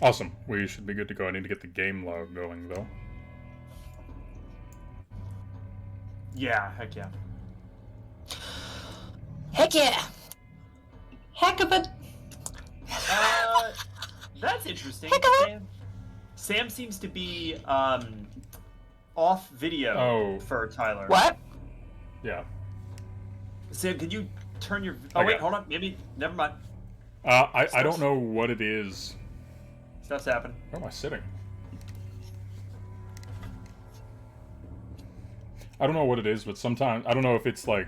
Awesome. We should be good to go. I need to get the game log going, though. Yeah, heck yeah. Heck yeah! Heck of it. That's interesting. Heck of it. Sam seems to be off video for Tyler. What? Yeah. Sam, can you turn your... Oh, wait, hold on. Maybe... Never mind. I don't know what it is. Stuff's happening. Where am I sitting? I don't know what it is, but sometimes... I don't know if it's like...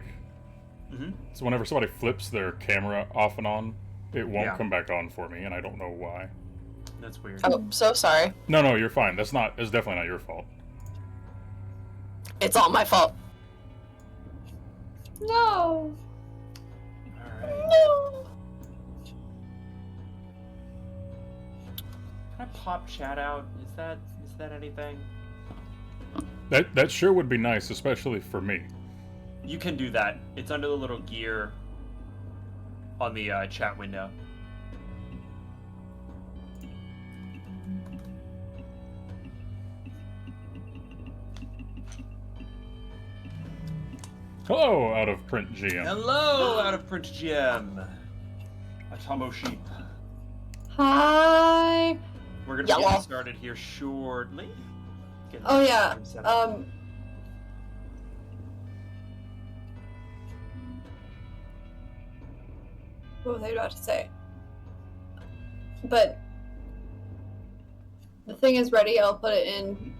So whenever somebody flips their camera off and on, it won't come back on for me, and I don't know why. That's weird. Oh, so sorry. No, you're fine. That's definitely not your fault. It's all my fault. No. Alright. No. Can I pop chat out? Is that anything? That sure would be nice, especially for me. You can do that. It's under the little gear on the chat window. Hello, out of print GM. Hello, out of print GM. Atomo Sheep. Hi. We're gonna get started here shortly. Oh yeah. What was I about to say? But the thing is ready. I'll put it in.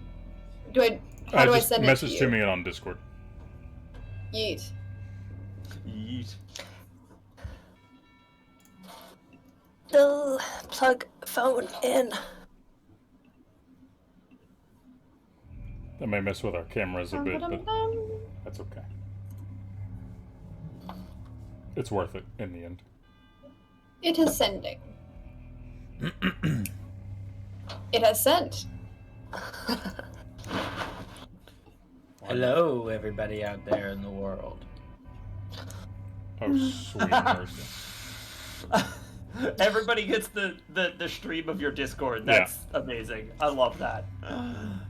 How do I send it to you? Message to me on Discord. Yeet. Yeet. Plug phone in. That may mess with our cameras a bit, but that's okay. It's worth it in the end. It is sending. It has sent. Hello, everybody out there in the world. Oh, sweet mercy. Everybody gets the stream of your Discord. That's amazing. I love that.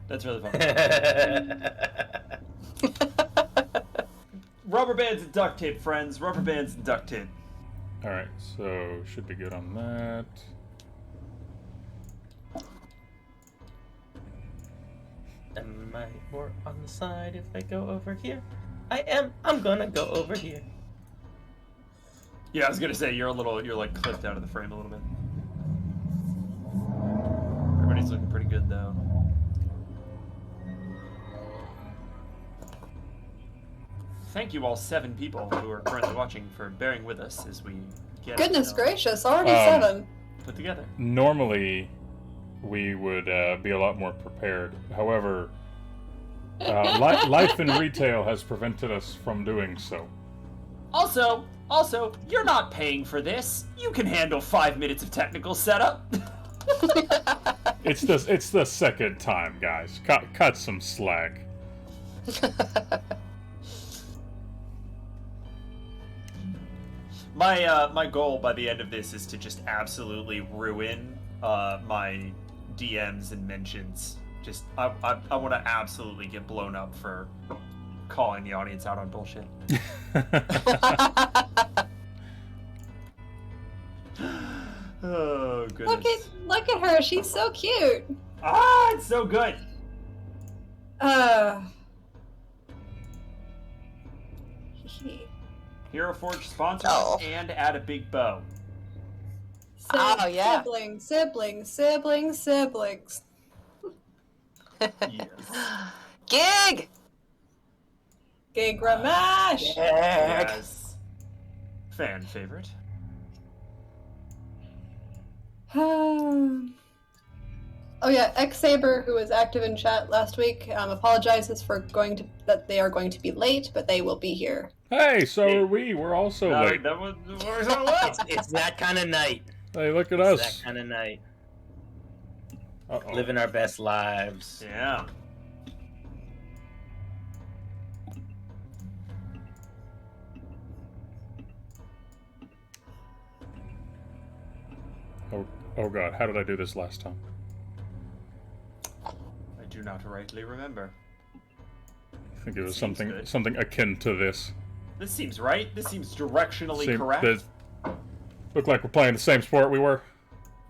That's really fun. Rubber bands and duct tape, friends. Rubber bands and duct tape. Alright, so should be good on that. Am I more on the side if I go over here? I am. I'm gonna go over here. Yeah, I was gonna say you're like clipped out of the frame a little bit. Everybody's looking pretty good though. Thank you all 7 people who are currently watching for bearing with us as we get Goodness gracious, already 7. put together. Normally, we would be a lot more prepared. However, life in retail has prevented us from doing so. Also, you're not paying for this. You can handle 5 minutes of technical setup. It's the second time, guys. Cut some slack. My goal by the end of this is to just absolutely ruin my DMs and mentions. Just I want to absolutely get blown up for calling the audience out on bullshit. Oh goodness! Look at her. She's so cute. Ah, it's so good. Hero Forge sponsor and add a big bow. Oh, yeah. Siblings. Yes. Gig! Gig Ramash! Yes. Fan favorite. Oh yeah, X Saber, who was active in chat last week, apologizes for that they are going to be late, but they will be here. Hey, so are we. We're also late. It's that kind of night. Hey, look at It's us. that kind of night. Uh-oh. Living our best lives. Yeah. Oh god, how did I do this last time? I do not rightly remember. I think it was Seems something good. something akin to this. This seems right. This seems directionally correct. Look like we're playing the same sport we were.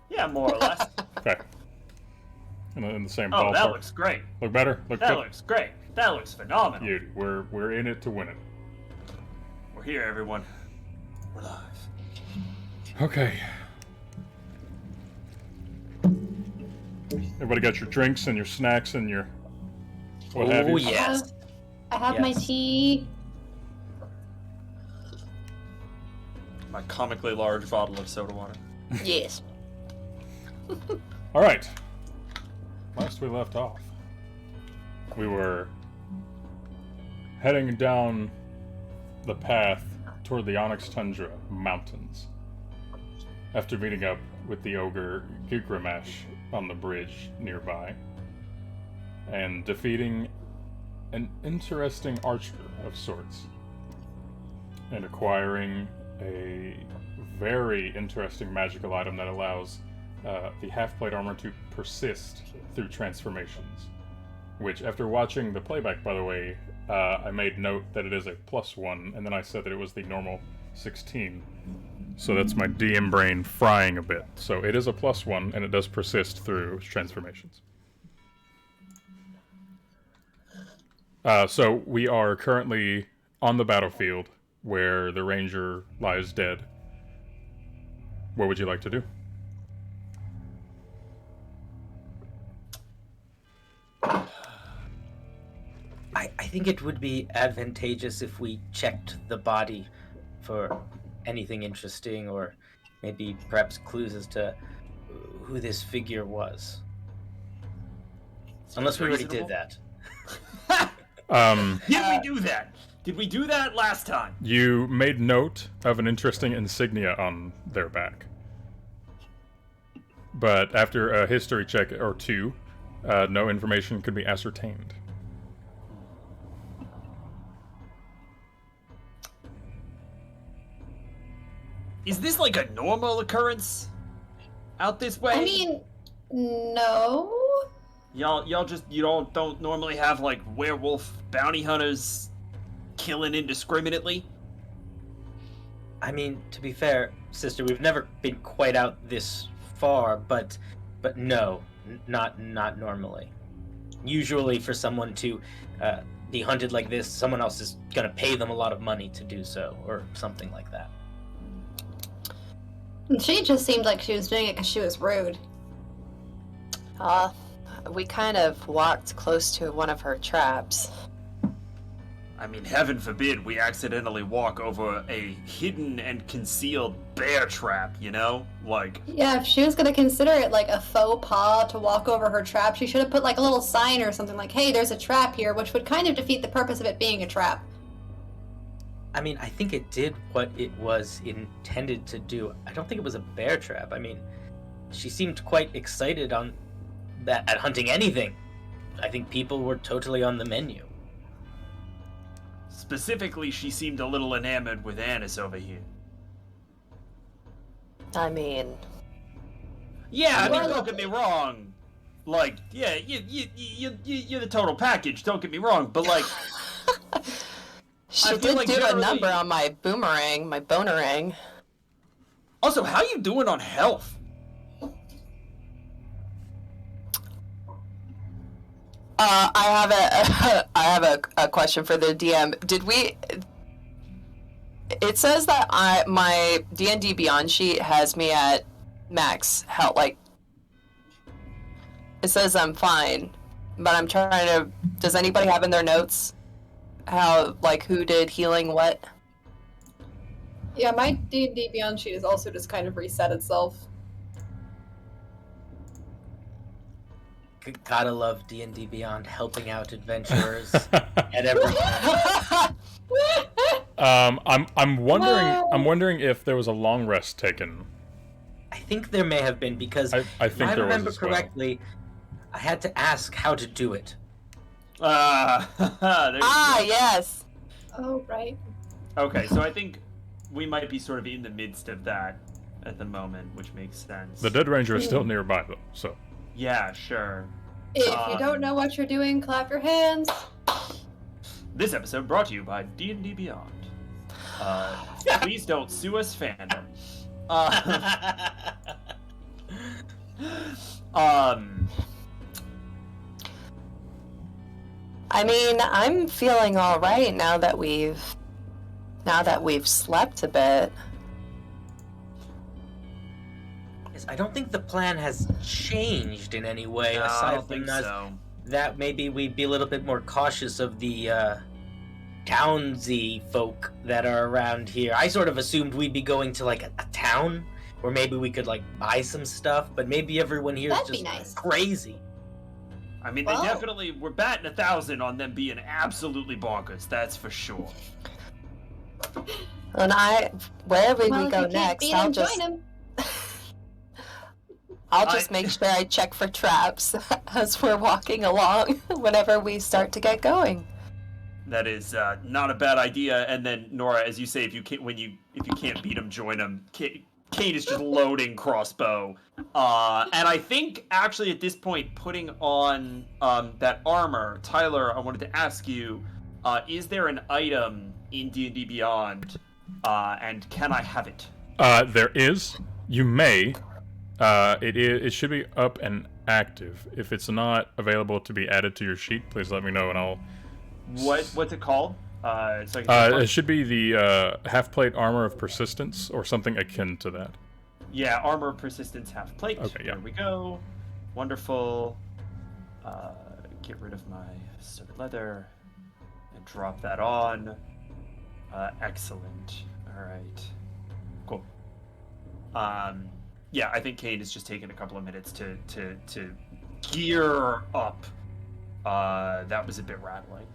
Yeah, more or less. Okay. In the same Oh, ballpark. that looks great. Look better. Look That good. looks great. That looks phenomenal. Beauty. We're in it to win it. We're here, everyone. We're live. Okay. Everybody got your drinks and your snacks and your what have you? Oh, yes. I have my Yes. tea. My comically large bottle of soda water. Yes. All right. Last we left off, we were heading down the path toward the Onyx Tundra Mountains after meeting up with the ogre Gigramash on the bridge nearby and defeating an interesting archer of sorts and acquiring a very interesting magical item that allows the half-plate armor to persist through transformations. Which, after watching the playback, by the way, I made note that it is a +1, and then I said that it was the normal 16. So that's my DM brain frying a bit. So it is a +1, and it does persist through transformations. So we are currently on the battlefield where the ranger lies dead. What would you like to do? I think it would be advantageous if we checked the body for anything interesting or maybe perhaps clues as to who this figure was. Unless we already did that. Did we do that? Did we do that last time? You made note of an interesting insignia on their back. But after a history check or two, no information could be ascertained. Is this like a normal occurrence out this way? I mean, no. y'all just you don't normally have like werewolf bounty hunters killing indiscriminately. I mean, to be fair, sister, we've never been quite out this far, but no, not normally. Usually, for someone to be hunted like this, someone else is gonna pay them a lot of money to do so, or something like that. She just seemed like she was doing it because she was rude. We kind of walked close to one of her traps. I mean, heaven forbid we accidentally walk over a hidden and concealed bear trap, you know? Like, Yeah, if she was gonna consider it like a faux pas to walk over her trap, she should have put like a little sign or something like, hey, there's a trap here, which would kind of defeat the purpose of it being a trap. I mean, I think it did what it was intended to do. I don't think it was a bear trap. I mean, she seemed quite excited at hunting anything. I think people were totally on the menu. specifically, she seemed a little enamored with Annis over here. I mean, Yeah, I mean, don't get me wrong. Like, yeah, you're the total package. Don't get me wrong, but like, she I feel did like do generally- a number on my boomerang, my bonerang. also, how you doing on health? I have a question for the DM. Did we? It says that my D&D Beyond sheet has me at max health. Like, it says I'm fine, but I'm trying to. Does anybody have in their notes how, like, who did healing what? Yeah, my D&D Beyond sheet is also just kind of reset itself. Gotta love D&D Beyond helping out adventurers at every point. I'm wondering if there was a long rest taken. I think there may have been because I if think I there was remember as well. correctly, I had to ask how to do it. There you Ah, go. yes. Oh, right. Okay, so I think we might be sort of in the midst of that. at the moment, which makes sense. The Dead Ranger is still nearby, though, so. Yeah, sure. If you don't know what you're doing, clap your hands. This episode brought to you by D&D Beyond. Please don't sue us, fandom. I mean, I'm feeling all right now that we've slept a bit. I don't think the plan has changed in any way, No, I aside don't think from so. that maybe we'd be a little bit more cautious of the townsy folk that are around here. I sort of assumed we'd be going to like a town where maybe we could like buy some stuff, but maybe everyone here is That'd be just nice. crazy. I mean, Well- they definitely were batting 1,000 on them being absolutely bonkers. That's for sure. And wherever Well, we if go you can't next, beat I'll him, just join him. I'll just make sure I check for traps as we're walking along whenever we start to get going. That is not a bad idea. And then Nora, as you say, if you can't beat him, join him. Kate is just loading crossbow, and I think actually at this point, putting on that armor, Tyler, I wanted to ask you: is there an item in D&D Beyond, and can I have it? There is. You may. It should be up and active. If it's not available to be added to your sheet, please let me know and I'll... What's it called? So I can it should be the half-plate armor of persistence or something akin to that. Yeah, armor persistence half plate. Okay, yeah. There we go. Wonderful. Get rid of my studded leather and drop that on. Excellent. All right. Cool. Yeah, I think Kane is just taking a couple of minutes to gear up. That was a bit rattling.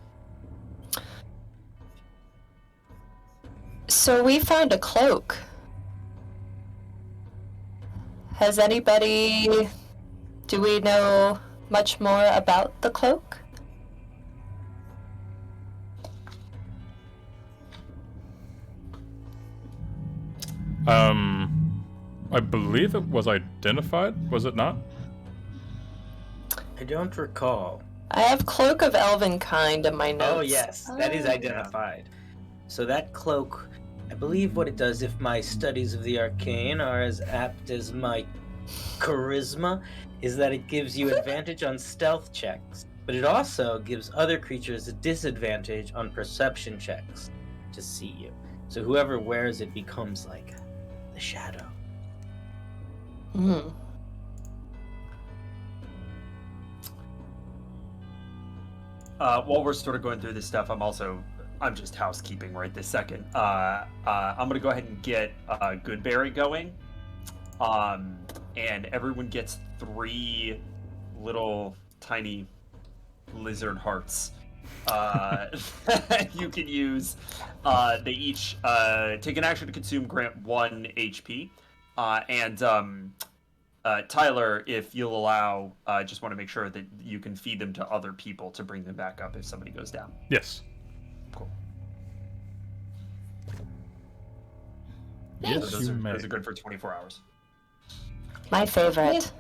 So we found a cloak. Has anybody... Do we know much more about the cloak? I believe it was identified, was it not? I don't recall. I have Cloak of Elvenkind in my notes. Oh yes, that is Oh. identified. So that cloak, I believe what it does, if my studies of the arcane are as apt as my charisma, is that it gives you advantage on stealth checks, but it also gives other creatures a disadvantage on perception checks to see you. So whoever wears it becomes like the shadow. Hmm. While we're sort of going through this stuff, I'm just housekeeping right this second. I'm gonna go ahead and get Goodberry going, and everyone gets 3 little tiny lizard hearts. You can use. They each take an action to consume, grant 1 HP, and Tyler, if you'll allow, just want to make sure that you can feed them to other people to bring them back up if somebody goes down. Yes. Cool. Yes, Those you may. are good for 24 hours. My favorite.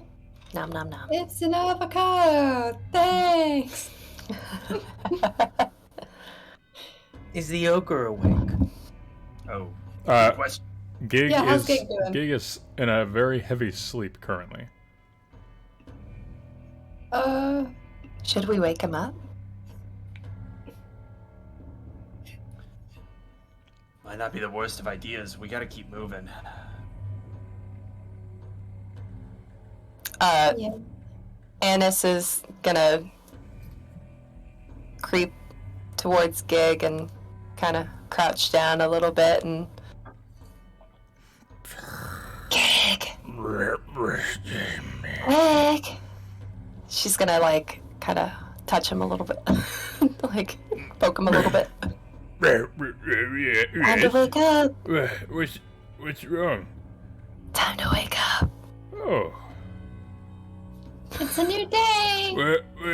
Nom nom nom. It's an avocado. Thanks. Is the ogre awake? Oh, Uh, good question. Gig Yeah, how's is Gig doing? Gig is in a very heavy sleep currently. Should we wake him up? Might not be the worst of ideas. We gotta keep moving. Yeah. Annis is gonna creep towards Gig and kind of crouch down a little bit and... Gig! Gig! She's gonna, like, kind of touch him a little bit. Like, poke him a little bit. Time to wake up! What's wrong? Time to wake up! Oh. It's a new day.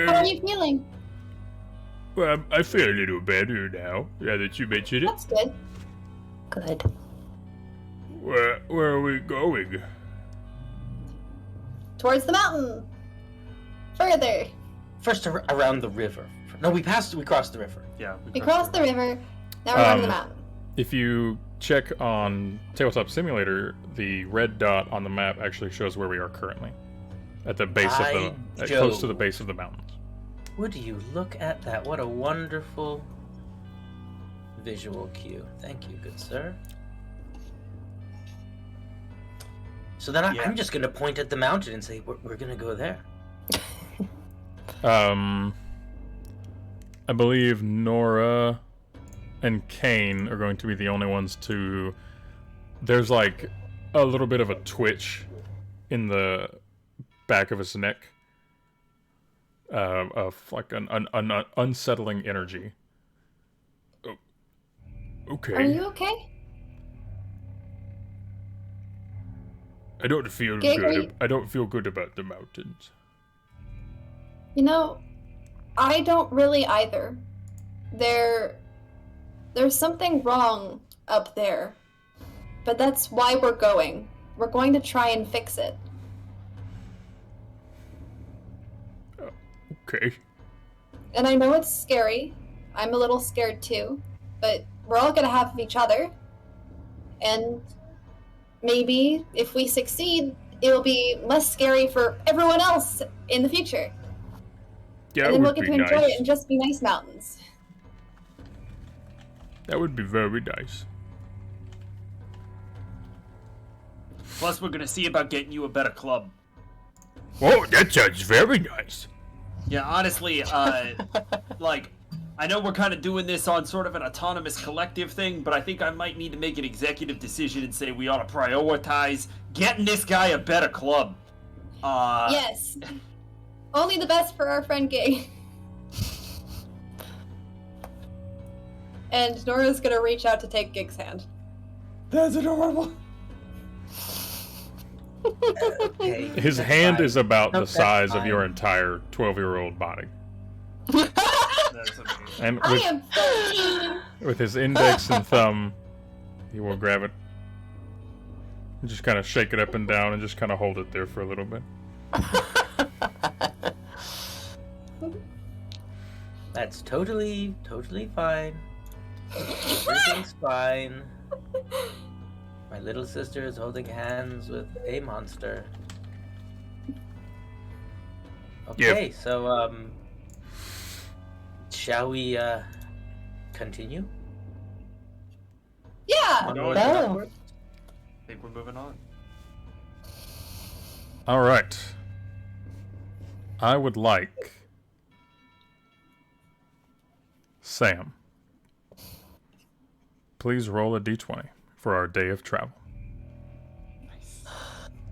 How are you feeling? Well, I feel a little better now that you mentioned it. That's good. Good. Where are we going? Towards the mountain. Further. First around the river. No, we crossed the river. Yeah. We crossed the river. Now we're going to the mountain. If you check on Tabletop Simulator, the red dot on the map actually shows where we are currently. At the base close to the base of the mountains. Would you look at that? What a wonderful visual cue. Thank you, good sir. So then I'm just going to point at the mountain and say, we're going to go there. I believe Nora and Kane are going to be the only ones to... There's like a little bit of a twitch in the back of his neck. Of like an unsettling energy. Oh, okay. Are you okay? I don't feel good. I don't feel good about the mountains. You know, I don't really either. There's something wrong up there. But that's why we're going. We're going to try and fix it. Okay. And I know it's scary. I'm a little scared too. But we're all gonna have each other. And maybe if we succeed, it'll be less scary for everyone else in the future. Yeah, and then we'll get to enjoy it and just be nice mountains. That would be very nice. Plus, we're gonna see about getting you a better club. Oh, that sounds very nice. Yeah, honestly, like, I know we're kind of doing this on sort of an autonomous collective thing, but I think I might need to make an executive decision and say we ought to prioritize getting this guy a better club. Yes. Only the best for our friend Gay. And Nora's gonna reach out to take Gig's hand. That's adorable. Okay. His hand is about the size of your entire 12-year-old body. That's amazing. And I am 13! with his index and thumb, he will grab it. And just kind of shake it up and down and just kind of hold it there for a little bit. That's totally fine. Everything's fine. My little sister is holding hands with a monster. Okay, so, shall we, continue? Yeah! No, No. I think we're moving on. All right. I would like Sam. Please roll a d20 for our day of travel. Nice.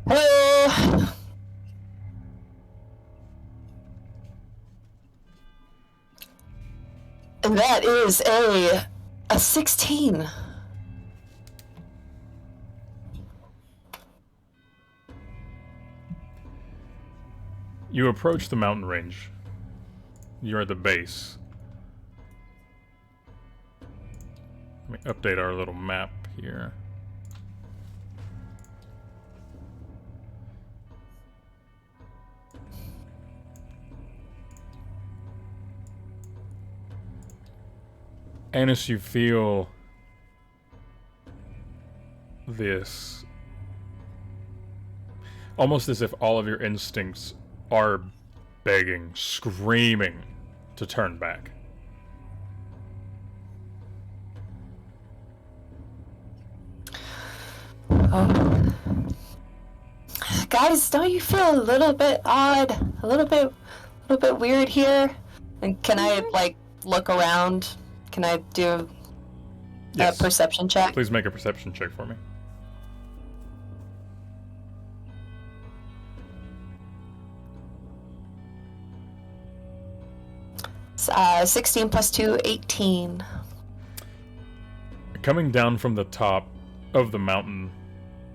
Hello. And that is a 16. You approach the mountain range. You're at the base. Let me update our little map here. And as you feel this, almost as if all of your instincts are begging, screaming to turn back. Oh. Guys, don't you feel a little bit odd? A little bit weird here? And can I, like, look around? Can I do a perception check? Please make a perception check for me. 16 plus 2, 18. Coming down from the top of the mountain,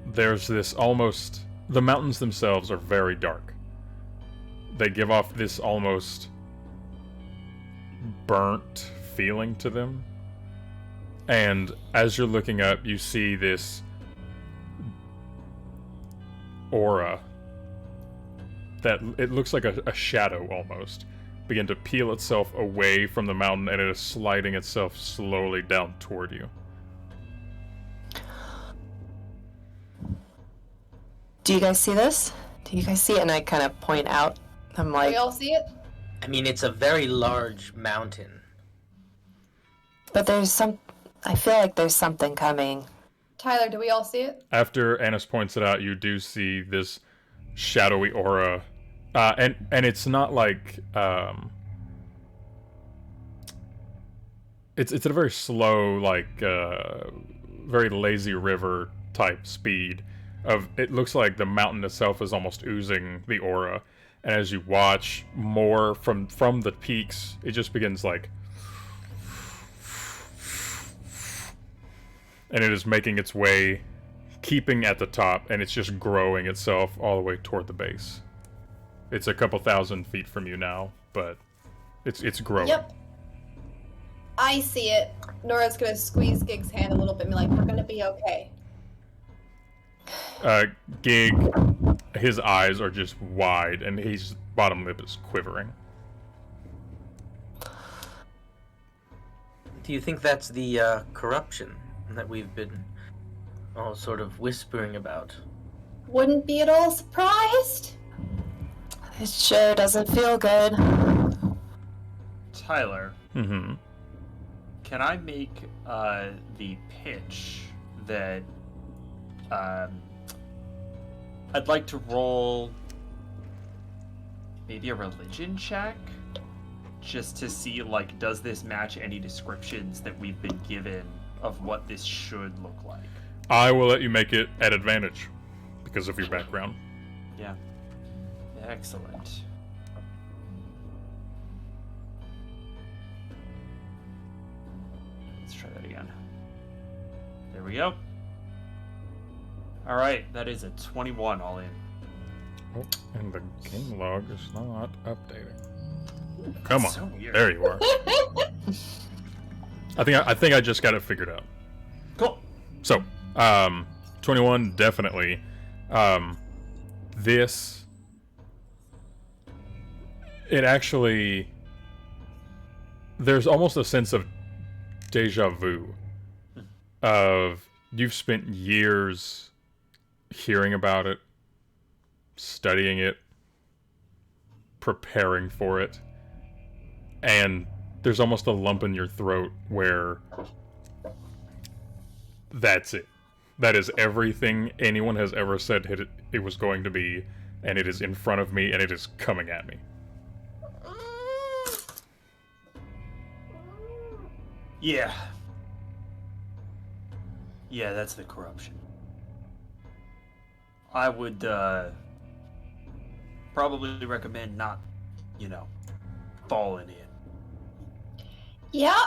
there's this almost... The mountains themselves are very dark. They give off this almost burnt feeling to them. And as you're looking up, you see this aura that it looks like a shadow almost begin to peel itself away from the mountain, and it is sliding itself slowly down toward you. Do you guys see this? Do you guys see it? And I kind of point out. I'm Do like, we all see it? I mean, it's a very large mountain. but there's some. I feel like there's something coming. Tyler, do we all see it? After Annis points it out, you do see this shadowy aura, and it's not like it's at a very slow, like very lazy river type speed. It looks like the mountain itself is almost oozing the aura, and as you watch more from the peaks, it just begins like. And it is making its way, keeping at the top, and it's just growing itself all the way toward the base. It's a couple thousand feet from you now, but it's growing. Yep. I see it. Nora's gonna squeeze Gig's hand a little bit and be like, we're gonna be okay. Gig, his eyes are just wide, and his bottom lip is quivering. Do you think that's the corruption that we've been all sort of whispering about? Wouldn't be at all surprised. It sure doesn't feel good. Tyler, Mm-hmm. can I make the pitch that I'd like to roll maybe a religion check just to see, like, does this match any descriptions that we've been given of what this should look like? I will let you make it at advantage because of your background. Yeah. Excellent. Let's try that again. There we go. Alright, that is a 21 all in. Oh, and the game log is not updating. Come on, So weird. there you are. I think I just got it figured out. Cool. So, 21 definitely. This, it actually, there's almost a sense of deja vu. Of you've spent years hearing about it, studying it, preparing for it, and there's almost a lump in your throat where that's it. That is everything anyone has ever said it was going to be, and it is in front of me, and it is coming at me. Yeah. Yeah, that's the corruption. I would probably recommend not, falling in. Yeah.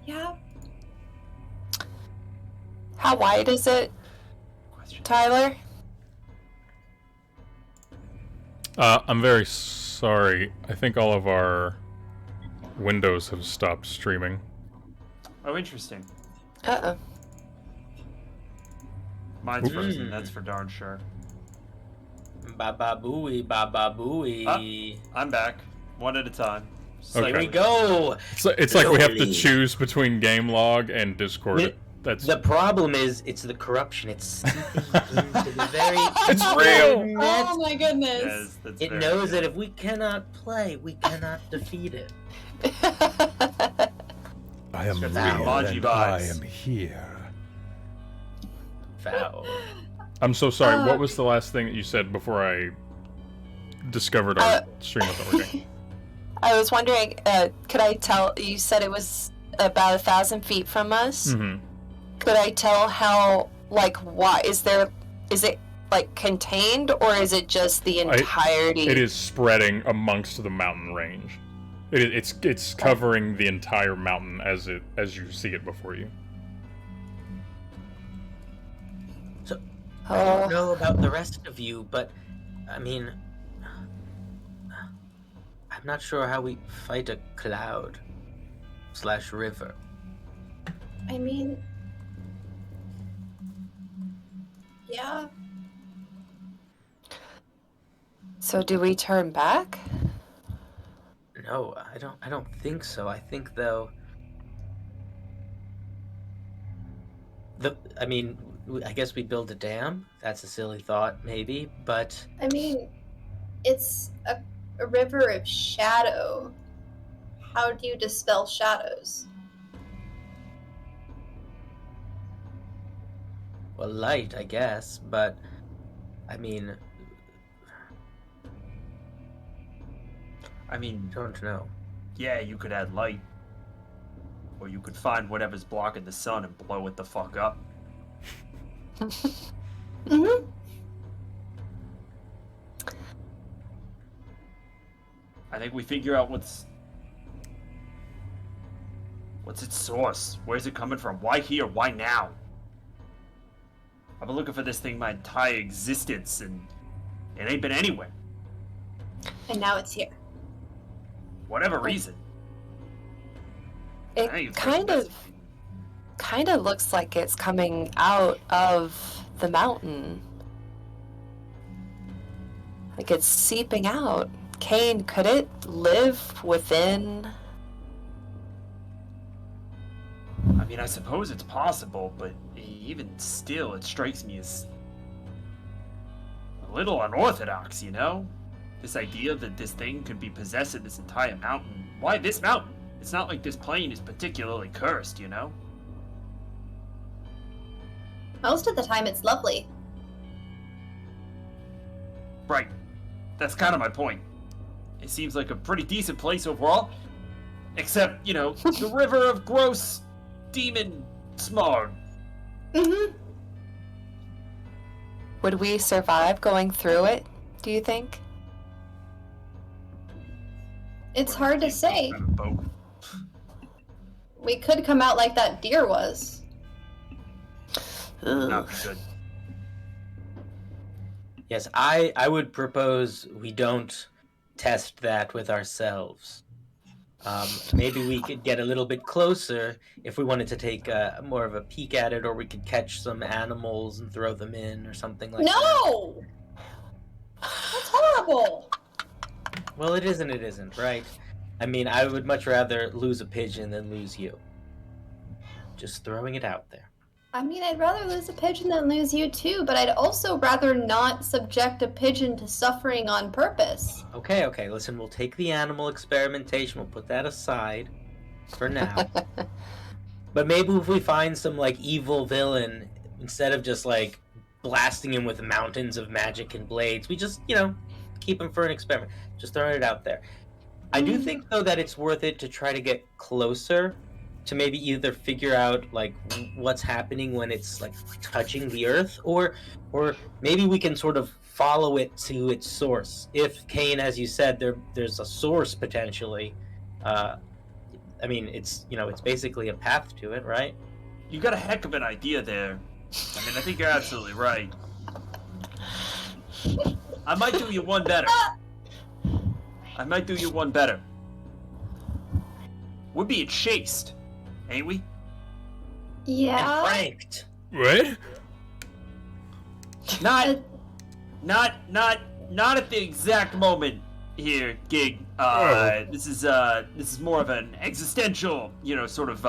Yeah. How wide is it, Question. Tyler? I'm very sorry. I think all of our windows have stopped streaming. Oh, interesting. Uh-oh. Mine's frozen, that's for darn sure. Baba booey, baba booey. I'm back. One at a time. Okay. Here we go. So it's like we have to Slowly. choose between game log and Discord. The- That's The problem is, it's the corruption. It's seeping into the very. It's real! net. Oh my goodness. Yes, that's It very knows good. that if we cannot play, we cannot defeat it. I am It's real Manji and I vibes. am here. Foul. I'm so sorry. What was the last thing that you said before I discovered our stream wasn't working? I was wondering, could I tell, you said it was about 1,000 feet from us? Mm-hmm. Could I tell how, like, why, is it, like, contained, or is it just the entirety? It is spreading amongst the mountain range. It's covering the entire mountain as you see it before you. So, I don't Oh, know about the rest of you, but I mean, I'm not sure how we fight a cloud/river. I mean, yeah. So do we turn back? No, I don't think so. I think though I guess we build a dam. That's a silly thought, maybe, but I mean, it's a river of shadow. How do you dispel shadows? well, light, I guess. But I mean, I mean, don't know. yeah, you could add light. Or you could find whatever's blocking the sun and blow it the fuck up. Mm-hmm. I think we figure out what's its source. Where's it coming from? Why here? Why now? I've been looking for this thing my entire existence, and it ain't been anywhere. And now it's here. Whatever reason. I think It it's kind of looks like it's coming out of the mountain. Like it's seeping out. Kane, could it live within? I mean, I suppose it's possible, but even still, it strikes me as a little unorthodox, you know? This idea that this thing could be possessing this entire mountain. Why this mountain? It's not like this plane is particularly cursed, you know? Most of the time, it's lovely. Right. That's kind of my point. It seems like a pretty decent place overall. Except, you know, the river of gross demon smog. Mm-hmm. Would we survive going through it, do you think? It's hard to say. Kind of boat. We could come out like that deer was. Not good. Yes, I would propose we don't test that with ourselves. Maybe we could get a little bit closer if we wanted to take more of a peek at it, or we could catch some animals and throw them in or something like that. No! That's horrible! Well, it isn't, right? I mean, I would much rather lose a pigeon than lose you. Just throwing it out there. I mean, I'd rather lose a pigeon than lose you too, but I'd also rather not subject a pigeon to suffering on purpose. Okay, listen, we'll take the animal experimentation, we'll put that aside for now. But maybe if we find some, like, evil villain, instead of just, like, blasting him with mountains of magic and blades, we just, you know, keep him for an experiment. Just throwing it out there. I do think, though, that it's worth it to try to get closer to maybe either figure out, like, what's happening when it's, like, touching the earth, or maybe we can sort of follow it to its source. If Kane, as you said, there's a source potentially, I mean, it's, you know, it's basically a path to it, right? You got a heck of an idea there. I mean, I think you're absolutely right. I might do you one better. We're being chased, ain't we? Yeah. And pranked. What? Not at the exact moment here, Gig. This is more of an existential, you know, sort of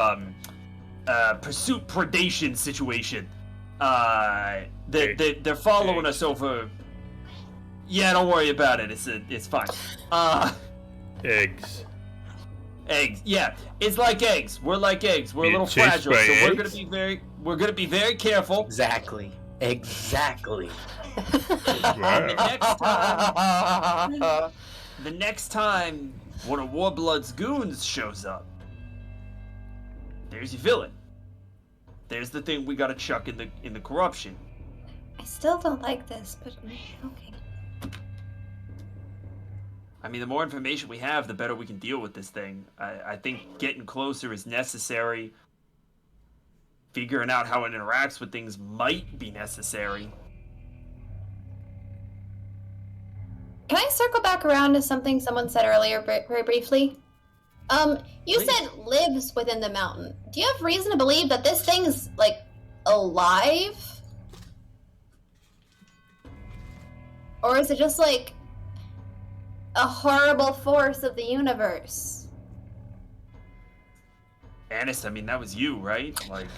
pursuit predation situation. They're following us over. Yeah, don't worry about it. It's fine. Eggs. Eggs. Yeah, it's like eggs. We're like eggs. We're a Being little chased fragile, by so eggs? we're gonna be very careful. Exactly. Wow. The next time one of Warblood's goons shows up, there's your villain. There's the thing we gotta chuck in the corruption. I still don't like this, but okay. I mean, the more information we have, the better we can deal with this thing. I think getting closer is necessary. Figuring out how it interacts with things might be necessary. Can I circle back around to something someone said earlier very briefly? You Please. said lives within the mountain. Do you have reason to believe that this thing's, like, alive? Or is it just, like, a horrible force of the universe. Anis, I mean, that was you, right? Like,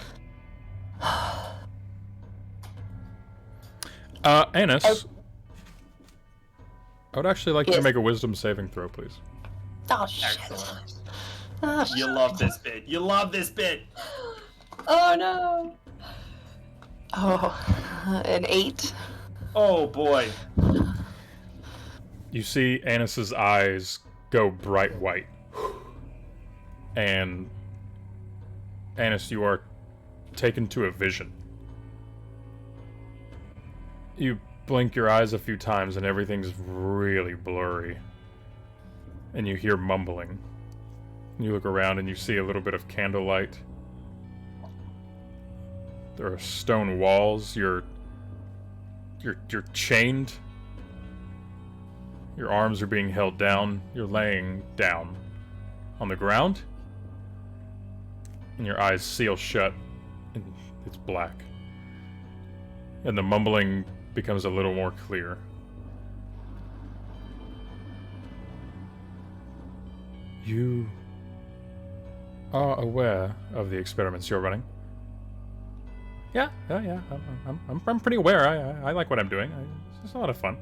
Annis, I would actually like you to Yes. make a wisdom saving throw, please. Oh shit. excellent. Oh, You love this bit. You love this bit. Oh no. Oh, an 8. Oh boy. You see Annis's eyes go bright white. And Annis, you are taken to a vision. You blink your eyes a few times and everything's really blurry. And you hear mumbling. You look around and you see a little bit of candlelight. There are stone walls. You're chained. Your arms are being held down. You're laying down on the ground. And your eyes seal shut. And it's black. And the mumbling becomes a little more clear. You are aware of the experiments you're running? Yeah. I'm pretty aware. I like what I'm doing. It's a lot of fun.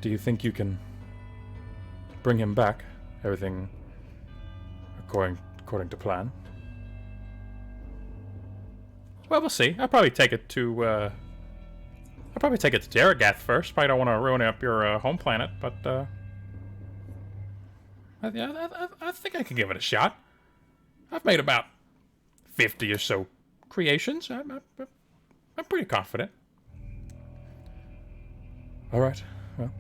Do you think you can bring him back? Everything according to plan? Well, we'll see. I'll probably take it to Daragath first. Probably don't want to ruin up your home planet, but I think I can give it a shot. I've made about 50 or so creations. I'm pretty confident. All right. Well,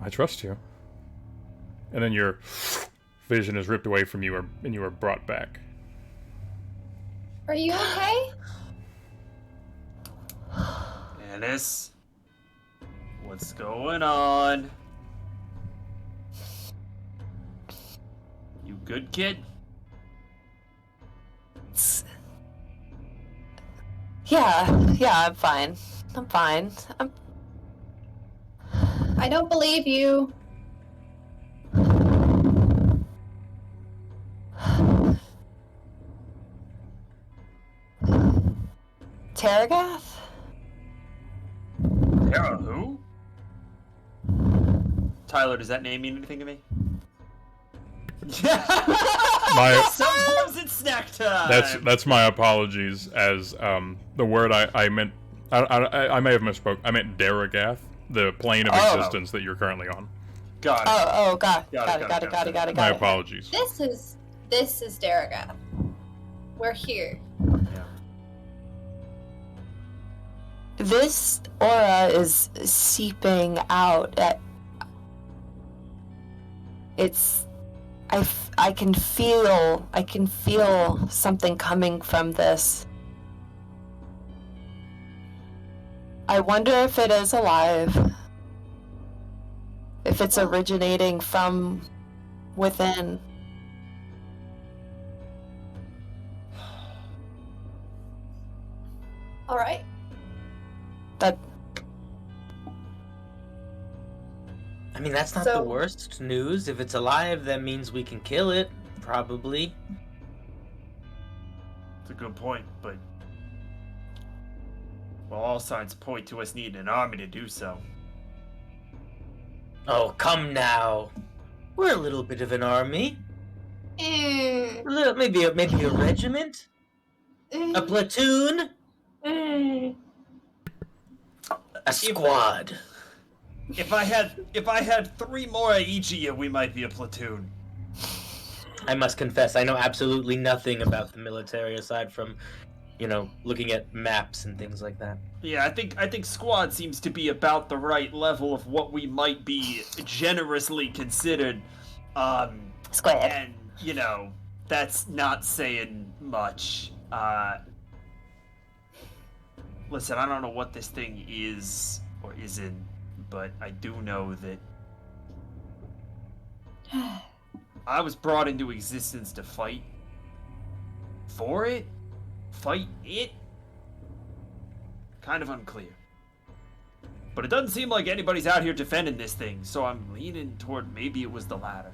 I trust you. And then your vision is ripped away from you, and you are brought back. Are you okay? Anis, what's going on? You good, kid? Yeah, I'm fine. I don't believe you. Taragath? Tara who? Tyler, does that name mean anything to me? Sometimes it's snack time. That's my apologies. As the word I meant, I may have misspoke. I meant Daragath, the plane of existence that you're currently on. Got it. Oh, got Got it. My apologies. This is Daragath. We're here. Yeah. This aura is seeping out. I can feel something coming from this. I wonder if it is alive. If it's originating from within. All right. That I mean, that's not So- the worst news. If it's alive, that means we can kill it, probably. It's a good point, but well, all signs point to us needing an army to do so. Oh, come now. We're a little bit of an army. Maybe a regiment? A platoon? A squad? If I had 3 more of each of you, we might be a platoon. I must confess, I know absolutely nothing about the military aside from, looking at maps and things like that. Yeah, I think squad seems to be about the right level of what we might be generously considered. squid. And that's not saying much. Listen, I don't know what this thing is or isn't, but I do know that I was brought into existence to fight for it? Fight it? Kind of unclear. But it doesn't seem like anybody's out here defending this thing, so I'm leaning toward maybe it was the latter.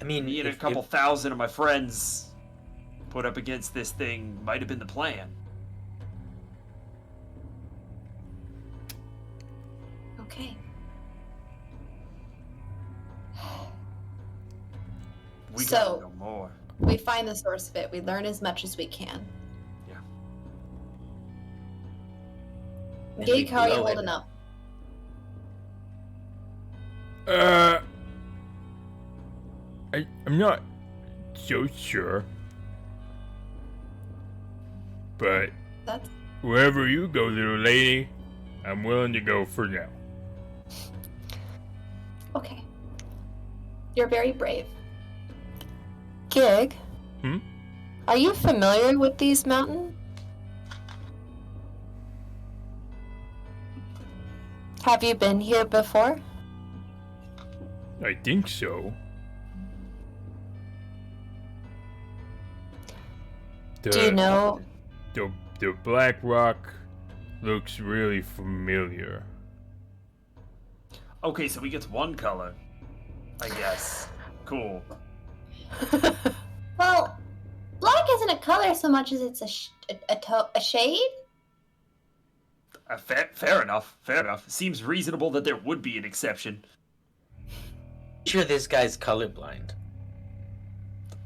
I mean, Me and a couple thousand of my friends put up against this thing might have been the plan. Okay. We So- gotta know more. We find the source of it. We learn as much as we can. Yeah. And Gig, we how are you blow it. holding up? I'm not so sure. But That's wherever you go, little lady, I'm willing to go for now. okay. You're very brave. Gig? Hmm? Are you familiar with these mountains? Have you been here before? I think so. Do you know? The black rock looks really familiar. Okay, so we get one color, I guess. Cool. Well, black isn't a color so much as it's a shade. Fair enough. Fair enough. Seems reasonable that there would be an exception. Sure, this guy's colorblind.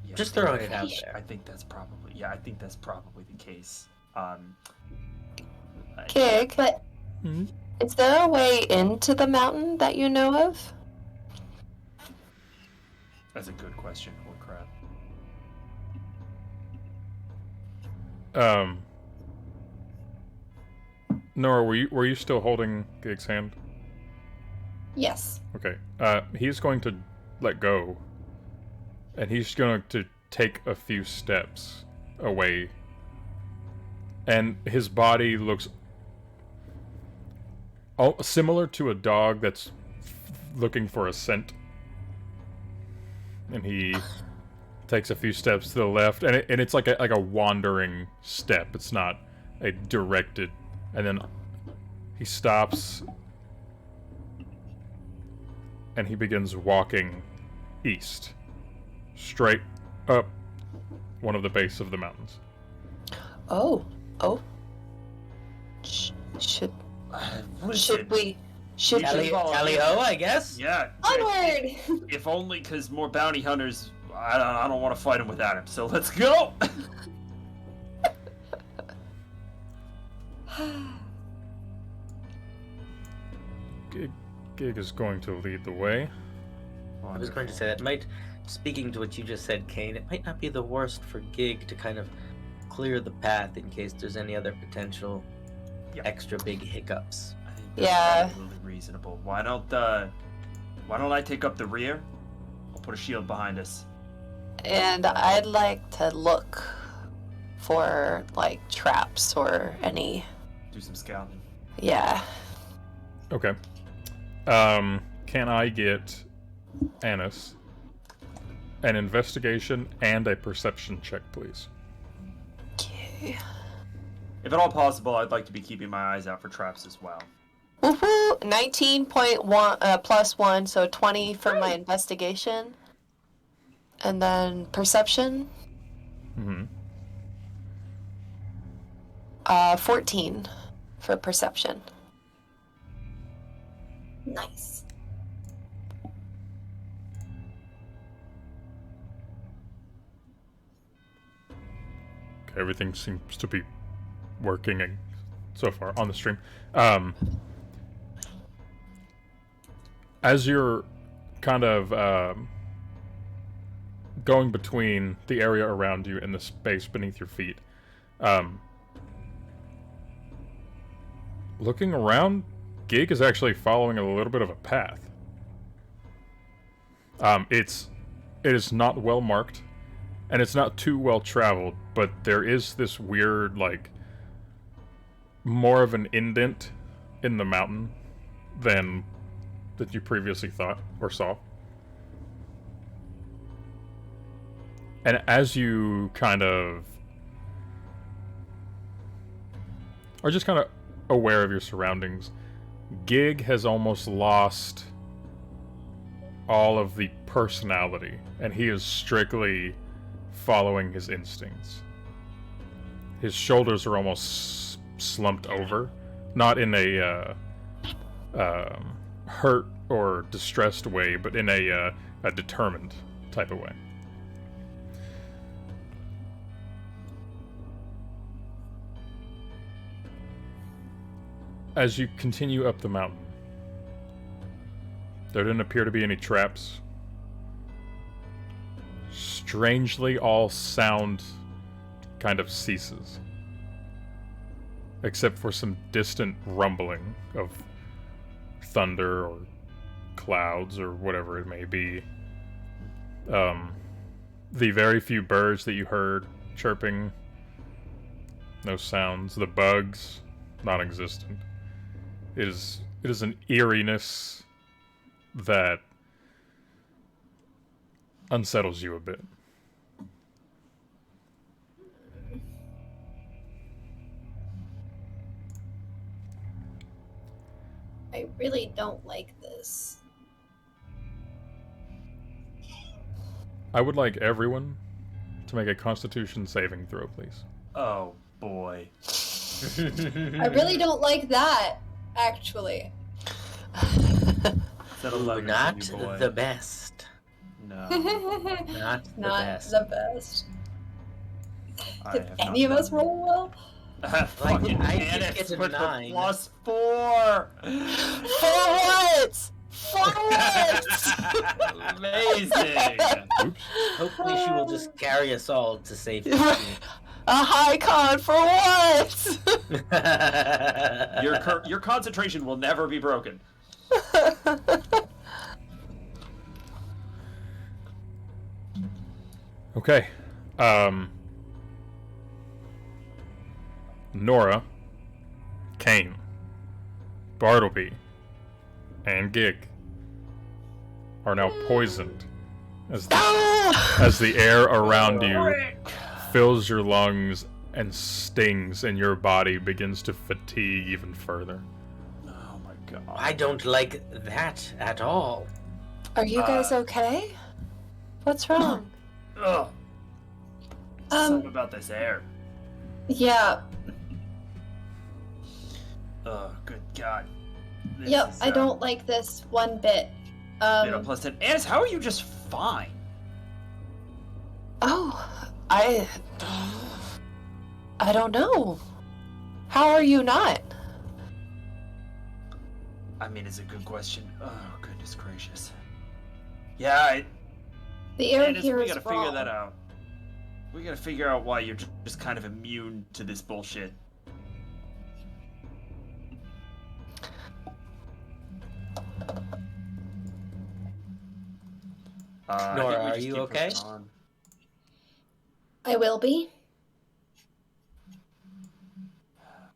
Yeah, Just throwing it out I there. think that's probably the case. Gig, But is there a way into the mountain that you know of? That's a good question. Holy crap. Nora, were you still holding Gig's hand? yes. Okay. He's going to let go, and he's going to take a few steps away, and his body looks similar to a dog that's looking for a scent. And he takes a few steps to the left, and it's like a wandering step. It's not a directed. And then he stops, and he begins walking east, straight up one of the base of the mountains. Oh. Should we? Should Tally ho, I guess. Yeah. Onward! If only because more bounty hunters. I don't want to fight him without him. So let's go. Gig is going to lead the way. I was going to say that speaking to what you just said, Kane, it might not be the worst for Gig to kind of clear the path in case there's any other potential extra big hiccups. I think that's Yeah. absolutely reasonable. Why don't I take up the rear? I'll put a shield behind us. And I'd like to look for like traps or any. Do some scouting. Yeah. Okay. Can I get Annis an investigation and a perception check, please? Okay. If at all possible, I'd like to be keeping my eyes out for traps as well. Woohoo! 19.1 plus 1, so 20 for my investigation. And then perception, Mm-hmm. 14 for perception. Nice. Okay, everything seems to be working so far on the stream. As you're kind of going between the area around you and the space beneath your feet, looking around, Gig is actually following a little bit of a path. It is not well marked, and it's not too well traveled, but there is this weird, like, more of an indent in the mountain than that you previously thought or saw. And as you kind of are just kind of aware of your surroundings. Gig has almost lost all of the personality, and he is strictly following his instincts. His shoulders are almost slumped over, not in a hurt or distressed way, but in a determined type of way. As you continue up the mountain, there didn't appear to be any traps. Strangely, all sound kind of ceases, except for some distant rumbling of thunder or clouds or whatever it may be. The very few birds that you heard chirping, no sounds. The bugs, non-existent. It is an eeriness that unsettles you a bit. I really don't like this. I would like everyone to make a Constitution saving throw, please. Oh boy. I really don't like that, actually. Is that 11 Not for you, boy? the best. No. Not the Not best. the best. I Did have any of not us roll well? Fucking I did Janice get a with the 9. +4! For what? For what? Amazing! Oops. Hopefully she will just carry us all to safety. A high con for what? Your concentration will never be broken. Okay. Nora, Kane, Bartleby, and Gig are now poisoned as the air around you fills your lungs and stings, and your body begins to fatigue even further. Oh my god. I don't like that at all. Are you guys okay? What's wrong? Ugh. Something about this air. Yeah. Oh, good god. This Yep, is, I don't like this one bit. Plus 10. Annis, how are you just fine? Oh, I don't know. How are you not? I mean, it's a good question. Oh, goodness gracious. Yeah, The air Annis, here we is gotta wrong. figure that out. We gotta figure out why you're just kind of immune to this bullshit. I think Nora, we are just you keep okay? pushing on. I will be.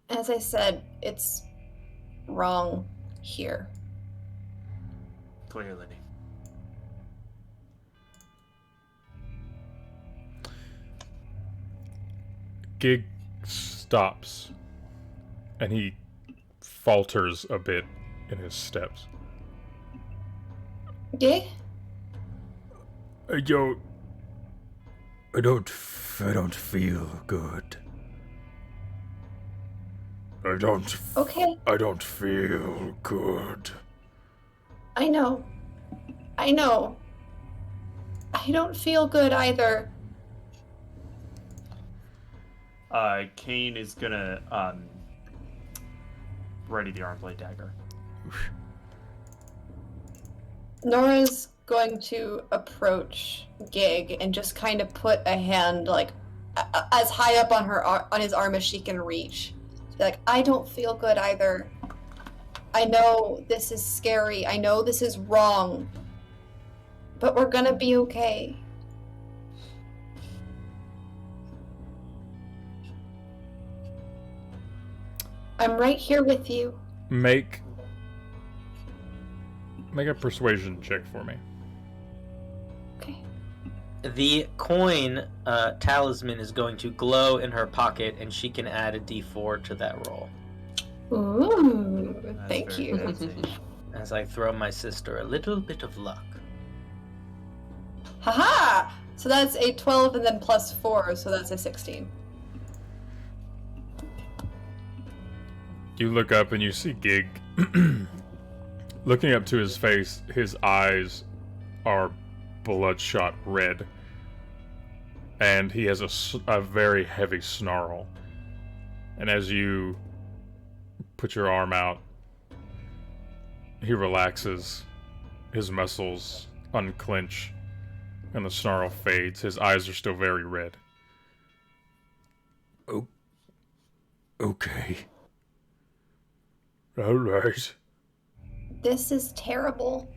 As I said, it's wrong here. Clearly. Gig stops, and he falters a bit in his steps. Gig? I don't feel good. I Okay, don't feel good. I know. I know. I don't feel good either. Kane is gonna ready the arm blade dagger. Nora's going to approach Gig and just kind of put a hand like as high up on his arm as she can reach. Be like, I don't feel good either. I know this is scary. I know this is wrong. But we're gonna be okay. I'm right here with you. Make a persuasion check for me. Okay. The coin talisman is going to glow in her pocket, and she can add a d4 to that roll. Ooh, That's thank very you. fancy. As I throw my sister a little bit of luck. Haha! So that's a 12 and then plus 4, so that's a 16. You look up and you see Gig. Looking up to his face, his eyes are bloodshot red. And he has a very heavy snarl. And as you put your arm out, he relaxes, his muscles unclench, and the snarl fades. His eyes are still very red. Oh. Okay. Alright. This is terrible.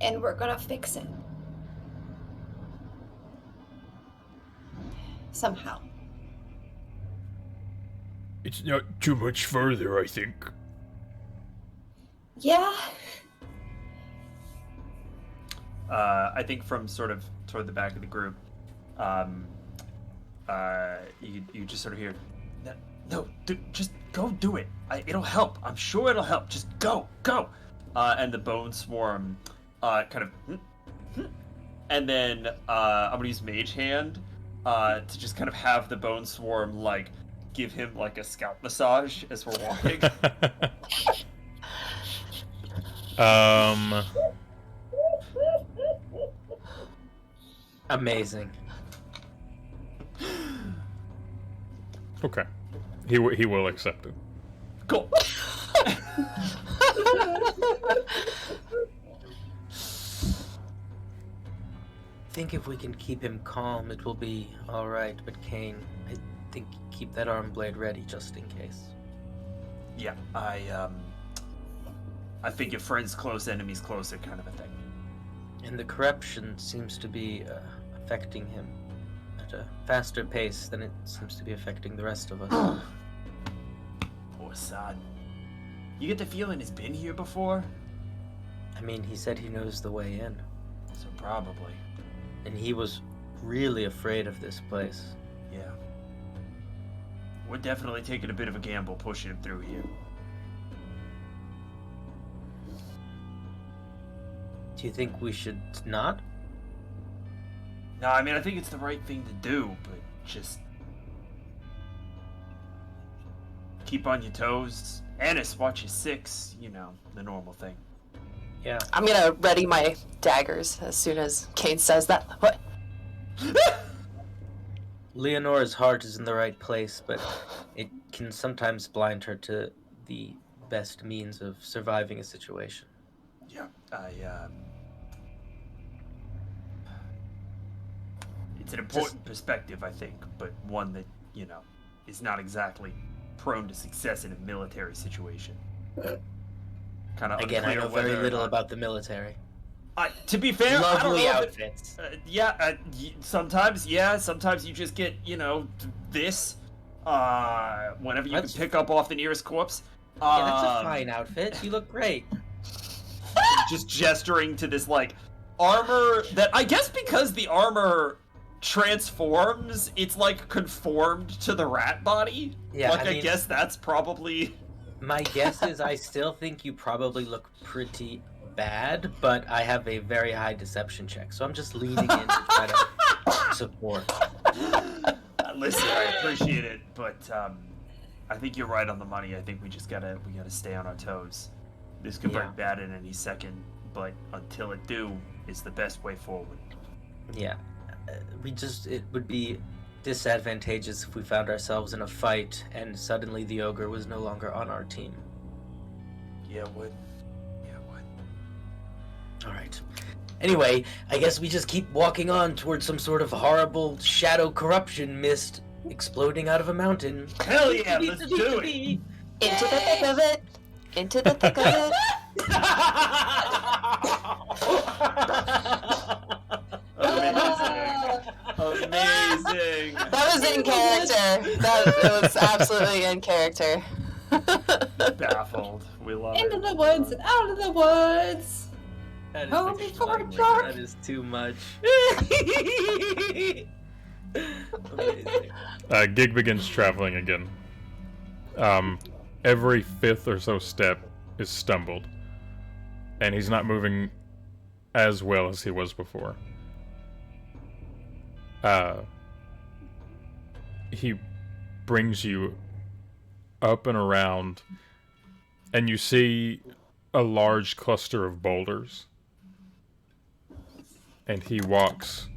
And we're gonna fix it. Somehow. It's not too much further, I think. Yeah. I think from sort of toward the back of the group, you just sort of hear, no, just go do it. It'll help. I'm sure it'll help. Just go. And the bone swarm, kind of, and then I'm gonna use Mage Hand, to just kind of have the bone swarm like give him like a scalp massage as we're walking. Amazing. Okay. He will accept it. Cool. I think if we can keep him calm, it will be alright. But Kane, I think keep that arm blade ready just in case. Yeah, I think your friends close, enemies closer, kind of a thing. And the corruption seems to be affecting him at a faster pace than it seems to be affecting the rest of us. Poor son. You get the feeling he's been here before? I mean, he said he knows the way in. So probably. And he was really afraid of this place. Yeah. We're definitely taking a bit of a gamble pushing him through here. Do you think we should not? No, I mean, I think it's the right thing to do, but just keep on your toes. Annis, watch your 6, you know, the normal thing. Yeah. I'm gonna ready my daggers as soon as Kane says that. What? Leonora's heart is in the right place, but it can sometimes blind her to the best means of surviving a situation. Yeah, it's an important perspective, I think, but one that, you know, is not exactly prone to success in a military situation. Kind of Again, I know very little about the military. To be fair, I don't Lovely know outfits. sometimes you just get, you know, this, whenever you can pick up off the nearest corpse. Yeah, that's a fine outfit. You look great. Just gesturing to this, like, armor that, I guess because the armor transforms, it's, like, conformed to the rat body. Yeah, like, I I mean- guess that's probably... My guess is I still think you probably look pretty bad, but I have a very high deception check, so I'm just leaning in to try to support. Listen, I appreciate it, but I think you're right on the money. I think we gotta stay on our toes. This could break bad in any second, but until it do, it's the best way forward. Yeah, it would be disadvantageous if we found ourselves in a fight and suddenly the ogre was no longer on our team. Yeah, it would. Yeah, it would. All right. Anyway, I guess we just keep walking on towards some sort of horrible shadow corruption mist exploding out of a mountain. Hell yeah, let's do it! Into the thick of it. Into the thick of it. Amazing! That was in character. It was absolutely in character. Baffled. We love Into it. the woods and out of the woods. That is Home before extremely- dark. That is too much. Amazing. Gig begins traveling again. Every fifth or so step is stumbled, and he's not moving as well as he was before. He brings you up and around, and you see a large cluster of boulders, and he walks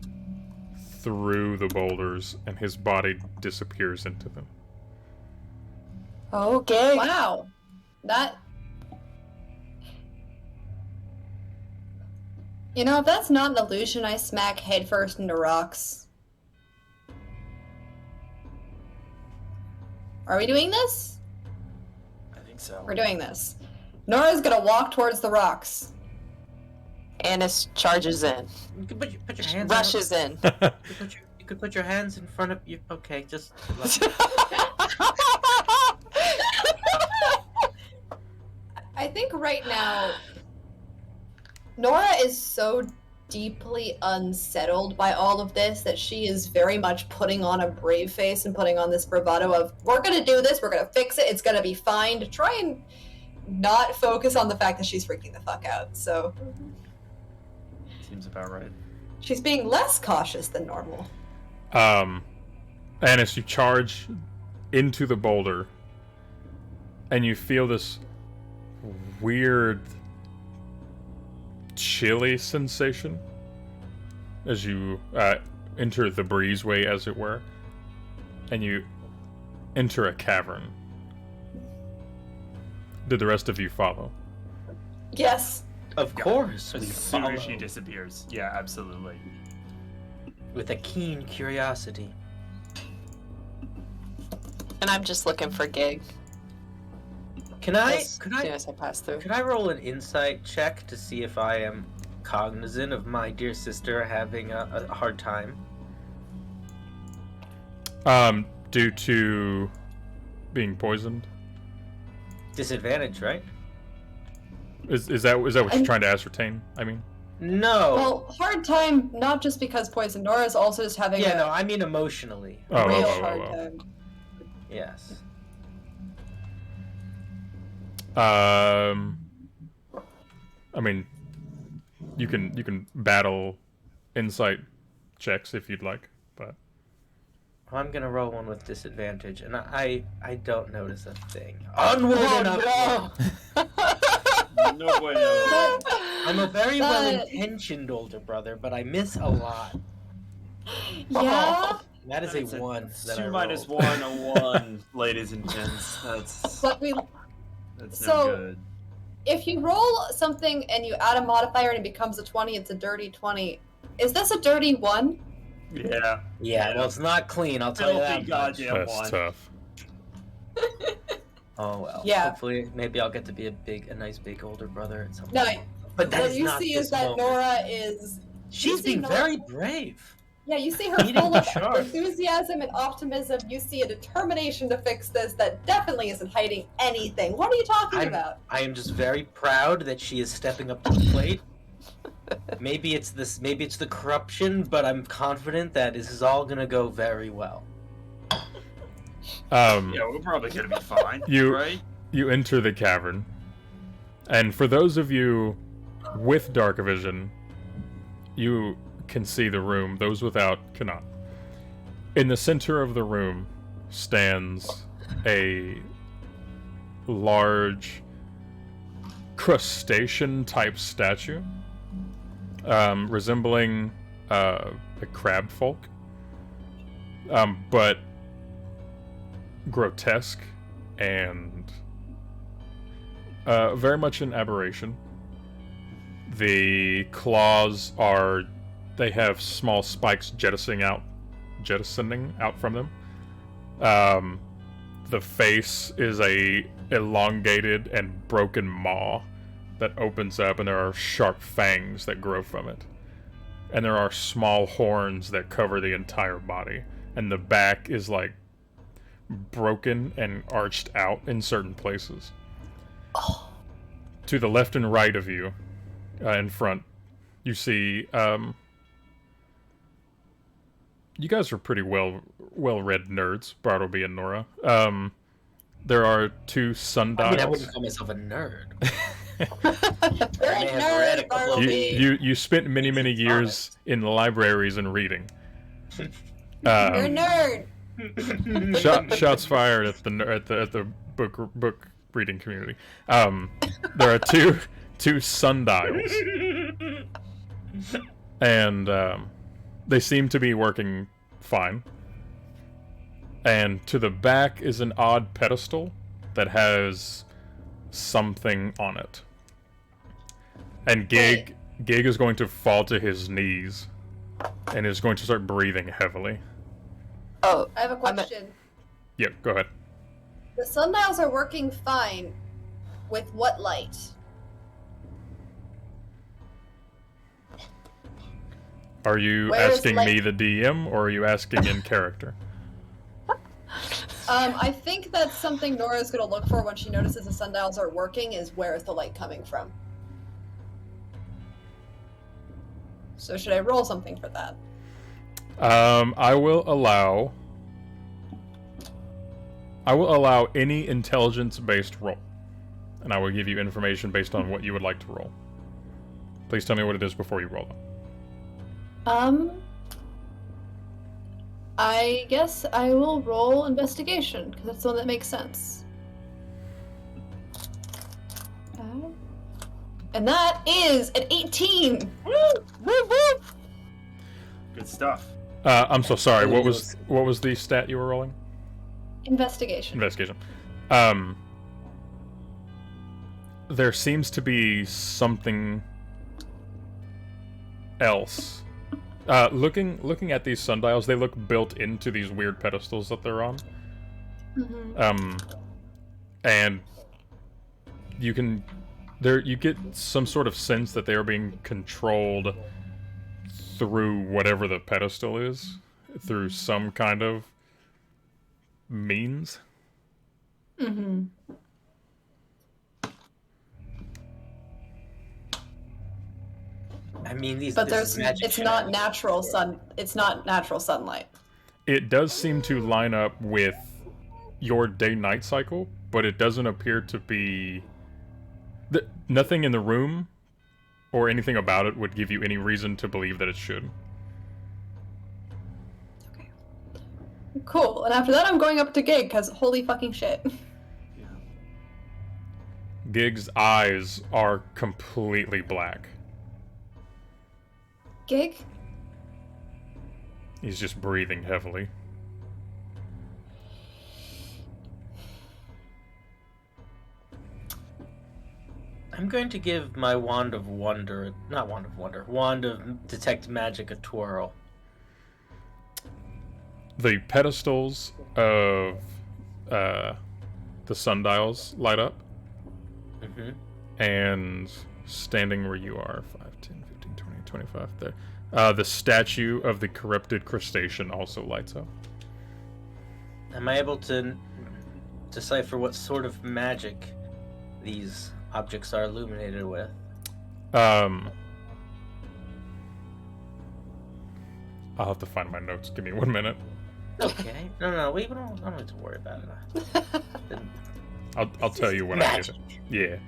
through the boulders, and his body disappears into them. Okay. Wow. That. You know, if that's not an illusion, I smack headfirst into rocks. Are we doing this? I think so. We're doing this. Nora's gonna walk towards the rocks. Annis charges in. You could put your hands Rushes out. in. You could put your hands in front of you. Okay, just. I think right now, Nora is so deeply unsettled by all of this that she is very much putting on a brave face and putting on this bravado of, we're gonna do this, we're gonna fix it, it's gonna be fine, to try and not focus on the fact that she's freaking the fuck out. So Seems about right. she's being less cautious than normal. Annis, you charge into the boulder, and you feel this weird chilly sensation as you enter the breezeway, as it were, and you enter a cavern. Did the rest of you follow? Yes. Of course, As we soon follow as she disappears. Yeah, absolutely. with a keen curiosity. And I'm just looking for Gig. Can I? As Could soon I? as I pass through. Could I roll an insight check to see if I am cognizant of my dear sister having a hard time? Due to being poisoned? Disadvantage, right? Is that what you're trying to ascertain? I mean, No. Well, hard time, not just because poison. Nora's also just having yeah, a no, I mean emotionally. real hard time. Yes. I mean, you can battle insight checks if you'd like, but I'm gonna roll one with disadvantage, and I don't notice a thing. Onward and Oh, upward! No bueno. I'm a very well-intentioned older brother, but I miss a lot. Yeah, That is a one that I 2 minus rolled. 1, a 1, ladies and gents. That's but that's So- no good. if you roll something and you add a modifier and it becomes a 20, it's a dirty 20. Is this a dirty 1? Yeah. Yeah, well, it's not clean, I'll tell you Filthy that much. goddamn that's one. tough. Oh well. Yeah. Hopefully, maybe I'll get to be a nice big older brother at some point. No, But that what is you not see this is that moment. Nora is... She's you see being Nora- very brave. Yeah, you see her Leading full the of charge. enthusiasm and optimism. You see a determination to fix this that definitely isn't hiding anything. What are you talking about? I am just very proud that she is stepping up to the plate. Maybe it's the corruption, but I'm confident that this is all gonna go very well. Yeah, we're probably gonna be fine. right? You enter the cavern, and for those of you with dark vision, you can see the room. Those without cannot. In the center of the room stands a large crustacean-type statue, resembling a crab folk, but grotesque and very much an aberration. The claws they have small spikes jettisoning out from them. The face is a elongated and broken maw that opens up, and there are sharp fangs that grow from it. And there are small horns that cover the entire body. And the back is like broken and arched out in certain places. To the left and right of you, in front, you see, you guys are pretty well-read nerds, Bartleby and Nora. there are 2 I sundials. wouldn't call myself a nerd. You're I may have read a couple of you, the- you spent many years in libraries and reading. You're a nerd. Shots fired at the book reading community. There are two sundials, and they seem to be working fine. And to the back is an odd pedestal that has something on it. And Gig is going to fall to his knees and is going to start breathing heavily. Oh, I have a question. Yeah, go ahead. The sundials are working fine. With what light? Are you Where is asking light? me, the DM, or are you asking in character? I think that's something Nora's gonna look for when she notices the sundials are working, is where is the light coming from? So should I roll something for that? I will allow any intelligence-based roll, and I will give you information based on what you would like to roll. Please tell me what it is before you roll them. I guess I will roll investigation, because that's the one that makes sense. And that is an 18! woo, woo. Good stuff. I'm so sorry. What was the stat you were rolling? Investigation. Investigation. There seems to be something else. Looking at these sundials, they look built into these weird pedestals that they're on. Mm-hmm. And you get some sort of sense that they are being controlled through whatever the pedestal is, through some kind of means. Mm-hmm. I mean, But this is magic it's shit. not natural sunlight. It does seem to line up with your day-night cycle, but it doesn't appear to be... Nothing in the room or anything about it would give you any reason to believe that it should. Cool. And after that, I'm going up to Gig, because holy fucking shit. Gig's eyes are completely black. Gig? He's just breathing heavily. I'm going to give my Wand of Detect Magic a twirl. The pedestals of the sundials light up, Mm-hmm. and standing where you are, 5, 10, 15, 20, 25, there. The statue of the corrupted crustacean also lights up. Am I able to decipher what sort of magic these objects are illuminated with? I'll have to find my notes. Give me 1 minute. Okay. No, we don't need to worry about it. I'll tell you when magic. I get it.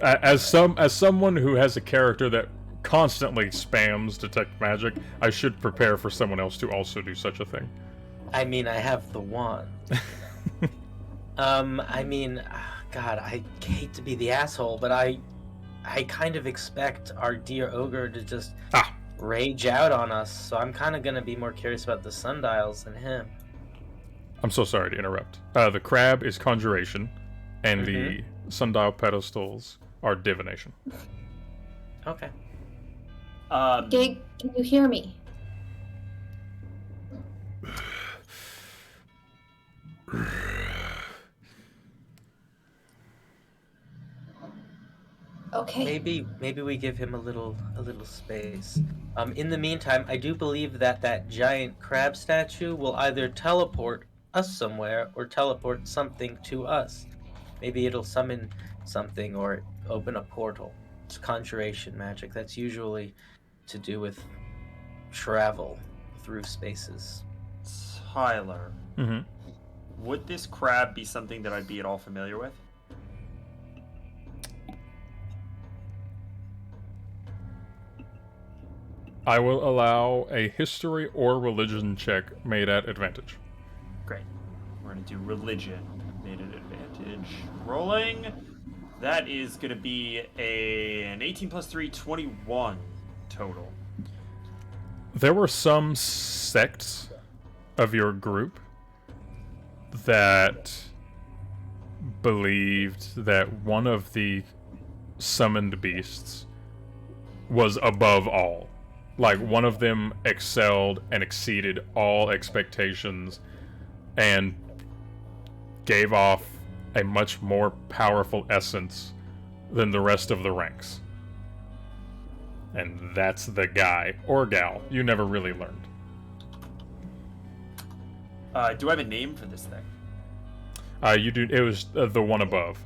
Yeah. As someone who has a character that constantly spams detect magic, I should prepare for someone else to also do such a thing. I mean, I have the wand. I mean, God, I hate to be the asshole, but I kind of expect our dear ogre to just rage out on us, so I'm kind of gonna be more curious about the sundials than him. I'm so sorry to interrupt. The crab is conjuration, and the sundial pedestals are divination. Okay. Gig, can you hear me? Okay. Maybe we give him a little space. In the meantime, I do believe that giant crab statue will either teleport us somewhere or teleport something to us. Maybe it'll summon something or open a portal. It's conjuration magic. That's usually to do with travel through spaces. Tyler, Mm-hmm. would this crab be something that I'd be at all familiar with? I will allow a history or religion check made at advantage. Great. We're gonna do religion. Made at advantage. Rolling. That is gonna be an 18 plus 3, 21 total. There were some sects of your group that believed that one of the summoned beasts was above all. Like, one of them excelled and exceeded all expectations and gave off a much more powerful essence than the rest of the ranks. And that's the guy, or gal. You never really learned. Do I have a name for this thing? You do. It was the one above.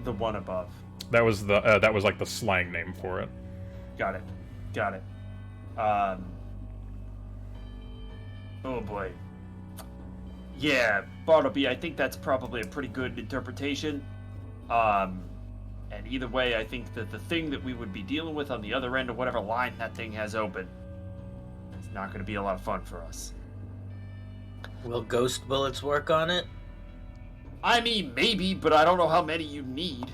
The one above. That was the that was like the slang name for it. Got it. Got it. Oh boy. Yeah, Bartleby, I think that's probably a pretty good interpretation. And either way, I think that the thing that we would be dealing with on the other end of whatever line that thing has open is not going to be a lot of fun for us. Will ghost bullets work on it? I mean, maybe, but I don't know how many you need.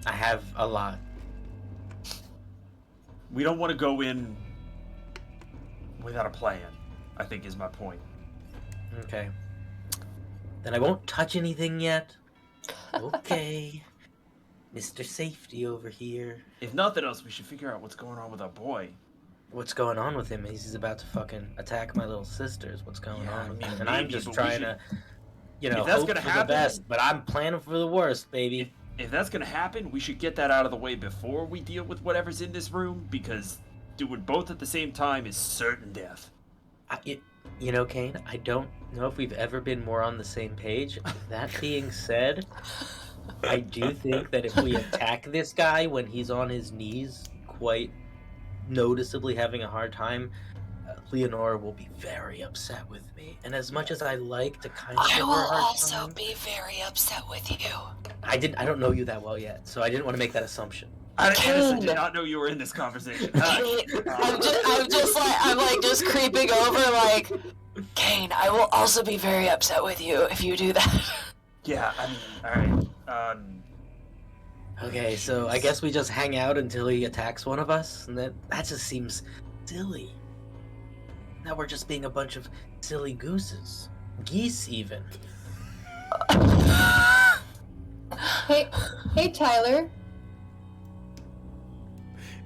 I have a lot. We don't want to go in without a plan, I think is my point. Okay. Then I won't touch anything yet. Okay. Mr. Safety over here. If nothing else, we should figure out what's going on with our boy. What's going on with him? He's about to fucking attack my little sisters. What's going Yeah, on with I mean, him? And I'm maybe, just but we trying should- to, you know, If that's hope gonna for happen- the best, but I'm planning for the worst, baby. If that's going to happen, we should get that out of the way before we deal with whatever's in this room, because doing both at the same time is certain death. You know, Kane, I don't know if we've ever been more on the same page. That being said, I do think that if we attack this guy when he's on his knees, quite noticeably having a hard time, Leonora will be very upset with me. And as much as I like to kind of I give will her a hard also time, be very upset with you. I don't know you that well yet, so I didn't want to make that assumption. I honestly Kane. did not know you were in this conversation. I'm like just creeping over like, Kane, I will also be very upset with you if you do that. Yeah, I mean, alright. Okay, so I guess we just hang out until he attacks one of us, and that just seems silly. Now we're just being a bunch of silly gooses. Geese, even. Hey, Tyler.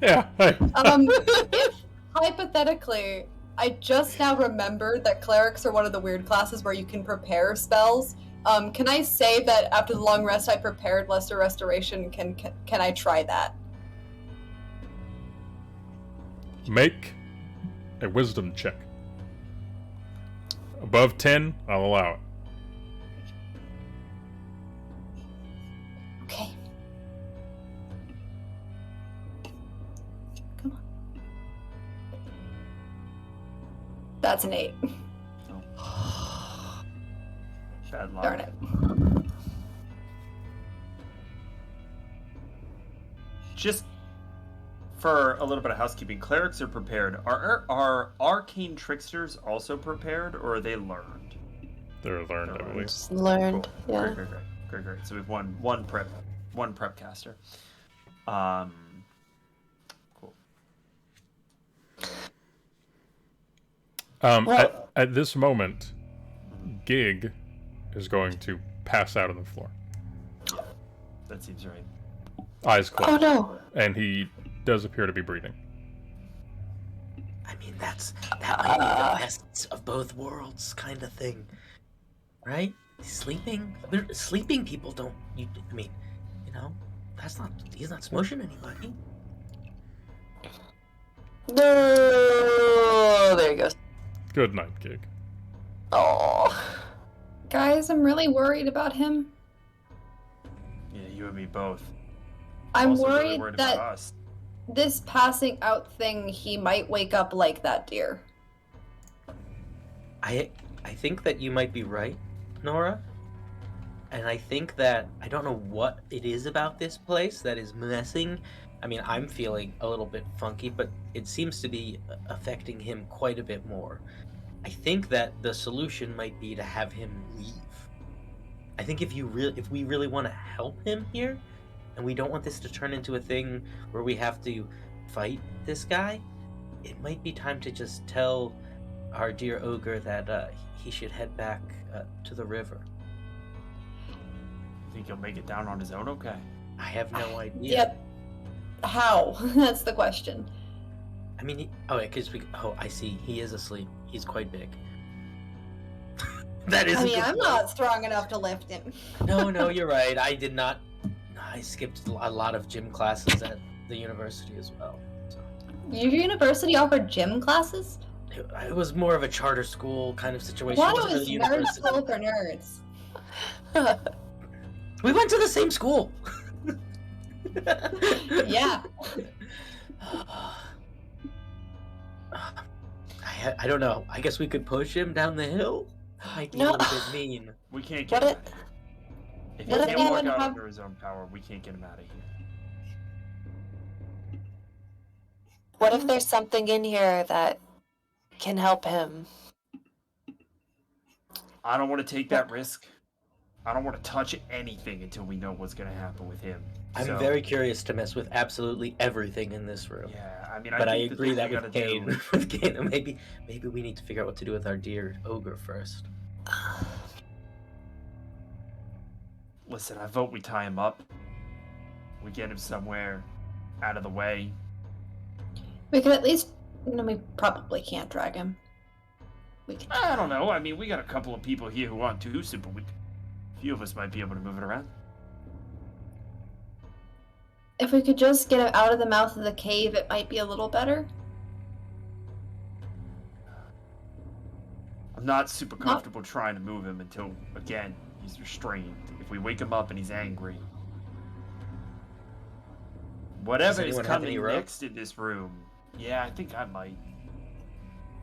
Yeah. Hey. If hypothetically, I just now remembered that clerics are one of the weird classes where you can prepare spells. Can I say that after the long rest I prepared Lesser Restoration? Can I try that? Make a wisdom check. Above 10, I'll allow it. Okay. Come on. That's an 8. Bad luck. Darn it. Just for a little bit of housekeeping, clerics are prepared. Are arcane tricksters also prepared, or are they learned? They're learned, I believe. Just learned. Cool. Yeah. Great. So we've one prep caster. Cool. At this moment, Gig is going to pass out on the floor. That seems right. Eyes closed. Oh no. And he does appear to be breathing. I mean, that might be the essence of both worlds kind of thing. Right? Sleeping people don't, he's not smushing anybody. No. There he goes. Good night, Gig. Oh. Guys, I'm really worried about him. Yeah, you and me both. I'm Also really worried worried that about us. this passing out thing, he might wake up like that deer. I think that you might be right, Nora. And I think that I don't know what it is about this place that is messing. I mean, I'm feeling a little bit funky, but it seems to be affecting him quite a bit more. I think that the solution might be to have him leave. I think if we really want to help him here, and we don't want this to turn into a thing where we have to fight this guy, it might be time to just tell our dear ogre that he should head back to the river. Think he'll make it down on his own? Okay. I have no idea. Yep. How? That's the question. I mean, I see. He is asleep. He's quite big. That is. I mean, I'm not strong enough to lift him. No, you're right. I did not. I skipped a lot of gym classes at the university as well. So. Your university offered gym classes? It was more of a charter school kind of situation. Why It wasn't was really nerd university. school for nerds? We went to the same school. Yeah. I don't know. I guess we could push him down the hill. That might be a No. little bit mean. We can't What get him it- out of here. If what he if can't they work would out have- under his own power, we can't get him out of here. What if there's something in here that can help him? I don't want to take that risk. I don't want to touch anything until we know what's going to happen with him. I'm So, very curious to mess with absolutely everything in this room. Yeah, I mean, But I think the agree thing that we with gotta do- Kane, with Kane, maybe we need to figure out what to do with our dear ogre first. Listen, I vote we tie him up. We get him somewhere out of the way. We could at least. No, we probably can't drag him. We can. I don't know. I mean, we got a couple of people here who want to, so but a few of us might be able to move it around. If we could just get him out of the mouth of the cave, it might be a little better. I'm not super comfortable trying to move him until, again, he's restrained. If we wake him up and he's angry. Whatever is anyone have any coming rope? next in this room. Yeah, I think I might.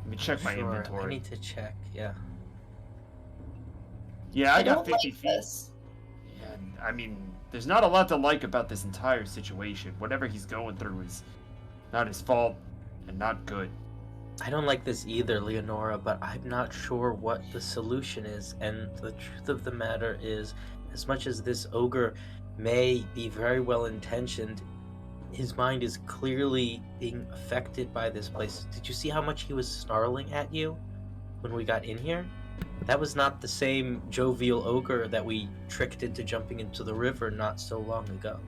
Let me check my Sure, inventory. I need to check. Yeah. Yeah, I got don't 50 like feet. this. And, I mean, there's not a lot to like about this entire situation. Whatever he's going through is not his fault and not good. I don't like this either, Leonora, but I'm not sure what the solution is. And the truth of the matter is, as much as this ogre may be very well intentioned, his mind is clearly being affected by this place. Did you see how much he was snarling at you when we got in here? That was not the same jovial ogre that we tricked into jumping into the river not so long ago.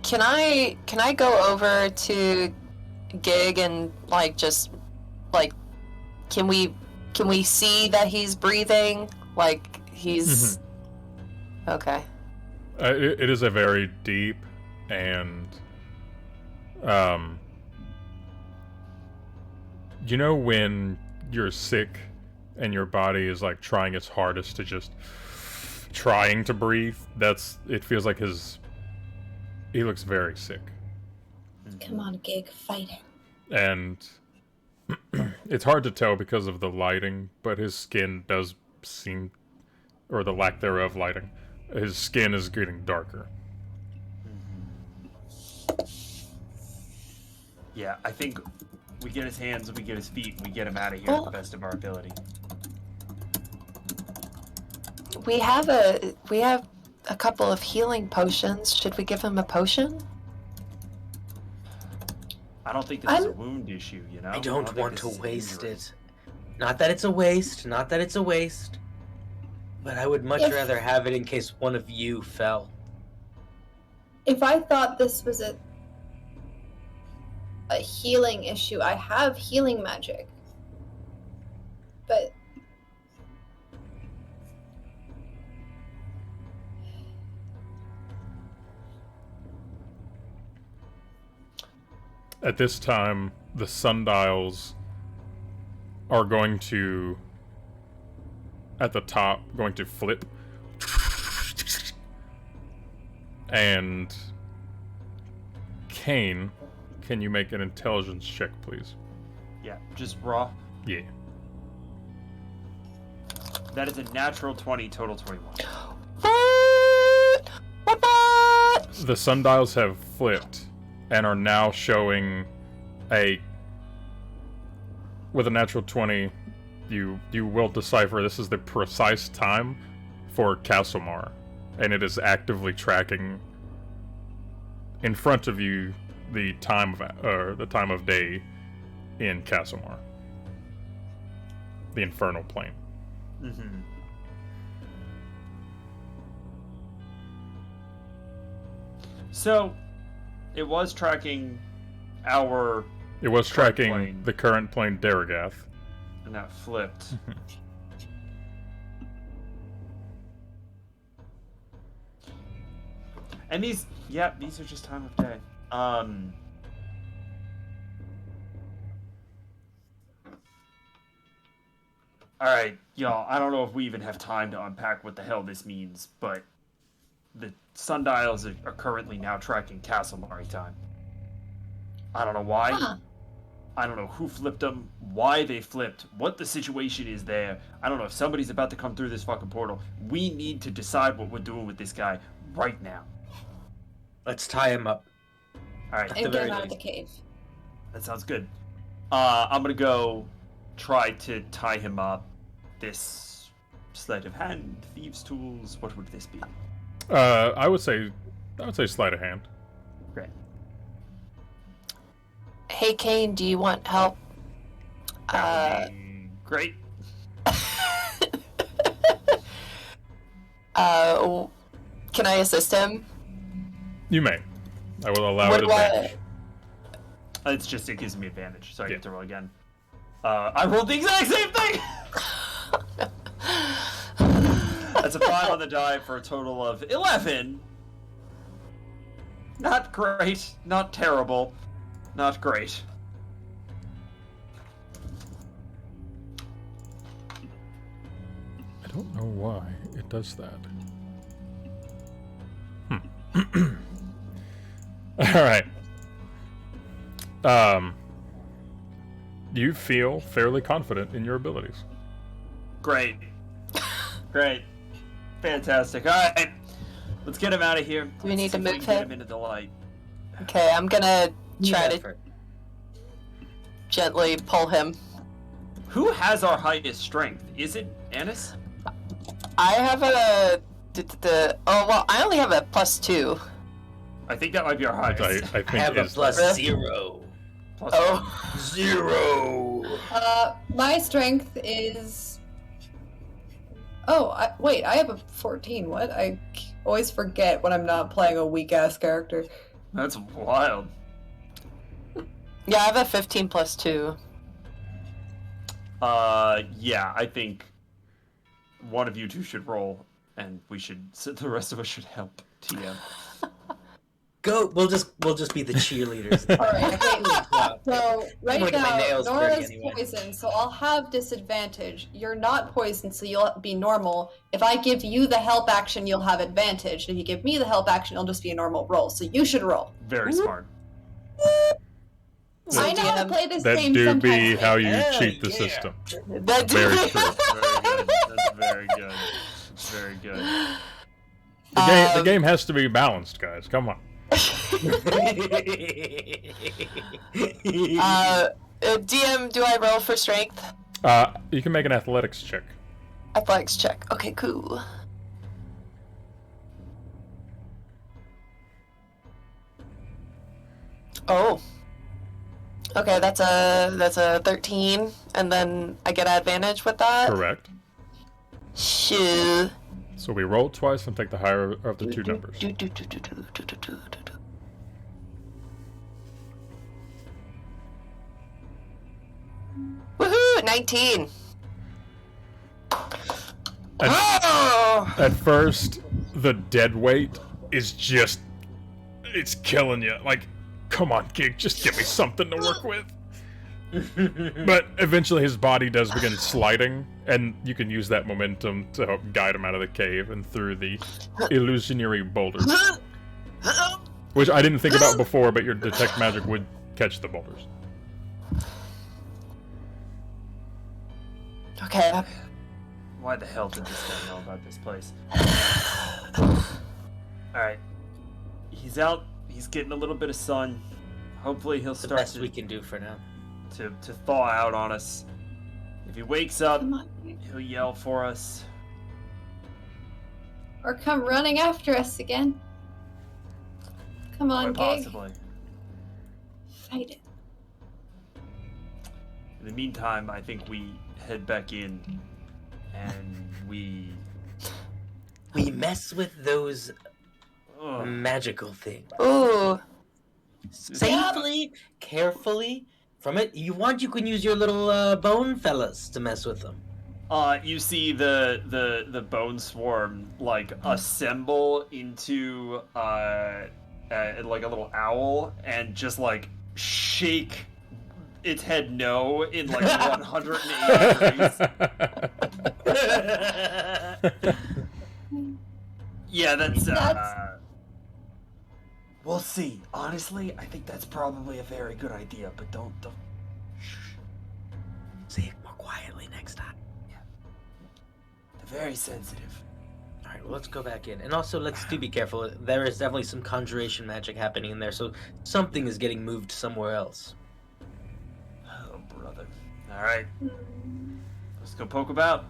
Can I go over to Gig and can we see that he's breathing? Like he's okay. It is a very deep and you know when you're sick and your body is like trying its hardest to just trying to breathe? It feels like he looks very sick. Come on, Gig, fight him. And it's hard to tell because of the lighting, but his skin does seem, or the lack thereof lighting, his skin is getting darker. Yeah, I think we get his hands, we get his feet, and we get him out of here at the best of our ability. We have a couple of healing potions. Should we give him a potion? I don't think this is a wound issue, you know? I don't think want this to is waste injury. it. Not that it's a waste, but I would much If- rather have it in case one of you fell. If I thought this was a healing issue, I have healing magic. But At this time, the sundials are going to, at the top, going to flip. And Kane, can you make an intelligence check, please? Yeah, just raw. Yeah. That is a natural 20, total 21. What? The sundials have flipped and are now showing with a natural 20, you will decipher this is the precise time for Castlemar, and it is actively tracking in front of you the time of day in Castlemar, the infernal plane. Mm-hmm. So, it was tracking our... It was Current tracking plane. the current plane Daragath. And that flipped. And these are just time of day. Alright, y'all, I don't know if we even have time to unpack what the hell this means, but the sundials are currently now tracking Castlemari time. I don't know why. Huh. I don't know who flipped them, why they flipped, what the situation is there. I don't know if somebody's about to come through this fucking portal. We need to decide what we're doing with this guy right now. Let's tie him up. Alright, And get him out of the cave. that sounds good. I'm gonna go try to tie him up. This sleight of hand, thieves' tools, what would this be? I would say sleight of hand. Great. Hey, Kane, do you want help? That would be great. Can I assist him? You may. I will allow What it do I- advantage. It gives me advantage, so I Yeah. get to roll again. I rolled the exact same thing! That's a 5 on the die for a total of 11. Not great, not terrible, not great. I don't know why it does that. All right. You feel fairly confident in your abilities. Great. Great. Fantastic. Alright. Let's get him out of here. Do we need to Let's see if move can get him? him into the light. Okay, I'm gonna try to Effort. gently pull him. Who has our highest strength? Is it Annis? I have a... Oh, well, I only have a +2. I think that might be our Which highest. I think I have a is plus Really? 0. Plus Oh. 0. My strength is. Oh, wait, I have a 14. What? I always forget when I'm not playing a weak ass character. That's wild. Yeah, I have a 15 +2. Yeah, I think one of you two should roll, and the rest of us should help TM. Go. We'll just be the cheerleaders. All right. Okay. So right gonna get my now, nails dirty Nora's anyway. poisoned, so I'll have disadvantage. You're not poisoned, so you'll be normal. If I give you the help action, you'll have advantage. If you give me the help action, it'll just be a normal roll. So you should roll. Very smart. So I know how to DM, play this that game do sometimes. be how you Hell cheat the yeah. system. That Very do- true. Very good. That's very good. Very good. The game has to be balanced, guys. Come on. DM, do I roll for strength? You can make an athletics check. Athletics check. Okay, cool. Oh. Okay, that's a 13, and then I get advantage with that. Correct. Shoo. So we roll twice and take the higher of the two numbers. Woohoo! 19. At, Oh! at first, the dead weight is just... It's killing you. Like, come on, Gig, just give me something to work with. But eventually his body does begin sliding, and you can use that momentum to help guide him out of the cave and through the illusionary boulders. Which I didn't think about before, but your detect magic would catch the boulders. Okay. Why the hell did this guy know about this place? Alright. He's out. He's getting a little bit of sun. Hopefully he'll It's the start best we can do for now. to thaw out on us. If he wakes up, Come on. he'll yell for us. Or come running after us again. Come on, Quite Gig. possibly. Fight it. In the meantime, I think we head back in and we mess with those ugh, magical things. Ooh. Safely, carefully. From it, you can use your little bone fellas to mess with them. you see the bone swarm like assemble into like a little owl and just like shake its head no in like 180 degrees. Yeah, that's we'll see. Honestly, I think that's probably a very good idea, but don't shh. Say it more quietly next time. They're very sensitive. All right, well, let's go back in, and also let's be careful. There is definitely some conjuration magic happening in there, so something is getting moved somewhere else. Oh, brother. All right, let's go poke about.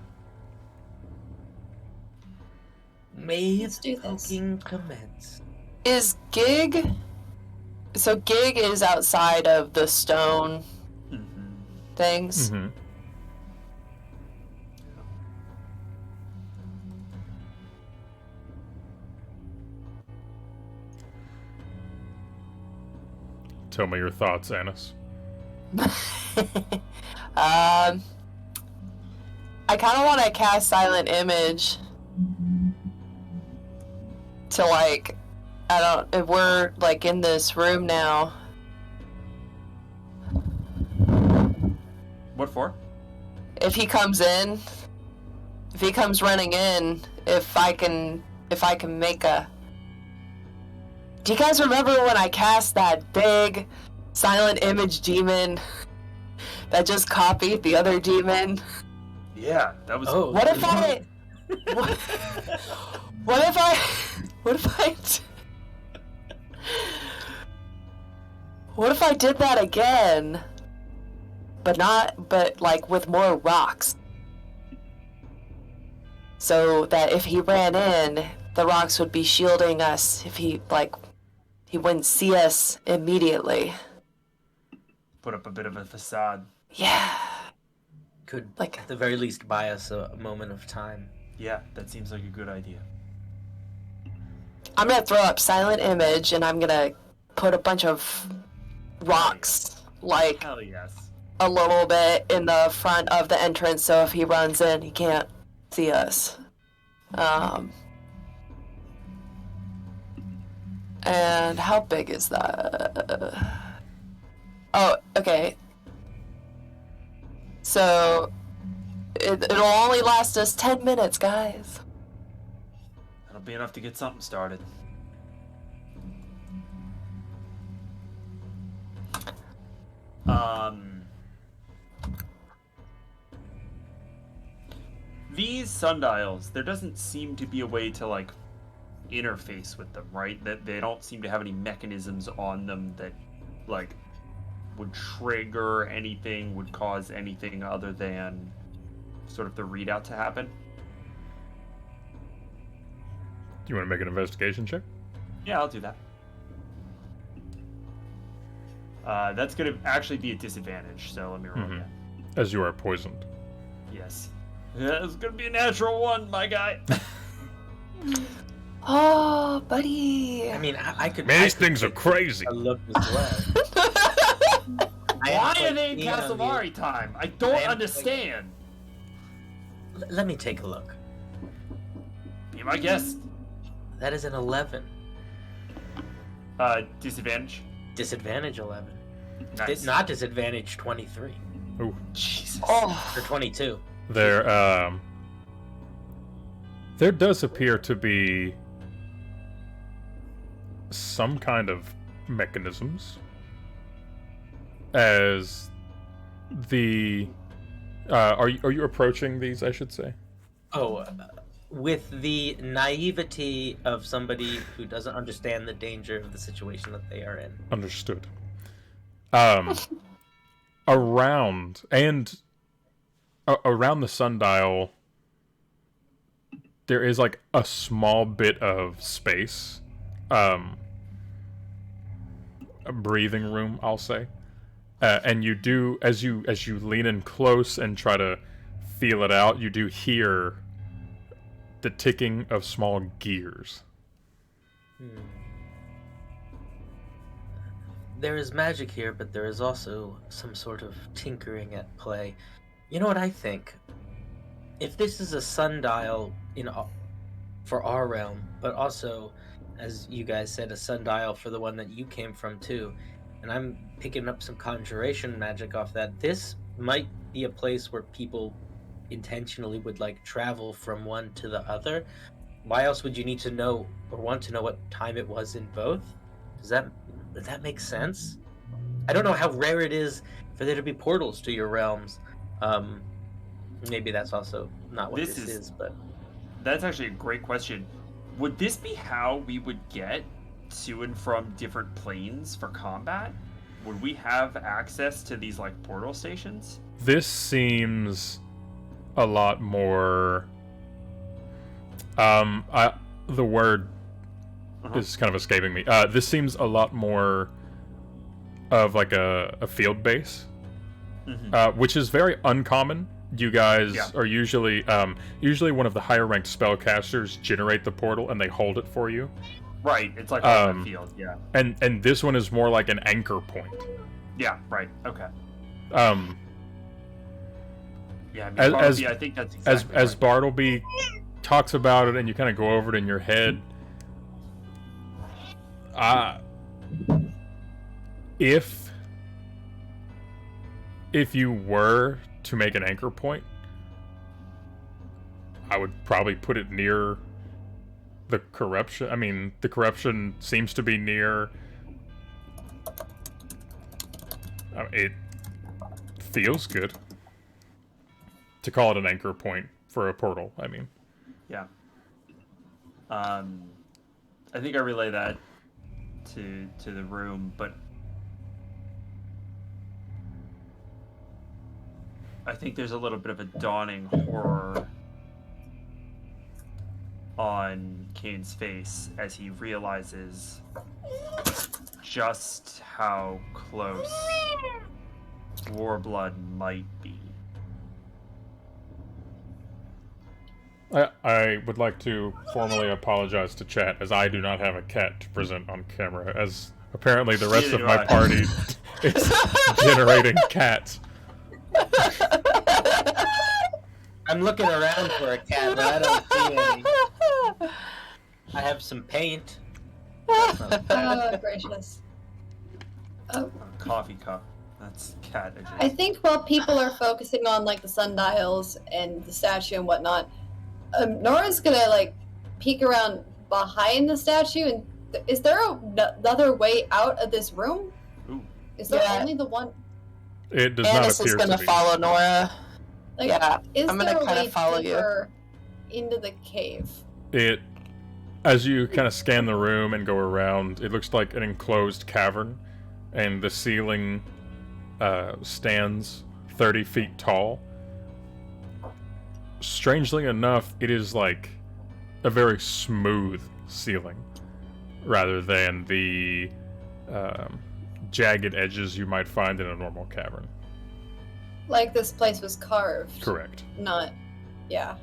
May Let's do this. poking commence. Is Gig... So Gig is outside of the stone things. Mm-hmm. Tell me your thoughts, Annis. I kind of want to cast Silent Image to like, I don't, if we're like in this room now. What for? If he comes in, if he comes running in, if I can make a. Do you guys remember when I cast that big Silent Image demon that just copied the other demon? Yeah, that was. Oh. What if I? What if I? What if I did that again? But like with more rocks. So that if he ran in, the rocks would be shielding us. If he wouldn't see us immediately. Put up a bit of a facade. Yeah. Could, Like- at the very least, buy us a moment of time. Yeah, that seems like a good idea. I'm gonna throw up Silent Image and I'm gonna put a bunch of rocks, like Hell yes. a little bit in the front of the entrance, so if he runs in, he can't see us. And how big is that? Oh, okay. So it'll only last us 10 minutes, guys. That'll be enough to get something started. These sundials, there doesn't seem to be a way to like interface with them, right? That they don't seem to have any mechanisms on them that like would trigger anything, would cause anything other than sort of the readout to happen. Do you want to make an investigation check? Yeah, I'll do that. That's going to actually be a disadvantage, so let me roll again. As you are poisoned. Yes. Yeah, it's going to be a natural one, my guy. Oh, buddy. I mean, I could. Man, I these could things are take crazy. a look as well. Why are they in Casamari time? I don't I am- understand. Let me take a look. Be my guest. That is an 11. Disadvantage. Disadvantage 11. Nice. Not disadvantage 23 Ooh. Jesus. Oh, or 22. There does appear to be some kind of mechanisms as the Are you approaching these? I should say. Oh, with the naivety of somebody who doesn't understand the danger of the situation that they are in. Understood. Around around the sundial, there is like a small bit of space, a breathing room, I'll say. And you do, as you lean in close and try to feel it out, you do hear the ticking of small gears. There is magic here, but there is also some sort of tinkering at play. You know what I think? If this is a sundial for our realm, but also, as you guys said, a sundial for the one that you came from too, and I'm picking up some conjuration magic off that, this might be a place where people intentionally would like travel from one to the other. Why else would you need to know or want to know what time it was in both? Does that make sense? I don't know how rare it is for there to be portals to your realms. Maybe that's also not what this is, but that's actually a great question. Would this be how we would get to and from different planes for combat? Would we have access to these like portal stations? This seems a lot more. The word is kind of escaping me. This seems a lot more of like a field base, which is very uncommon. You guys are usually one of the higher ranked spellcasters generate the portal and they hold it for you. Right, it's like on the field, yeah. And this one is more like an anchor point. Yeah, right, okay. Yeah, I mean, I think that's exactly as Bartleby talks about it and you kind of go over it in your head. If you were to make an anchor point, I would probably put it near the corruption. I mean, the corruption seems to be near. It feels good to call it an anchor point for a portal. I mean, yeah. I think I relay that to the room, but I think there's a little bit of a dawning horror on Kane's face as he realizes just how close Warblood might be. I would like to formally apologize to chat, as I do not have a cat to present on camera, as apparently the rest of my party is generating cats. I'm looking around for a cat, but I don't see any. I have some paint. Oh, gracious. Oh. Coffee cup. That's cat adjacent. I think while people are focusing on like the sundials and the statue and whatnot, Nora's gonna like peek around behind the statue and is there another way out of this room? Ooh. Is there only the one? It does Annis not appear is gonna to be. follow Nora. Like, Yeah, is I'm there gonna a kind way of follow you. deeper into the cave? As you kind of scan the room and go around, it looks like an enclosed cavern, and the ceiling stands 30 feet tall. Strangely enough, it is like a very smooth ceiling, rather than the jagged edges you might find in a normal cavern. Like this place was carved. Correct. Not, yeah.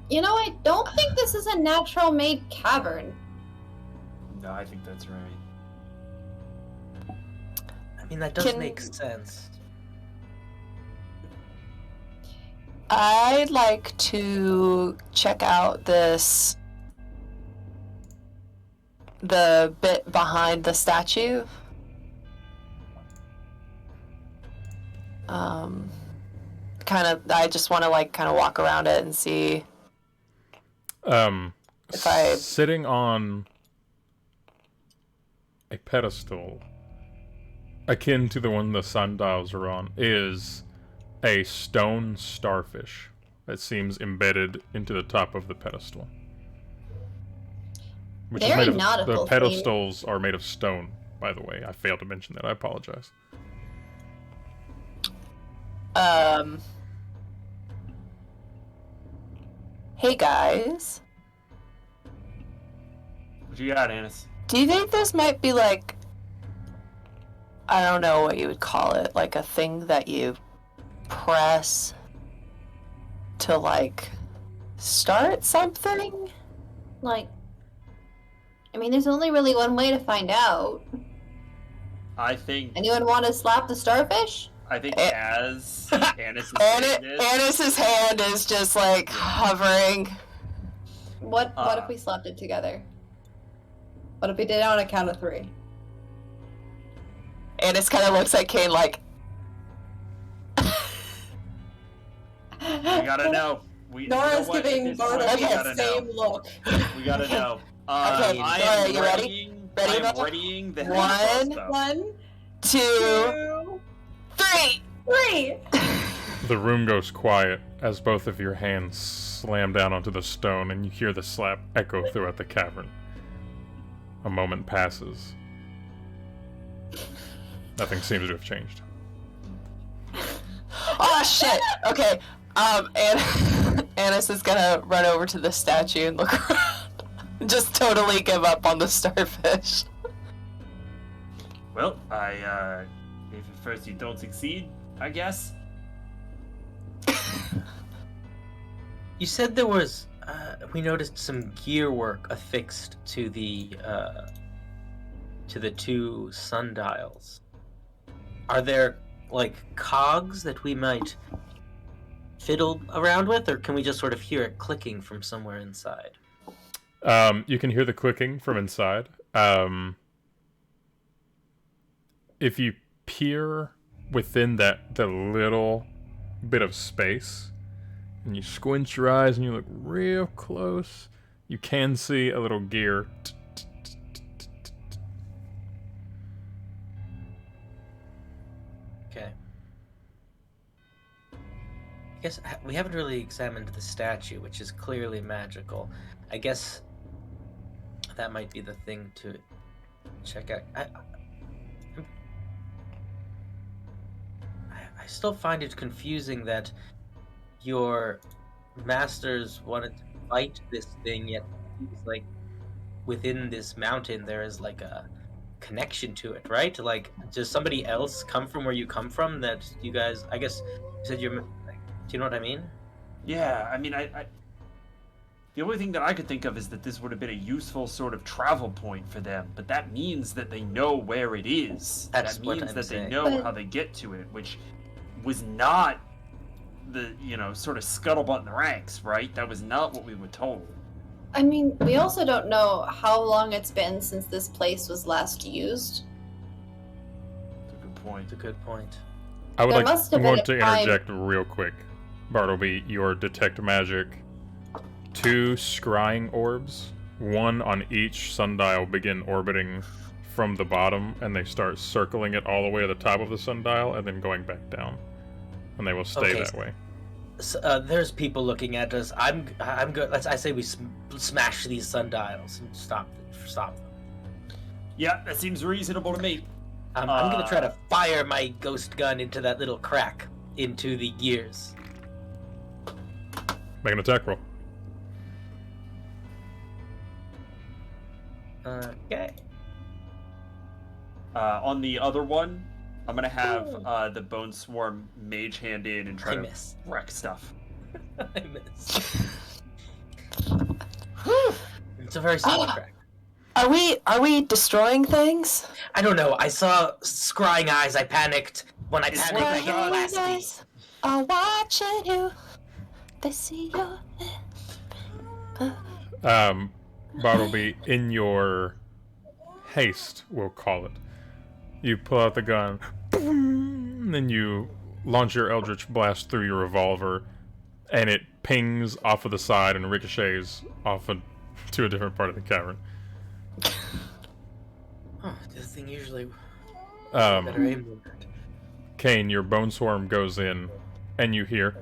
You know, I don't think this is a natural made cavern. No, I think that's right. I mean, that does make sense. I'd like to check out the bit behind the statue. I just want to like kind of walk around it and see. If I sitting on a pedestal, akin to the one the sundials are on, is a stone starfish that seems embedded into the top of the pedestal. Which is Very made of, nautical the pedestals are made of stone, by the way. I failed to mention that. I apologize. Hey guys. What you got, Annis? Do you think this might be like, I don't know what you would call it, like a thing that you press to like start something? Like, I mean, there's only really one way to find out. I think Anyone want to slap the starfish? as Annis is saying this, Annis's hand is just like hovering. What if we slapped it together? What if we did it on a count of 3? Annis kind of looks at Kane like, we gotta know. Nora's what, giving Bartle point, we the gotta same know. look. We gotta know. Okay, Nora, you ready? Ready, I am Nora? readying the One. heavy crossbow. 1, 2, 3. 3. The room goes quiet as both of your hands slam down onto the stone and you hear the slap echo throughout the cavern. A moment passes. Nothing seems to have changed. Oh shit! Okay, Annis is gonna run over to the statue and look around. Just totally give up on the starfish. Well, if at first you don't succeed, I guess. You said there was. We noticed some gear work affixed to the 2 sundials. Are there like cogs that we might fiddle around with, or can we just sort of hear it clicking from somewhere inside? You can hear the clicking from inside. If you peer within the little bit of space, and you squint your eyes and you look real close, you can see a little gear. Okay. I guess we haven't really examined the statue, which is clearly magical. I guess that might be the thing to check out. I still find it confusing that your masters wanted to fight this thing, yet it seems like within this mountain there is like a connection to it, right? Like, does somebody else come from where you come from that you guys, I guess you said you're, like, do you know what I mean? Yeah, I mean, I the only thing that I could think of is that this would have been a useful sort of travel point for them, but that means that they know where it is. That's that what means I'm that saying. they know how they get to it, which was not the, sort of scuttlebutt in the ranks, right? That was not what we were told. I mean, we also don't know how long it's been since this place was last used. That's a good point. It's a good point. I would There like must have I want been to a time- interject real quick. Bartleby, your detect magic. 2 scrying orbs, 1 on each sundial, begin orbiting from the bottom, and they start circling it all the way to the top of the sundial and then going back down. And they will stay Okay, that way. So, there's people looking at us. I'm good. I say we smash these sundials and stop them. Yeah, that seems reasonable to me. I'm gonna try to fire my ghost gun into that little crack into the gears. Make an attack roll. Okay. On the other one, I'm gonna have the Bone Swarm mage hand in and try I to miss. wreck stuff. I miss. It's a very small crack. Are we destroying things? I don't know. I saw scrying eyes. I panicked. When I It's panicked, I working, hit guys. blast Eyes are watching you. They see your. Bartleby, in your haste, we'll call it, you pull out the gun, boom, then you launch your Eldritch Blast through your revolver, and it pings off of the side and ricochets off to a different part of the cavern. Oh, this thing usually Better aim than that. Kane, your bone swarm goes in, and you hear.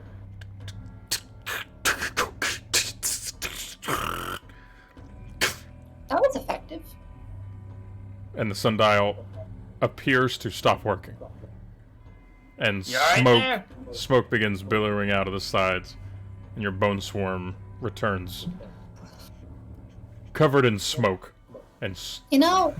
That was effective. And the sundial appears to stop working. And You alright there? smoke begins billowing out of the sides, and your bone swarm returns, covered in smoke. And You know,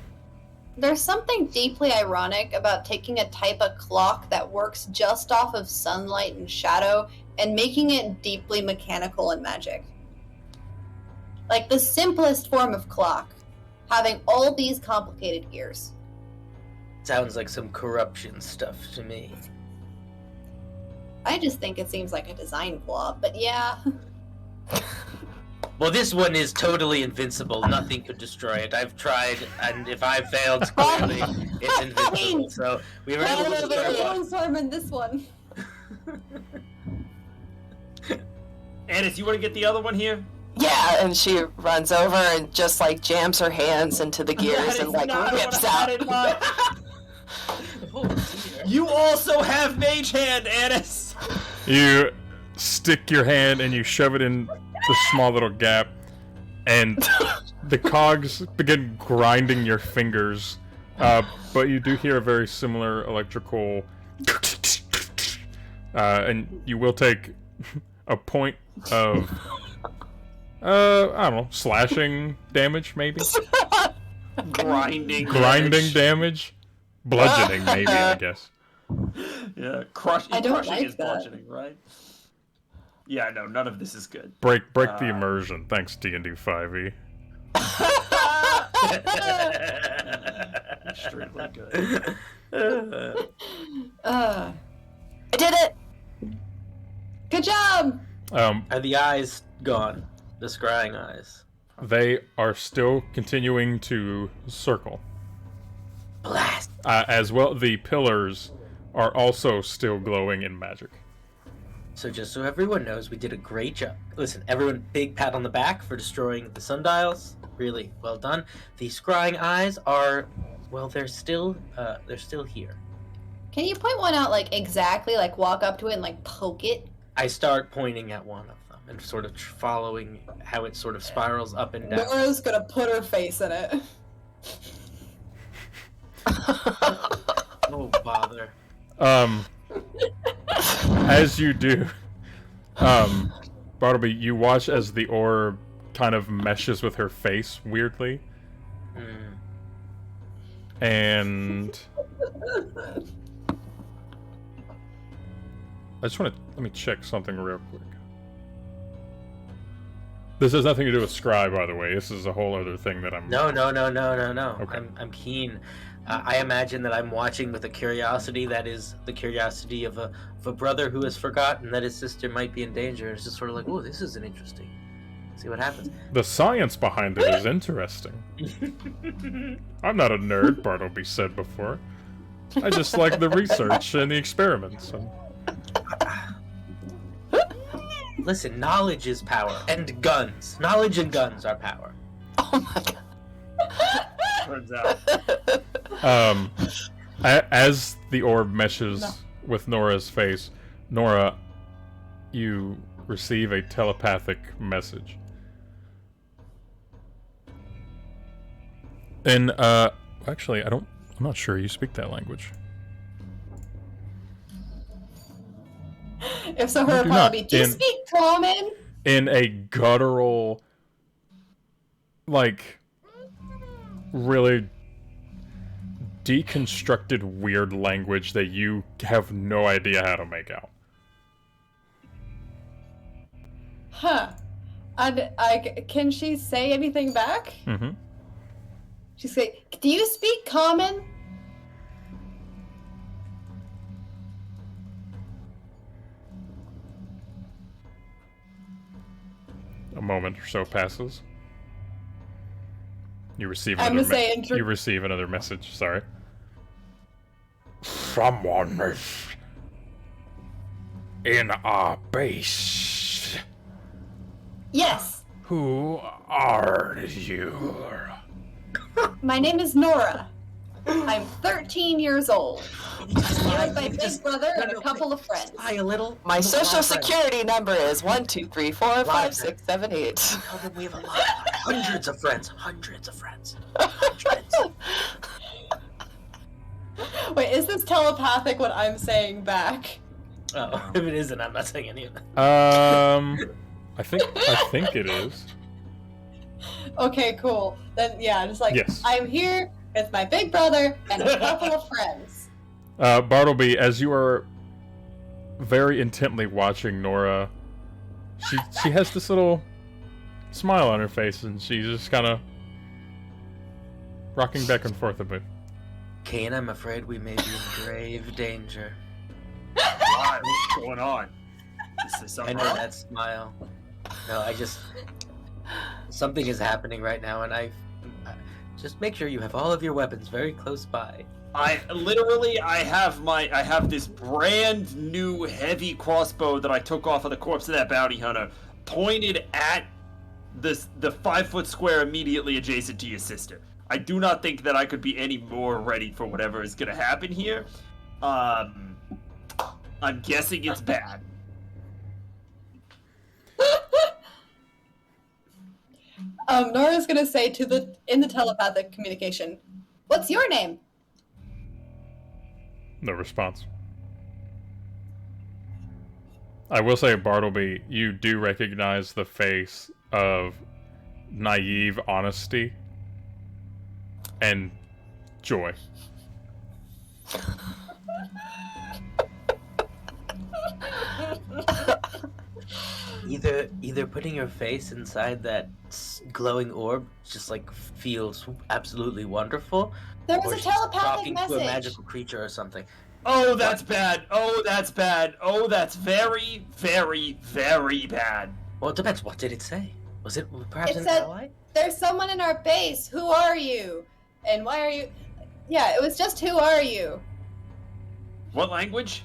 there's something deeply ironic about taking a type of clock that works just off of sunlight and shadow and making it deeply mechanical and magic. Like the simplest form of clock, having all these complicated gears. Sounds like some corruption stuff to me. I just think it seems like a design flaw, but yeah. Well, this one is totally invincible. Nothing could destroy it. I've tried, and if I failed, clearly it's invincible. So we were able to destroy one. Swarm in this one. Anis, you want to get the other one here? Yeah, and she runs over and just like jams her hands into the gears That and is like not what whips I had out. in mind. Oh, dear. You also have Mage Hand, Anis! you stick your hand and you shove it in the small little gap, and the cogs begin grinding your fingers. But you do hear a very similar electrical, and you will take a point of, I don't know, slashing damage, maybe? Grinding Damage? Bludgeoning, maybe, I guess. Yeah, I don't crushing like is that. bludgeoning, right? Yeah, no, none of this is good. Break the immersion, thanks D&D 5e. Extremely good. Uh, I did it! good job! Are the eyes gone? The scrying eyes. They are still continuing to circle. Blast! As well, the pillars are also still glowing in magic. So just so everyone knows, we did a great job. Listen, everyone, big pat on the back for destroying the sundials. Really well done. The scrying eyes are, well, they're still here. Can you point one out, like, exactly, like, walk up to it and, like, poke it? I start pointing at one of them and sort of following how it sort of spirals up and down. Nora's gonna put her face in it. Oh, bother. As you do, Bartleby, you watch as the orb kind of meshes with her face weirdly. Mm. And I just want to let me check something real quick. This has nothing to do with Scry, by the way. This is a whole other thing that I'm. No. Okay. I'm keen. I imagine that I'm watching with a curiosity that is the curiosity of a brother who has forgotten that his sister might be in danger. It's just sort of like, oh, this isn't interesting. See what happens. The science behind it is interesting. I'm not a nerd, Bartleby said before. I just like the research and the experiments. Listen, knowledge is power, and guns. Knowledge and guns are power. Oh my god. Turns out. As the orb meshes with Nora's face, Nora, you receive a telepathic message. And, actually, I'm not sure you speak that language. If so, No, her do probably, not. do you In- speak common? In a guttural, like, really deconstructed weird language that you have no idea how to make out. Huh. Can she say anything back? Mm-hmm. She's like, do you speak common? A moment or so passes. You receive I'm another gonna say you receive another message, sorry. Someone is in our base. Yes. Who are you? My name is Nora. I'm 13 years old. Here with my big brother and a couple of friends. Spy a little. My We have a lot social of friends. security number is 1, 2, 3, 4, of 5, friends. 6, 7, 8. Tell them we have a lot, hundreds of friends. Hundreds of friends. Hundreds. Wait, is this telepathic what I'm saying back? Oh, if it isn't, I'm not saying any of that. I think it is. Okay, cool. Then yeah, just like Yes. I'm here with my big brother and a couple of friends. Bartleby, as you are very intently watching Nora, she has this little smile on her face, and she's just kind of rocking back and forth a bit. Kane, I'm afraid we may be in grave danger. Why? What's going on? Is there I something know wrong? that smile. No, something is happening right now, and I just make sure you have all of your weapons very close by. I have this brand new heavy crossbow that I took off of the corpse of that bounty hunter, pointed at the 5-foot square immediately adjacent to your sister. I do not think that I could be any more ready for whatever is gonna happen here. I'm guessing it's bad. Nora's gonna say in the telepathic communication, "What's your name?" No response. I will say, Bartleby, you do recognize the face of naive honesty and joy. Either putting your face inside that glowing orb just like feels absolutely wonderful, There was or a she's telepathic talking to a message. magical creature or something. Oh, that's bad. Oh, that's bad. Oh, that's very, very, very bad. Well, it depends. What did it say? Was it perhaps It an said- ally? There's someone in our base. Who are you? And why are you? Yeah, it was just who are you? What language?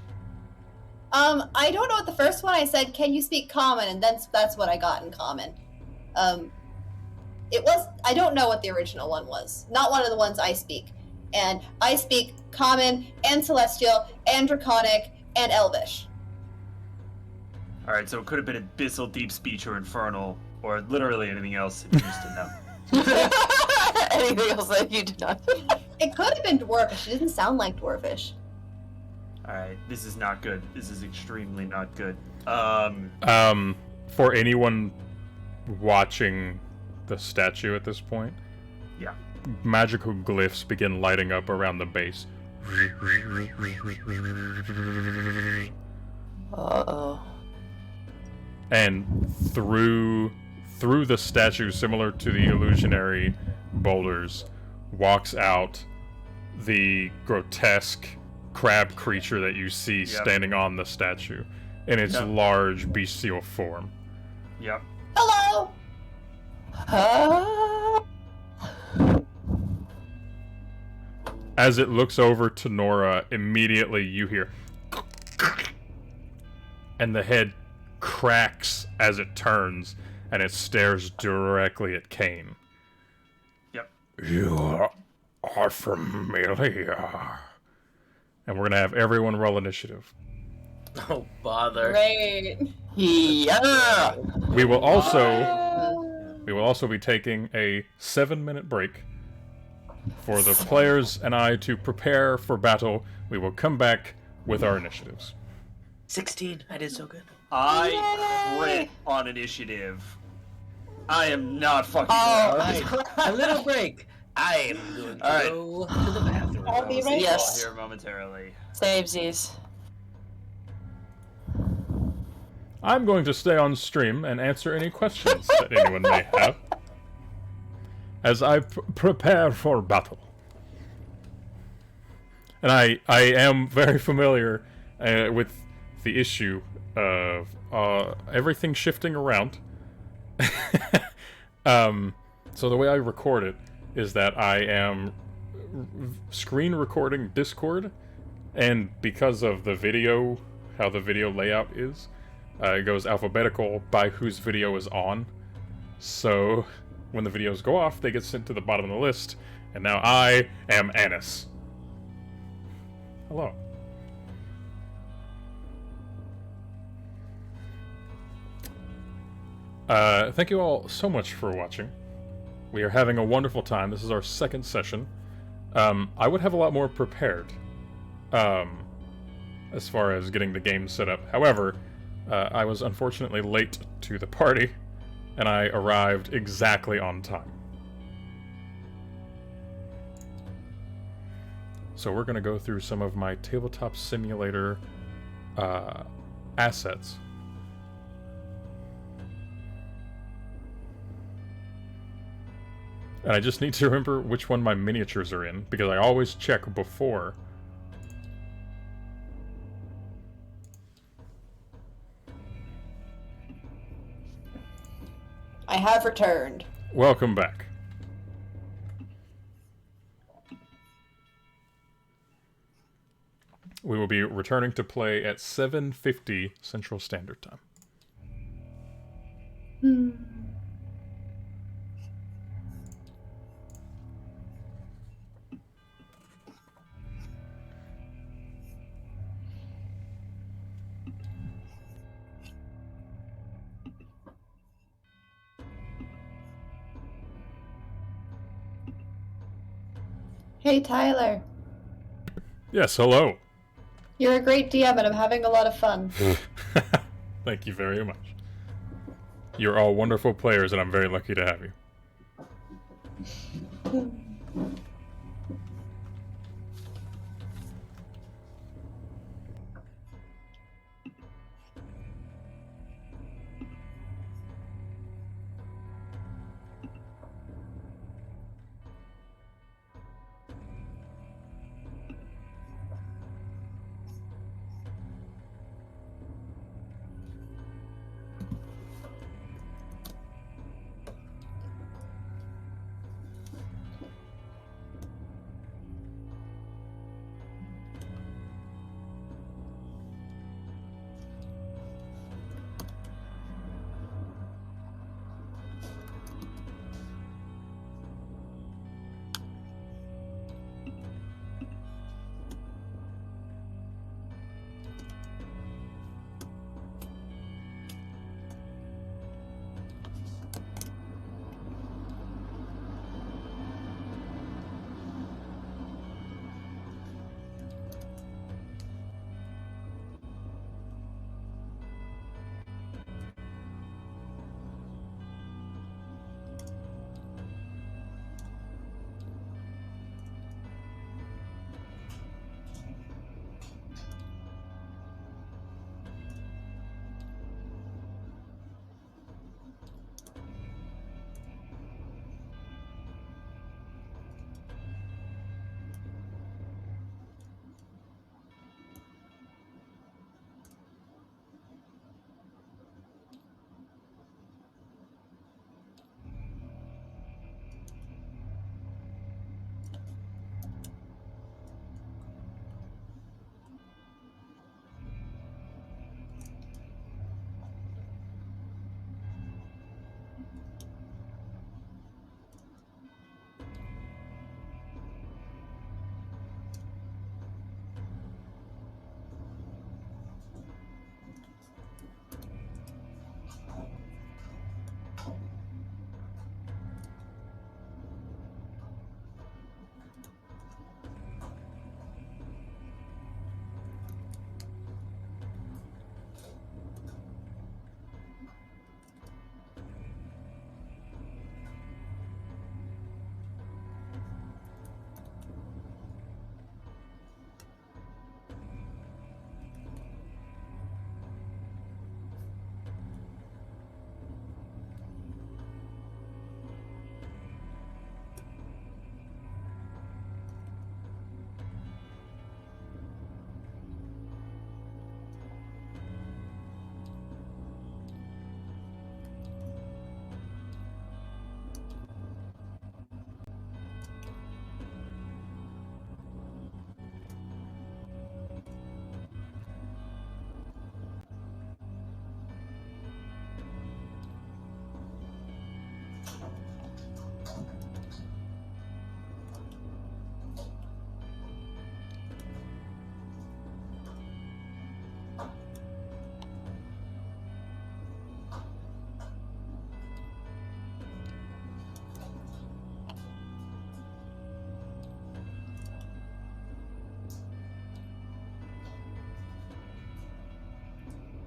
I don't know what the first one I said. Can you speak common? And then that's what I got in common. It was. I don't know what the original one was. Not one of the ones I speak. And I speak common and celestial and draconic and elvish. All right, so it could have been abyssal, deep speech, or infernal, or literally anything else if you just didn't know. Anything else that you did not? It could have been dwarfish. It didn't sound like dwarfish. All right, this is not good. This is extremely not good. For anyone watching the statue at this point, Yeah. magical glyphs begin lighting up around the base. Uh-oh. And through the statue, similar to the illusionary boulders, walks out the grotesque crab creature that you see standing on the statue in its large bestial form. Yep. Hello. As it looks over to Nora, immediately you hear, and the head cracks as it turns, and it stares directly at Kane. Yep. You are familiar. And we're gonna have everyone roll initiative. Oh, bother. Great. Yeah! We will also be taking a 7-minute break for the players and I to prepare for battle. We will come back with our initiatives. 16. I did so good. I crit on initiative. I am not fucking. All right. A little break. I am going to All right. go to the bathroom. I'll be We'll see right you all Yes. here momentarily. Savesies. I'm going to stay on stream and answer any questions that anyone may have as I prepare for battle. And I am very familiar with the issue of everything shifting around. So the way I record it is that I am screen recording Discord, and because of the video, how the video layout is, it goes alphabetical by whose video is on. So when the videos go off, they get sent to the bottom of the list, and now I am Annis. Hello. Thank you all so much for watching. We are having a wonderful time. This is our second session. I would have a lot more prepared, as far as getting the game set up. However, I was unfortunately late to the party, and I arrived exactly on time. So we're going to go through some of my Tabletop Simulator assets. And I just need to remember which one my miniatures are in, because I always check before. I have returned. Welcome back. We will be returning to play at 7:50 Central Standard Time. Hey, Tyler. Yes, hello. You're a great DM and I'm having a lot of fun. Thank you very much. You're all wonderful players, and I'm very lucky to have you.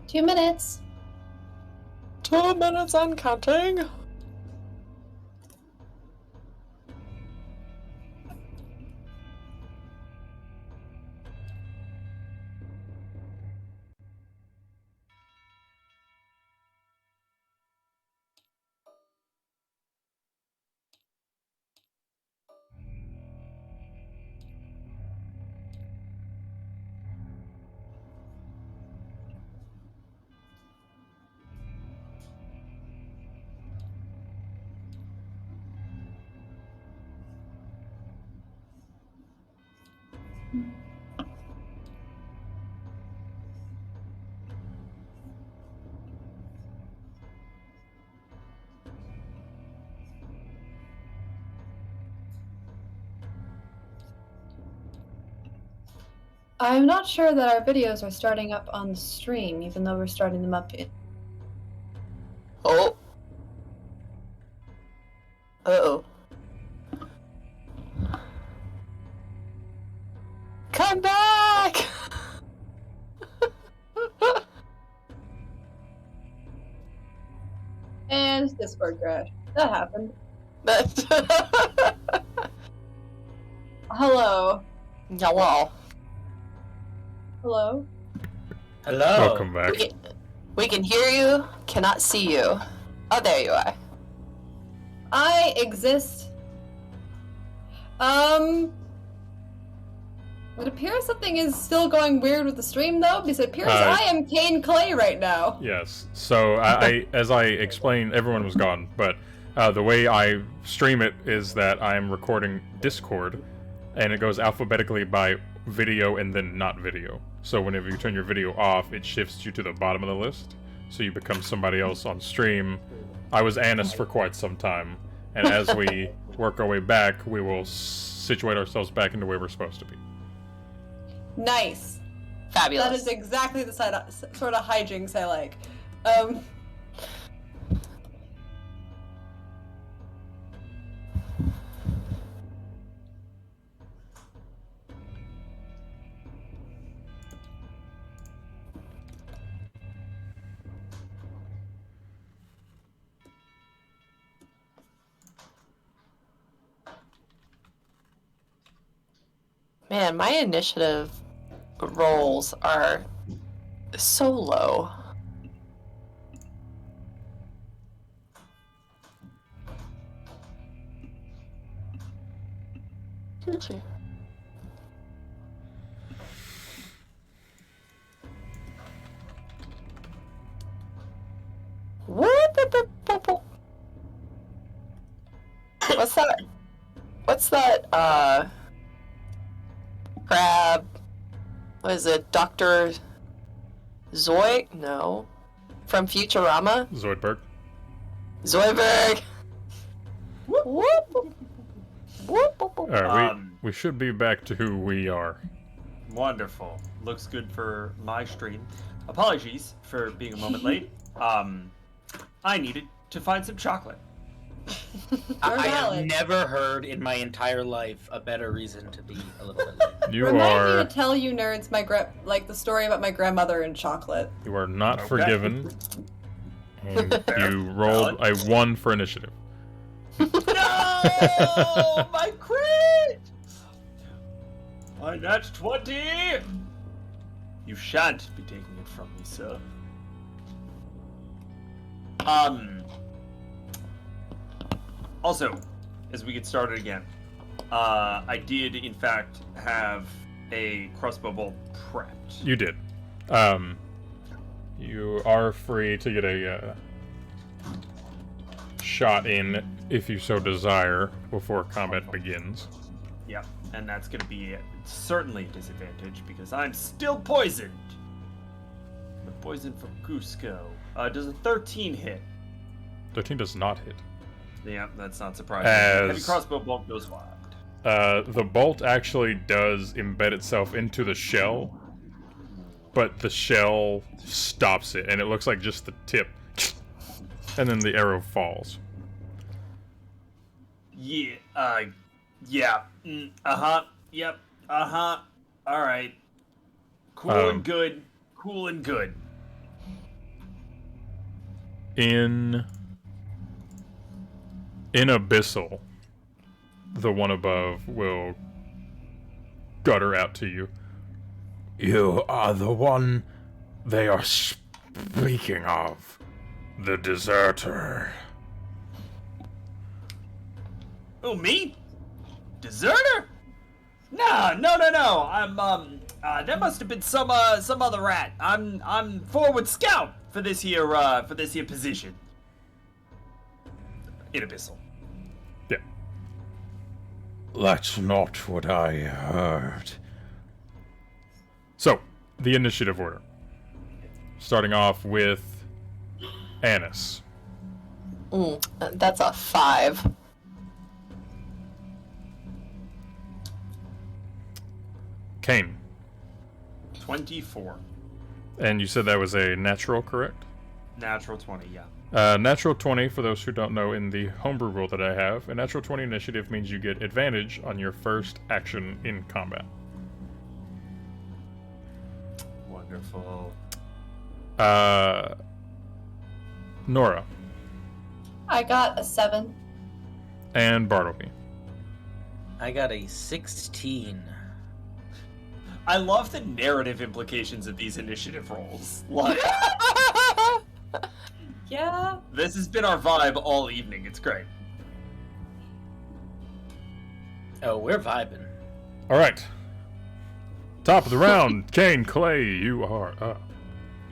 2 minutes. 2 minutes and counting. I'm not sure that our videos are starting up on the stream, even though we're starting them up in. Oh. Uh-oh. Come back! And Discord crash. That happened. That's... Hello. Hello. Hello. Hello. Welcome back. We can hear you, cannot see you. Oh, there you are. I exist. It appears something is still going weird with the stream, though, because it appears I am Kane Clay right now. Yes. So as I explained, everyone was gone, but the way I stream it is that I'm recording Discord, and it goes alphabetically by video and then not video. So whenever you turn your video off, it shifts you to the bottom of the list, so you become somebody else on stream. I was Annis for quite some time, and as we work our way back, we will situate ourselves back into where we're supposed to be. Nice. Fabulous. That is exactly the sort of hijinks I like. Man, my initiative rolls are so low. Seriously. What's that? What's that, crab? What is it? Dr. Zoid? No. From Futurama? Zoidberg. Zoidberg! Alright, we should be back to who we are. Wonderful. Looks good for my stream. Apologies for being a moment late. I needed to find some chocolate. I have valid. never heard in my entire life a better reason to be a little bit late. You Remind me are to tell you nerds the story about my grandmother and chocolate. not Okay. forgiven. And you rolled a 1 for initiative. No! My crit! My nat 20! You shan't be taking it from me, sir. Also, as we get started again, I did in fact have a crossbow bolt prepped. You did. You are free to get a shot in, if you so desire, before combat begins. Yeah, and that's going to be certainly a disadvantage because I'm still poisoned. The poison from Cusco. Does a 13 hit? 13 does not hit. Yeah, that's not surprising. As- Heavy crossbow bolt goes wild. The bolt actually does embed itself into the shell, but the shell stops it, and it looks like just the tip. And then the arrow falls. Yeah, yep, alright. Cool and good. In Abyssal, the one above will gutter out to you. You are the one they are speaking of. The deserter. Oh, me? Deserter? No. I'm that must have been some other rat. I'm forward scout for this here position. In Abyssal. Yeah. That's not what I heard. So, the initiative order. Starting off with Annis. That's a 5. Kane. 24. And you said that was a natural, correct? Natural 20, yeah. Natural 20, for those who don't know, in the homebrew rule that I have, a natural 20 initiative means you get advantage on your first action in combat. Wonderful. Nora. I got a 7. And Bartleby. I got a 16. I love the narrative implications of these initiative rolls. Like, Yeah. this has been our vibe all evening. It's great. Oh, we're vibing. Alright. Top of the round, Kane, Clay, you are up.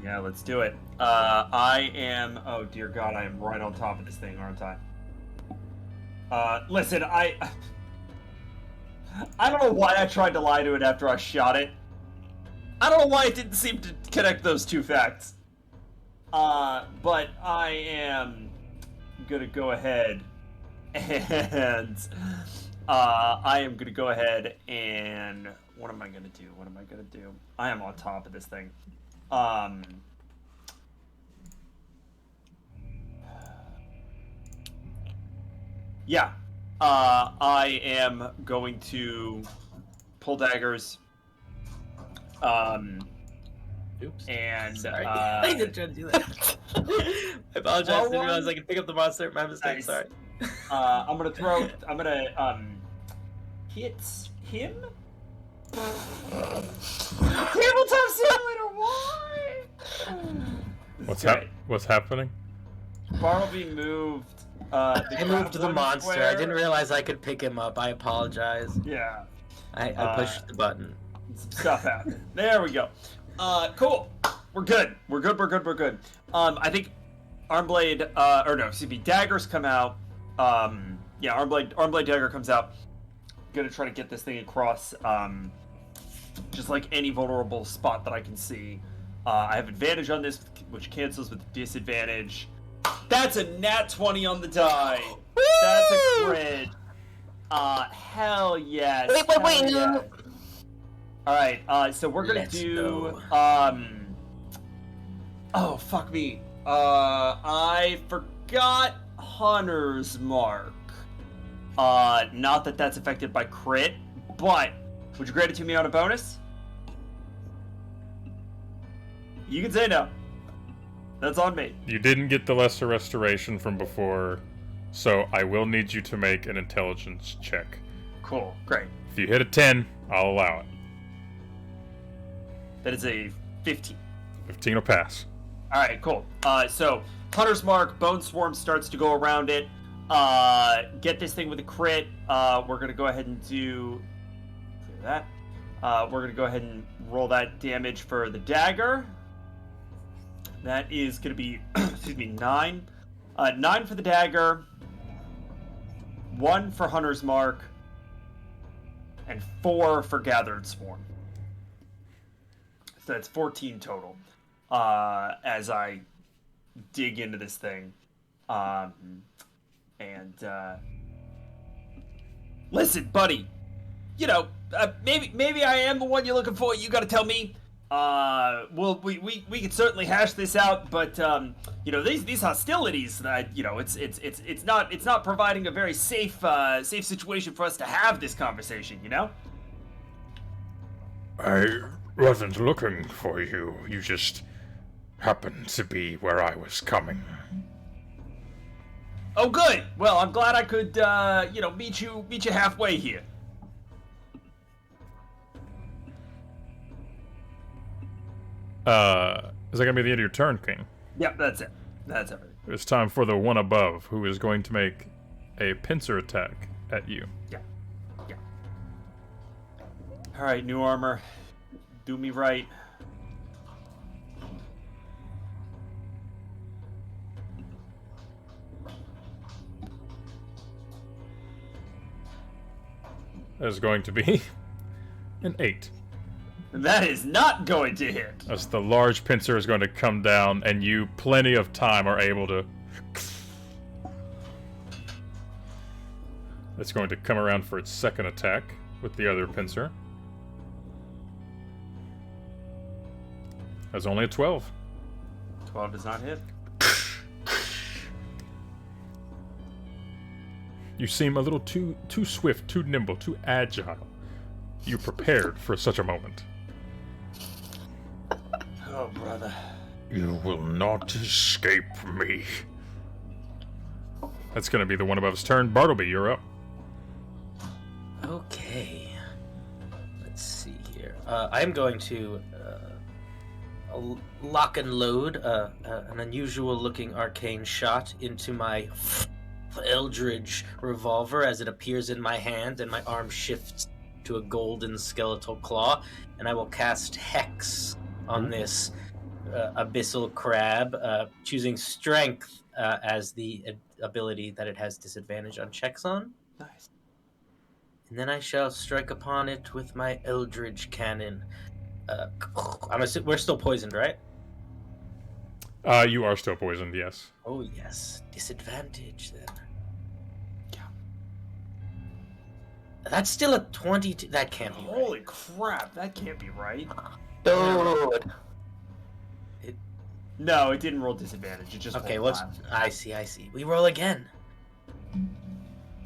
Yeah, let's do it. I am. Oh dear God, I am right on top of this thing, aren't I? Listen, I don't know why I tried to lie to it after I shot it. I don't know why it didn't seem to connect those two facts. But I am gonna go ahead and I am gonna go ahead and what am I gonna do? What am I gonna do? I am on top of this thing. Yeah. I am going to pull daggers. Oops. And Sorry. I didn't try to do that. I apologize. I didn't realize I could pick up the monster. My mistake. Nice. Sorry. I'm gonna hit him. Tabletop simulator, why? What's happening? Bartleby moved. I moved the monster. Square. I didn't realize I could pick him up. I apologize. Yeah, I pushed the button. some stuff happened. There we go. Cool. We're good. We're good. I think Armblade, daggers come out. Armblade dagger comes out. Gonna try to get this thing across, just like any vulnerable spot that I can see. I have advantage on this, which cancels with disadvantage. That's a nat 20 on the die. Woo! That's a crit. Hell yes. Wait, hell no. yes. All right, so we're gonna Let's do. go. Oh fuck me. I forgot Hunter's Mark. Not that that's affected by crit, but would you grant it to me on a bonus? You can say no. That's on me. You didn't get the lesser restoration from before, so I will need you to make an intelligence check. Cool, great. If you hit a 10, I'll allow it. That is a 15. 15 will pass. All right, cool. So Hunter's Mark, Bone Swarm starts to go around it. Get this thing with a crit. We're gonna go ahead and do that. We're gonna go ahead and roll that damage for the dagger. That is gonna be, 9. 9 for the dagger. 1 for Hunter's Mark. And 4 for Gathered Swarm. So that's 14 total. As I dig into this thing. Listen, buddy. You know, maybe I am the one you're looking for. You got to tell me. We could certainly hash this out, but you know, these hostilities, you know, it's not providing a very safe situation for us to have this conversation. You know. I wasn't looking for you. You just happened to be where I was coming. Oh, good. Well, I'm glad I could, meet you halfway here. Is that gonna be the end of your turn, King? Yep, that's it. That's everything. It's time for the one above, who is going to make a pincer attack at you. Yeah. All right, new armor. Do me right. That is going to be an 8. That is not going to hit. As the large pincer is going to come down, and you, plenty of time, are able to... It's going to come around for its second attack with the other pincer. That's only a 12. 12 does not hit. You seem a little too swift, too nimble, too agile. You prepared for such a moment. Oh, brother. You will not escape me. That's going to be the one above his turn. Bartleby, you're up. Okay. Let's see here. I'm going to lock and load an unusual-looking arcane shot into my Eldridge revolver as it appears in my hand, and my arm shifts to a golden skeletal claw, and I will cast Hex on this abyssal crab, choosing Strength as the ability that it has disadvantage on checks on. Nice. And then I shall strike upon it with my Eldridge cannon. We're still poisoned, right? You are still poisoned, yes. Oh, yes. Disadvantage, then. Yeah. That's still a 22. That can't be right. Holy crap, that can't be right. Dude. No, it didn't roll disadvantage. It just Okay, rolled what's... flat. I see. We roll again.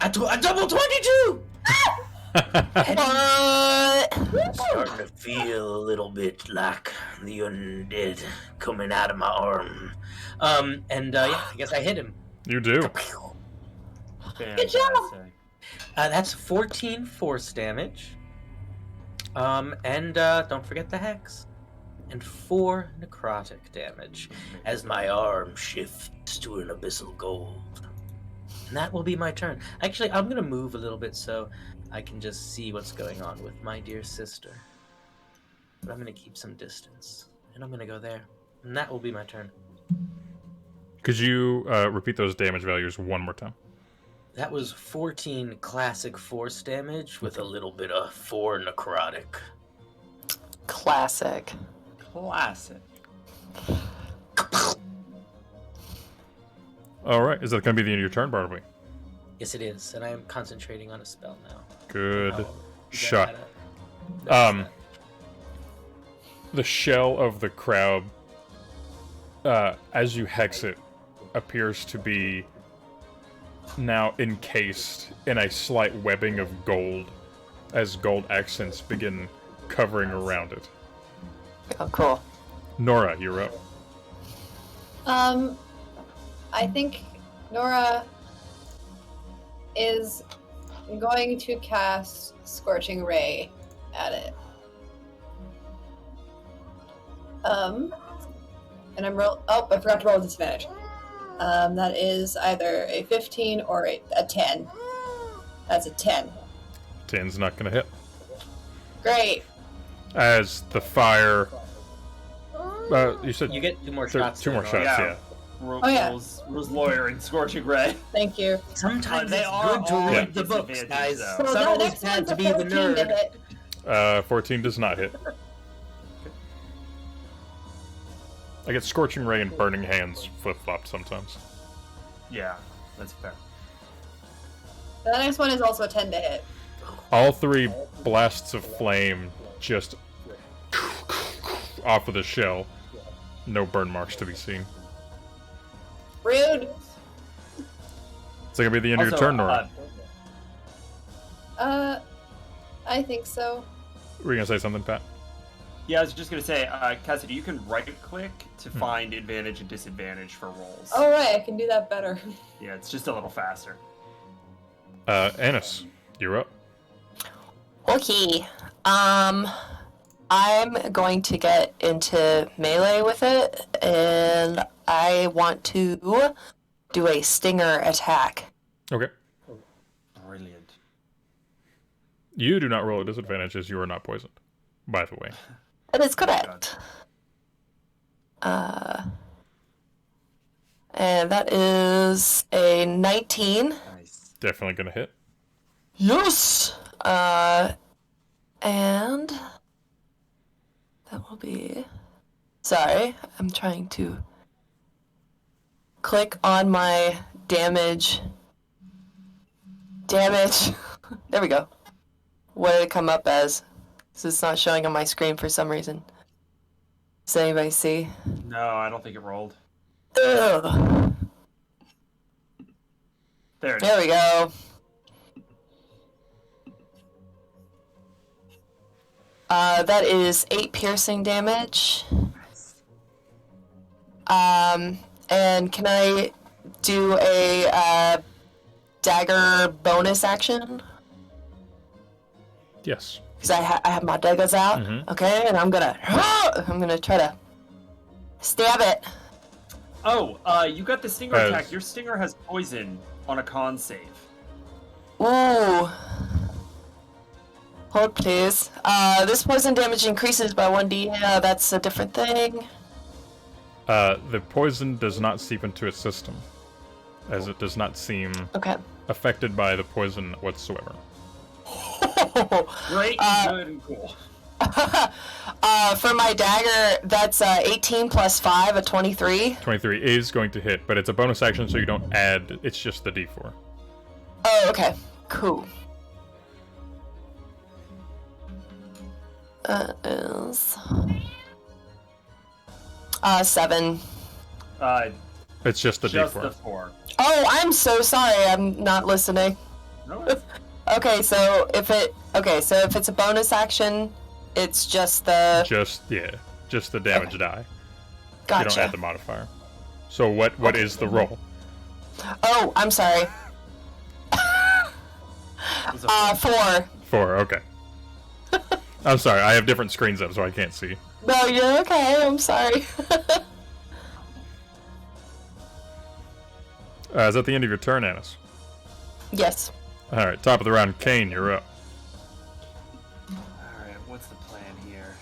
A double 22! Starting to feel a little bit like the undead coming out of my arm. I guess I hit him. You do. Good job. Fantastic. That's 14 force damage. Don't forget the hex. And 4 necrotic damage as my arm shifts to an abyssal gold. And that will be my turn. Actually, I'm going to move a little bit so I can just see what's going on with my dear sister. But I'm going to keep some distance. And I'm going to go there. And that will be my turn. Could you repeat those damage values one more time? That was 14 classic force damage with a little bit of 4 necrotic. Classic. Classic. All right. Is that going to be the end of your turn, Bartleby? Yes, it is. And I am concentrating on a spell now. Good Oh, shot. The shell of the crab, as you hex it, appears to be now encased in a slight webbing of gold, as gold accents begin covering around it. Oh, cool. Nora, you're up. I think Nora is going to cast Scorching Ray at it. And I'm I forgot to roll with disadvantage. That is either a 15 or a 10. That's a 10. 10's not going to hit. Great. As the fire... you said You get 2 more shots. two more there, shots, Yeah. yeah. yeah. Rules lawyer and Scorching Ray. Thank you. Sometimes They it's are good to all read the books, disadvantages, guys. though. So Some the always next had one's to a be the 14 to nerd. hit. 14 does not hit. I get Scorching Ray and Burning Hands flip-flopped sometimes. Yeah, that's fair. The next one is also a 10 to hit. All 3 blasts of flame just off of the shell. No burn marks to be seen. Rude. It's going to be the end of your Also, turn, Nora. I think so. Were you going to say something, Pat? Yeah, I was just gonna say, Cassidy, you can right-click to find advantage and disadvantage for rolls. All right, I can do that better. Yeah, it's just a little faster. Annis, you're up. Okay. I'm going to get into melee with it, and I want to do a stinger attack. Okay. Brilliant. You do not roll a disadvantage as you are not poisoned, by the way. That is correct. And that is a 19. Nice. Definitely gonna hit. Yes! And that will be... Sorry, I'm trying to click on my damage. There we go. What did it come up as? Because it's not showing on my screen for some reason. Does anybody see? No, I don't think it rolled. Ugh. There it is. There we go. That is 8 piercing damage. And can I do a dagger bonus action? Yes. Because I have my daggers out. Mhm. Okay, and I'm gonna try to stab it. Oh, you got the stinger As- attack. Your stinger has poison on a con save. Ooh. Hold, please. This poison damage increases by 1d. That's a different thing. The poison does not seep into its system, as it does not seem Okay. affected by the poison whatsoever. Great, good, and cool. For my dagger, that's 18 plus 5, a 23. 23 is going to hit, but it's a bonus action, so you don't add. It's just the d4. Oh, okay. Cool. That is... 7. It's just the Just d4. the 4. Oh, I'm so sorry. I'm not listening. No, it's Okay, so if it's a bonus action, it's just the... Just the damage die. You Gotcha. don't add the modifier. So what is the roll? Oh, I'm sorry. it's a 4. 4, okay. I'm sorry, I have different screens up, so I can't see. No, you're okay. I'm sorry. Is that the end of your turn, Annis? Yes. Alright, top of the round, Kane, you're up. Alright, what's the plan here?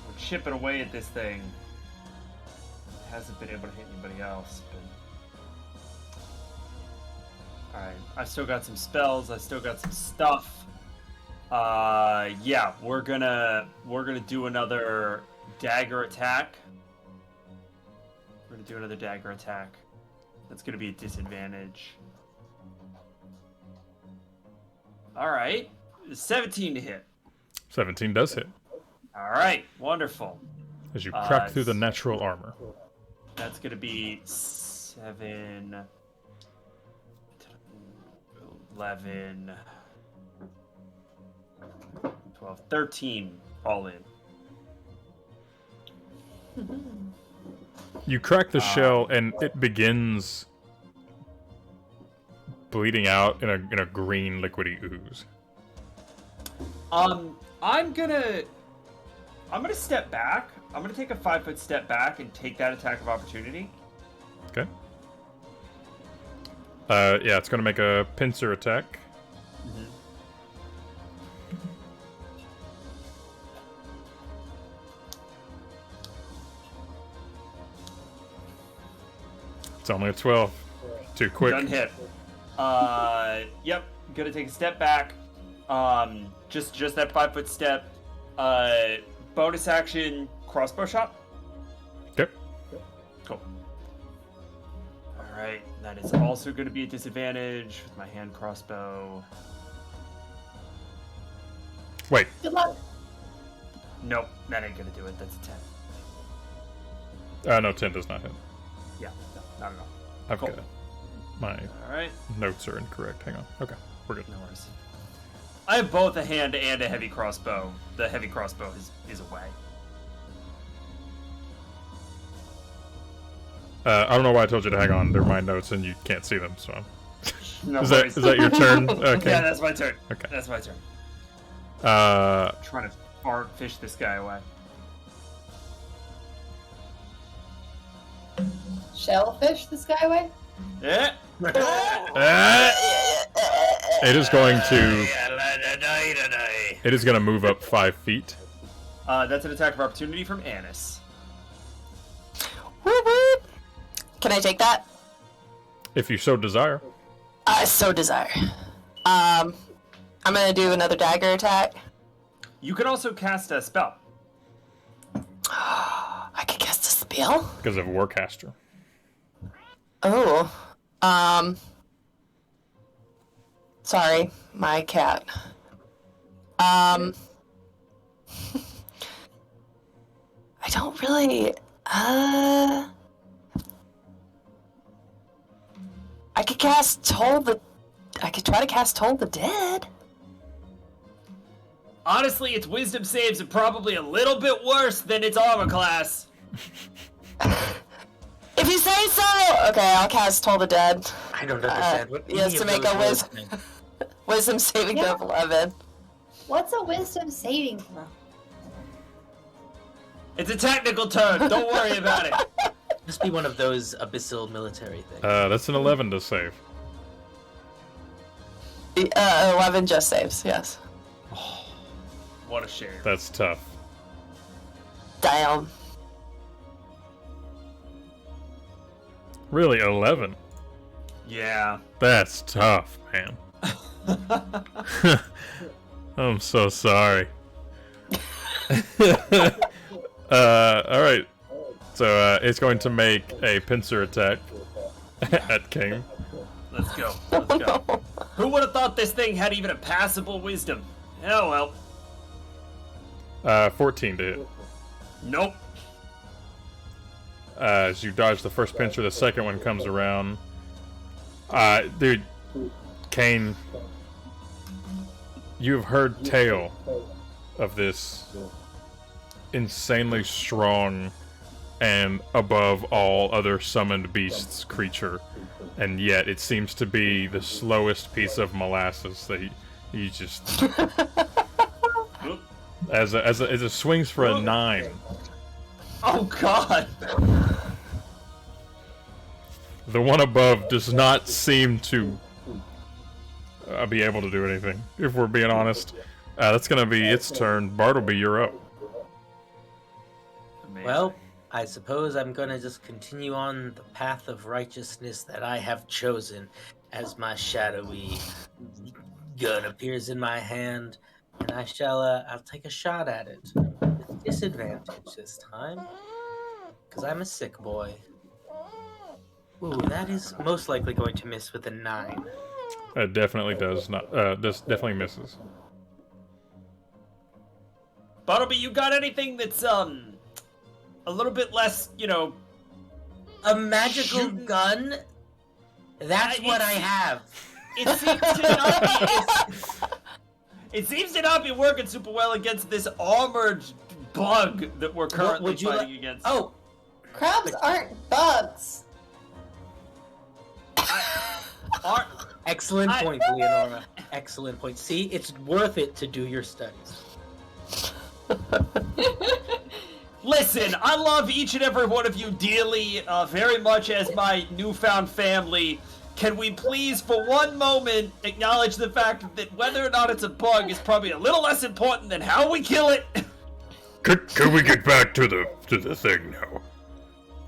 We're chipping away at this thing. It hasn't been able to hit anybody else, but... Alright, I still got some spells, I still got some stuff. Yeah, we're gonna do another dagger attack. We're gonna do another dagger attack. That's gonna be a disadvantage. Alright. 17 to hit. 17 does hit, Alright, wonderful. as you crack through the natural armor. That's gonna be 7, 11, 12, 13 all in. You crack the shell, and it begins bleeding out in a green liquidy ooze. I'm gonna step back. I'm gonna take a 5-foot step back and take that attack of opportunity. Okay. Yeah, it's gonna make a pincer attack. It's only a 12. Too quick. Doesn't hit. Yep. Gonna take a step back. Just that 5-foot step. Bonus action crossbow shot. Okay. Cool. All right. That is also going to be a disadvantage with my hand crossbow. Wait. Good luck. Nope, that ain't gonna do it. That's a 10. No, 10 does not hit. Yeah, no, not at all. I've Cool. got it. My All right. notes are incorrect. Hang on. Okay, we're good. No worries. I have both a hand and a heavy crossbow. The heavy crossbow is away. I don't know why I told you to hang on. They're my notes and you can't see them, so. No Is worries. that your turn? Okay. Yeah, that's my turn. Okay. That's my turn. Uh, Trying to fart fish this guy away. Shellfish this guy away? Yeah. it is going to. It is going to move up 5 feet. That's an attack of opportunity from Annis. Whoop, whoop. Can I take that? If you so desire. I so desire. I'm gonna do another dagger attack. You can also cast a spell. I could cast a spell? Because of Warcaster. Oh. Sorry, my cat. I don't really, I could cast I could try to cast Toll the Dead. Honestly, its wisdom saves are probably a little bit worse than its armor class. If you say so! Okay, I'll cast Toll the Dead. I don't understand what He has any to of make those a words mean. wisdom saving throw of 11. What's a wisdom saving throw? It's a technical term. Don't worry about it. Must be one of those abyssal military things. That's an 11 to save. 11 just saves, yes. What a shame. That's tough. Damn. Really, 11? Yeah. That's tough, man. I'm so sorry. Alright. So, it's going to make a pincer attack at King. Let's go. Let's go. Who would have thought this thing had even a passable wisdom? Oh well. 14 to hit. Nope. As you dodge the first pincer, the second one comes around. Dude, Kane, you've heard tale of this insanely strong and above all other summoned beasts creature, and yet it seems to be the slowest piece of molasses that he just as it swings for a 9. Oh god. The one above does not seem to be able to do anything, if we're being honest. That's gonna be its turn. Bartleby, you're up. Amazing. Well, I suppose I'm gonna just continue on the path of righteousness that I have chosen as my shadowy gun appears in my hand, and I'll take a shot at it. With disadvantage this time, because I'm a sick boy. Ooh, that is most likely going to miss with a 9. It definitely does not. This definitely misses. Bartleby, you got anything that's a little bit less, A magical Shooting- gun? That's what I have. It seems to not be. It seems to not be working super well against this armored bug that we're currently would you fighting against. Oh, Crabs aren't bugs. Ar- excellent I- point, Leonora. Excellent point. See, it's worth it to do your studies. Listen, I love each and every one of you dearly, very much as my newfound family. Can we please, for one moment, acknowledge the fact that whether or not it's a bug is probably a little less important than how we kill it? Can we get back to the thing now?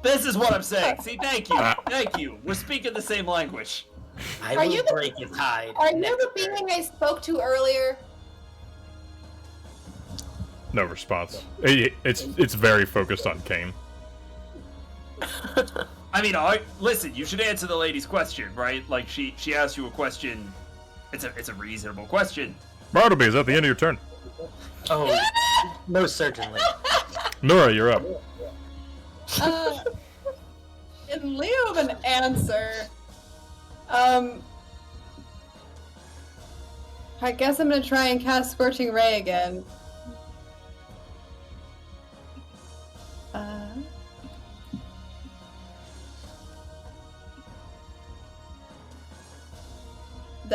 This is what I'm saying. See, thank you. Thank you. We're speaking the same language. I Are will you the- break its hide. Are you next the turn. being I spoke to earlier? No response. It's very focused on Kane. I mean, listen, you should answer the lady's question, right? Like, she asked you a question. It's a reasonable question. Bartleby, is that the end of your turn? Oh, most certainly. Nora, you're up. In lieu of an answer, I guess I'm gonna try and cast Scorching Ray again.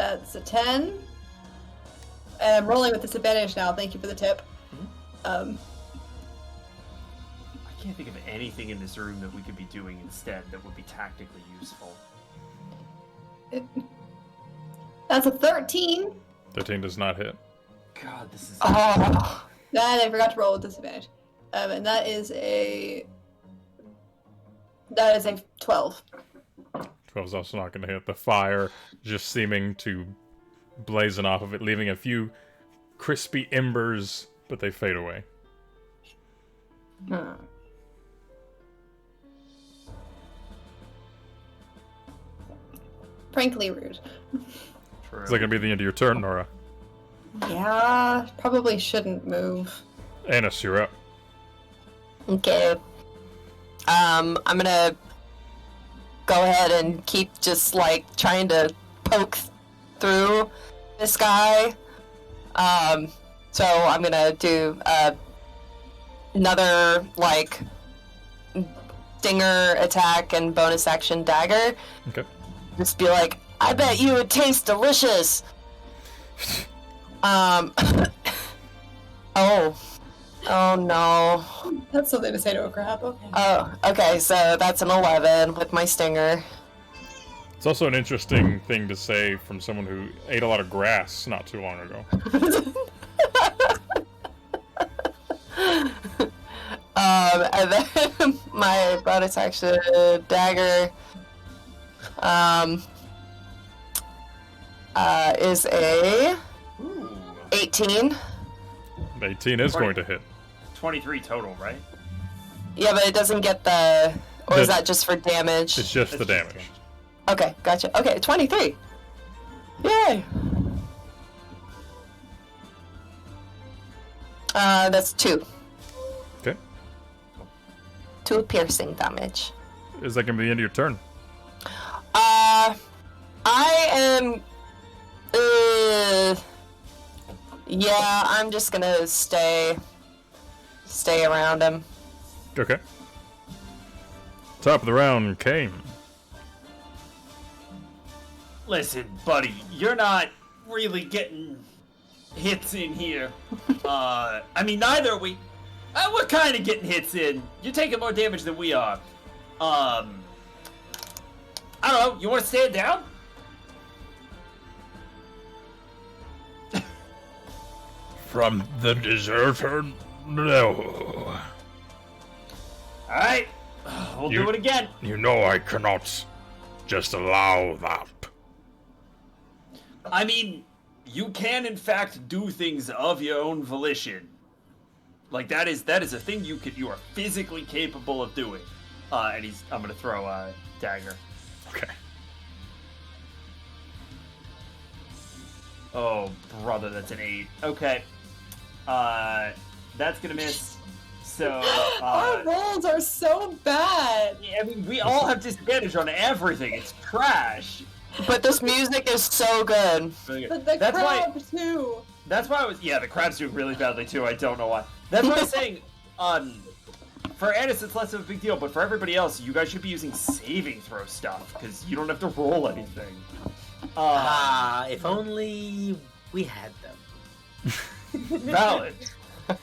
That's a 10. I'm rolling with disadvantage now. Thank you for the tip. I can't think of anything in this room that we could be doing instead that would be tactically useful. That's a 13. 13 does not hit. God, this is... Oh. And I forgot to roll with disadvantage. And that is a 12. 12 is also not going to hit. The fire just seeming to blazon off of it, leaving a few crispy embers, but they fade away. Frankly rude. True. Is that going to be the end of your turn, Nora? Yeah, probably shouldn't move. Annis, you're up. Okay. I'm gonna go ahead and keep just like trying to poke through this guy. So I'm gonna do another like stinger attack and bonus action dagger. Okay. Just be like, I bet you would taste delicious. Oh no. That's something to say to a crab. Okay. Oh, okay, so that's an 11 with my stinger. It's also an interesting thing to say from someone who ate a lot of grass not too long ago. And then my bonus action dagger is a 18. 18 is going to hit. 23 total, right? Yeah, but it doesn't get the... Or is The- that just for damage? It's just the It's just damage. Okay, gotcha. Okay, 23. Yay! That's 2. Okay. 2 piercing damage. Is that going to be the end of your turn? I am... yeah, I'm just gonna stay around him. Okay. Top of the round, Kane. Listen, buddy, you're not really getting hits in here. I mean, neither are we. We're kind of getting hits in. You're taking more damage than we are. I don't know. You want to stand down? From the deserter? No. All right. We'll do it again. You know I cannot just allow that. I mean, you can in fact do things of your own volition. Like that is a thing you are physically capable of doing. And I'm gonna throw a dagger. Okay. Oh brother, that's an 8. Okay. That's gonna miss. So Our rolls are so bad. I mean, we all have disadvantage on everything. It's trash. But this music is so good. But the That's why. crab too. That's why I was. Yeah, the crab's doing really badly too. I don't know why. That's why I'm saying. For Annis, it's less of a big deal, but for everybody else, you guys should be using saving throw stuff because you don't have to roll anything. If only we had them. Valid.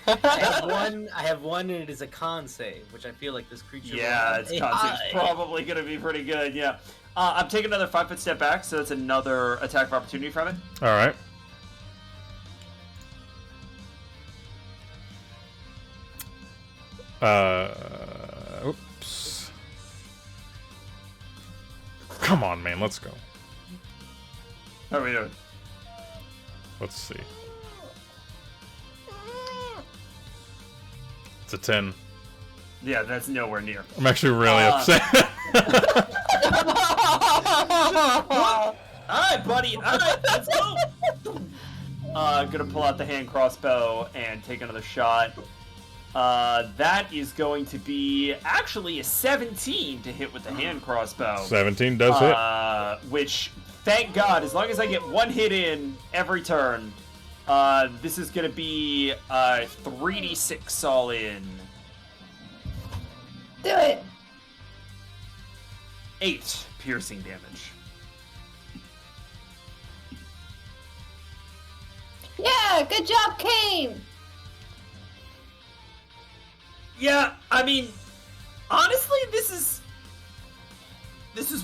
I have one, and it is a con save, which I feel like this creature. Yeah, will its have. concept's probably gonna be pretty good. Yeah. I'm taking another 5-foot step back, so that's another attack of opportunity from it. All right. Oops. Come on, man. Let's go. How are we doing? Let's see. It's a 10. Yeah, that's nowhere near. I'm actually really upset. Alright, buddy. Alright, let's go. Gonna pull out the hand crossbow and take another shot. That is going to be actually a 17 to hit with the hand crossbow. 17 does hit. Which, thank God, as long as I get one hit in every turn, this is gonna be 3d6 all in. Do it. 8 piercing damage. Yeah, good job, Kane. Yeah, I mean, honestly, this is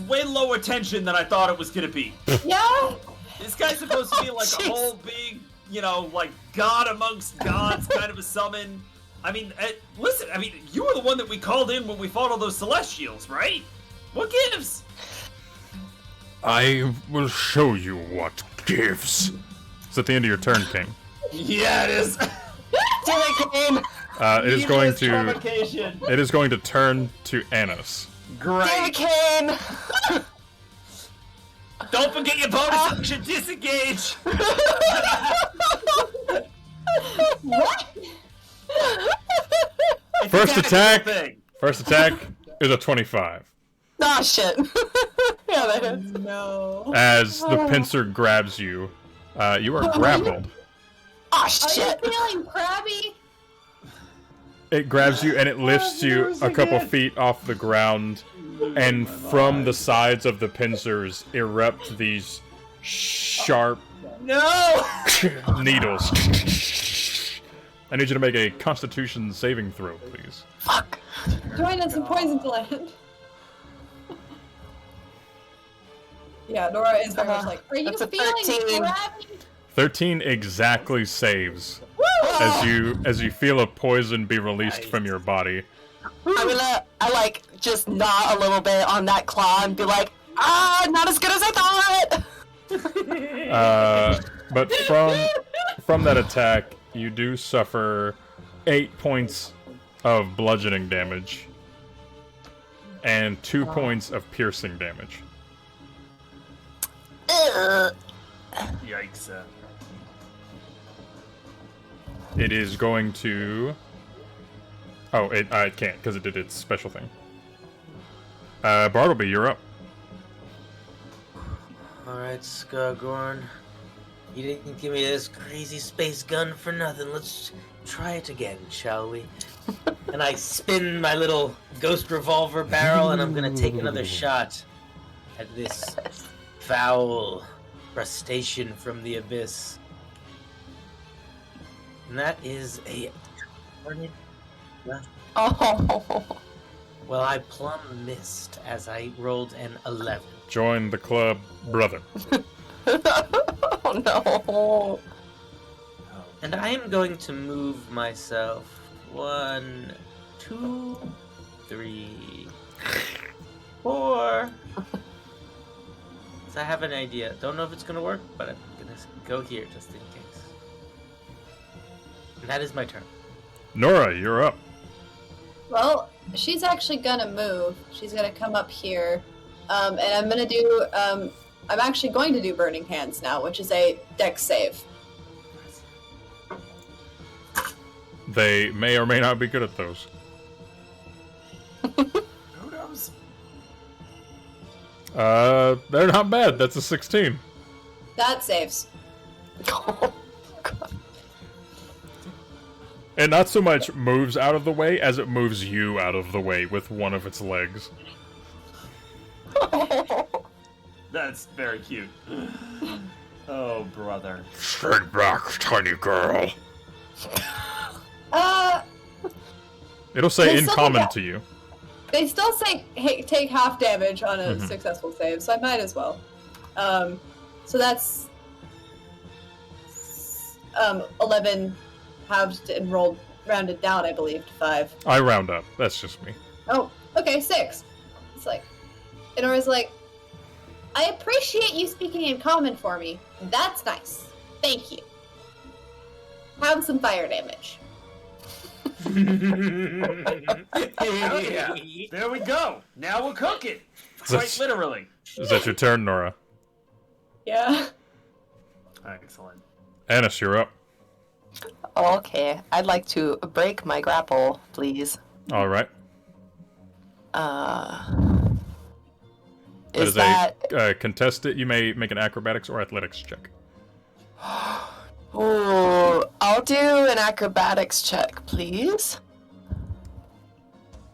way lower tension than I thought it was gonna be. Yeah. This guy's supposed to be like a Jeez. whole big, like god amongst gods kind of a summon. I mean, listen, I mean, you were the one that we called in when we fought all those Celestials, right? What gives? I will show you what gives. It's at the end of your turn, King. Yeah, it is. Damn it, Kane! It is going Needless to. provocation. It is going to turn to Annis. Damn it, Great. Kane! Don't forget your bonus action, disengage. What? It's First a attack. tactical thing. First attack is a 25. Ah, shit. Yeah, that is. No. As the pincer grabs you, you are grappled. Ah, Are shit. you feeling crabby? It grabs you and it lifts you a couple feet off the ground, and from the sides of the pincers erupt these sharp No. needles. I need you to make a Constitution saving throw, please. Fuck. Join us in Poison Land. Yeah, Nora is very much like, are you That's a feeling 13. crabby? 13 exactly saves as you feel a poison be released from your body. I like just gnaw a little bit on that claw and be like, not as good as I thought. But from that attack, you do suffer 8 points of bludgeoning damage and 2 points of piercing damage. Yikes. It is going to. Oh, it can't because it did its special thing. Bartleby, you're up. Alright, Skagorn. You didn't give me this crazy space gun for nothing. Let's try it again, shall we? And I spin my little ghost revolver barrel, and I'm gonna take another shot at this foul crustacean from the abyss. And that is a... Oh. Well, I plumb missed as I rolled an 11. Join the club, brother. Oh no. And I am going to move myself 1, 2, 3, 4. So I have an idea. Don't know if it's going to work, but I'm going to go here just in case. And that is my turn. Nora, you're up. Well, she's actually gonna move. She's gonna come up here. And I'm gonna do, I'm actually going to do Burning Hands now, which is a dex save. They may or may not be good at those. Who knows? They're not bad. That's a 16. That saves. It not so much moves out of the way as it moves you out of the way with one of its legs. That's very cute. Oh, brother. Stand back, tiny girl. It'll say They in still common got- to you. They still say hey, take half damage on a Mhm. successful save, so I might as well. So that's 11 halved and rounded down, I believe, to 5. I round up. That's just me. Oh, okay, 6. It's like, Inora's like, I appreciate you speaking in common for me. That's nice. Thank you. Have some fire damage. Yeah. There we go. Now we're cooking. Quite That's- literally. Is that your turn, Nora? Yeah. Excellent. Annis, you're up. Okay, I'd like to break my grapple, please. All right. Is that? Contested? You may make an acrobatics or athletics check. Ooh, I'll do an acrobatics check, please.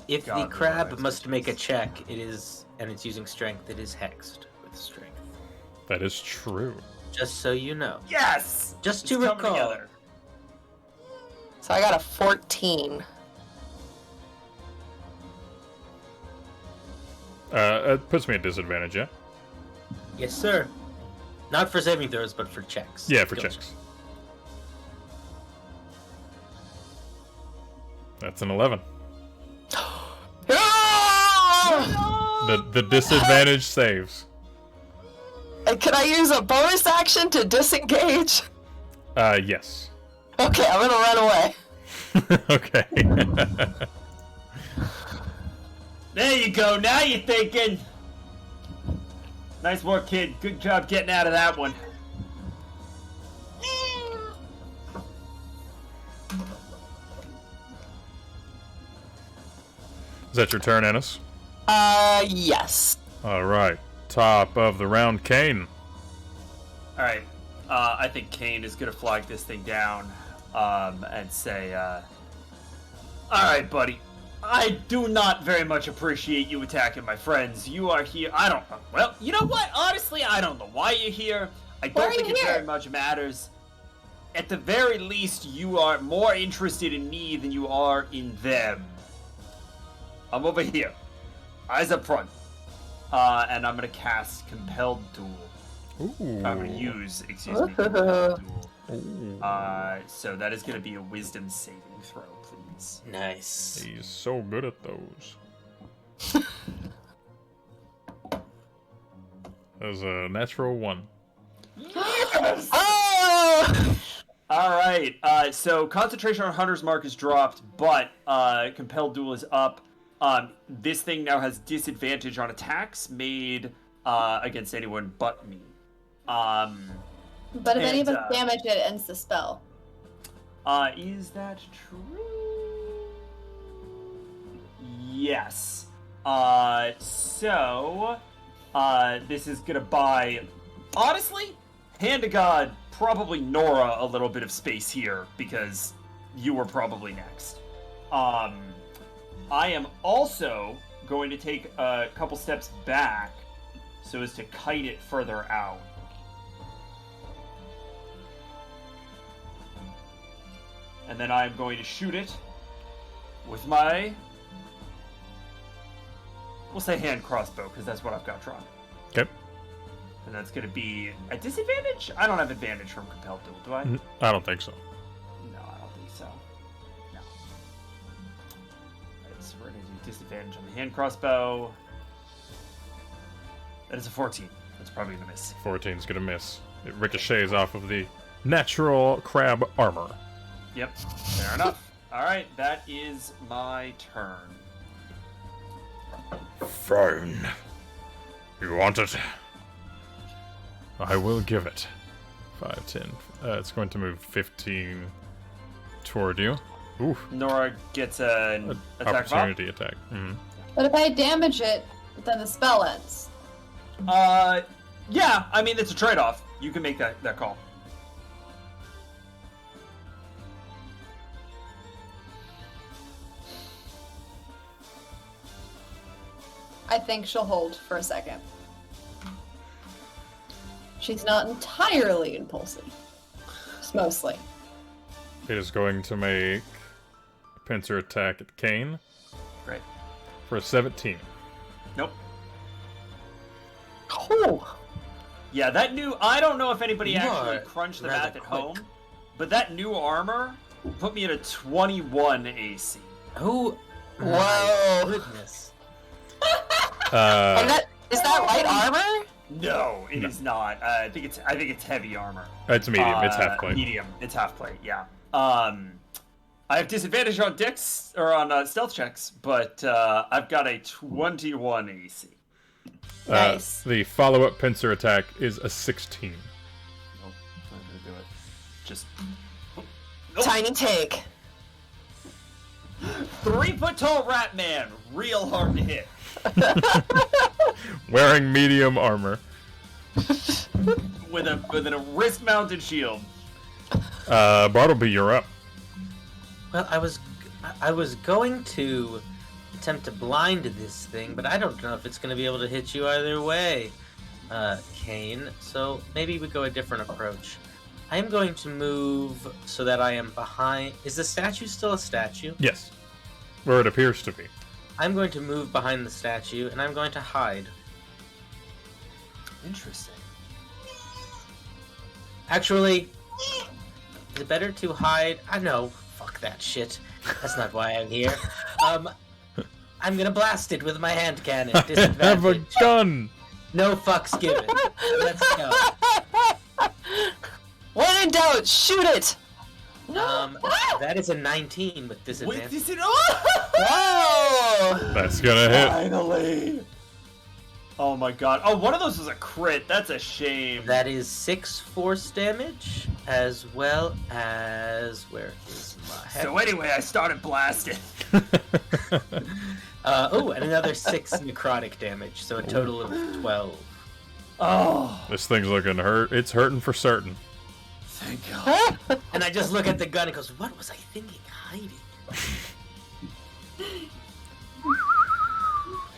If God, the crab otherwise must it's make a just- check, it is, and it's using strength, it is hexed with strength. That is true. Just so you know. Yes! Just It's to coming recall. together. So I got a 14. It puts me at disadvantage, yeah? Yes, sir. Not for saving throws, but for checks. Yeah, for Skill checks. That's an 11. Ah! The disadvantage saves. Can I use a bonus action to disengage? Yes. Okay, I'm gonna run away. Okay. There you go. Now you're thinking. Nice work, kid. Good job getting out of that one. Is that your turn, Ennis? Yes. Alright. Top of the round, Kane. All right. I think Kane is gonna flag this thing down, and say, "All right, buddy. I do not very much appreciate you attacking my friends. You are here. I don't know. Well, you know what? Honestly, I don't know why you're here. I Why don't are think you it here? very much matters. At the very least, you are more interested in me than you are in them. I'm over here. Eyes up front. And I'm gonna cast Compelled Duel. Ooh. I'm gonna use, Compelled Duel. So that is gonna be a Wisdom saving throw, please. Nice. He's so good at those. That was a natural 1. Oh! All right. So concentration on Hunter's Mark is dropped, but Compelled Duel is up. This thing now has disadvantage on attacks made against anyone but me. But if any of us And, damage it, it ends the spell. Is that true? Yes. So this is gonna buy, honestly, hand to God, probably Nora a little bit of space here because you were probably next. I am also going to take a couple steps back so as to kite it further out. And then I'm going to shoot it with my, we'll say hand crossbow, because that's what I've got drawn. Okay. And that's going to be a disadvantage? I don't have advantage from Compelled Duel, do I? I don't think so. No, I don't think so. No. Alright, so we're going to do disadvantage on the hand crossbow. That is a 14. That's probably going to miss. 14's gonna miss. It ricochets off of the natural crab armor. Yep, fair enough. Alright, that is my turn. Fine. You want it? I will give it. 5, 10. It's going to move 15 toward you. Ooh. Nora gets an attack of Opportunity attack. Mhm. But if I damage it, then the spell ends. Yeah, I mean, it's a trade-off. You can make that call. I think she'll hold for a second. She's not entirely impulsive. Just mostly. It is going to make a pincer attack at Kane Great. for a 17. Nope. Oh! Yeah, that new... I don't know if anybody You actually are crunched the rather math at quick. home, but that new armor put me at a 21 AC. Oh, Whoa. my goodness. And that is that light armor? No, it is not. I think it's heavy armor. It's medium. It's half plate. Medium. It's half plate. Yeah. I have disadvantage on dex or on stealth checks, but I've got a 21 AC. Nice. The follow-up pincer attack is a 16. Nope, not gonna do it. Just nope. Tiny take. 3 foot tall rat man, real hard to hit. Wearing medium armor. with a wrist mounted shield. Bartleby, you're up. Well, I was going to attempt to blind this thing, but I don't know if it's going to be able to hit you either way. Kane, so maybe we go a different approach. I am going to move so that I am behind... Is the statue still a statue? Yes. Or it appears to be. I'm going to move behind the statue, and I'm going to hide. Interesting. Actually, is it better to hide? I know. Fuck that shit. That's not why I'm here. I'm gonna blast it with my hand cannon. I have a gun! No fucks given. Let's go. When in doubt, shoot it! That is a 19 with disadvantage. Wait, is it? Whoa! That's gonna hit. Finally! Oh my god. Oh, one of those was a crit. That's a shame. That is 6 force damage, as well as... Where is my head? So anyway, I started blasting. And another 6 necrotic damage, so a total of 12. Oh, This thing's looking hurt. It's hurting for certain. thank God. And I just look at the gun and goes, what was I thinking hiding?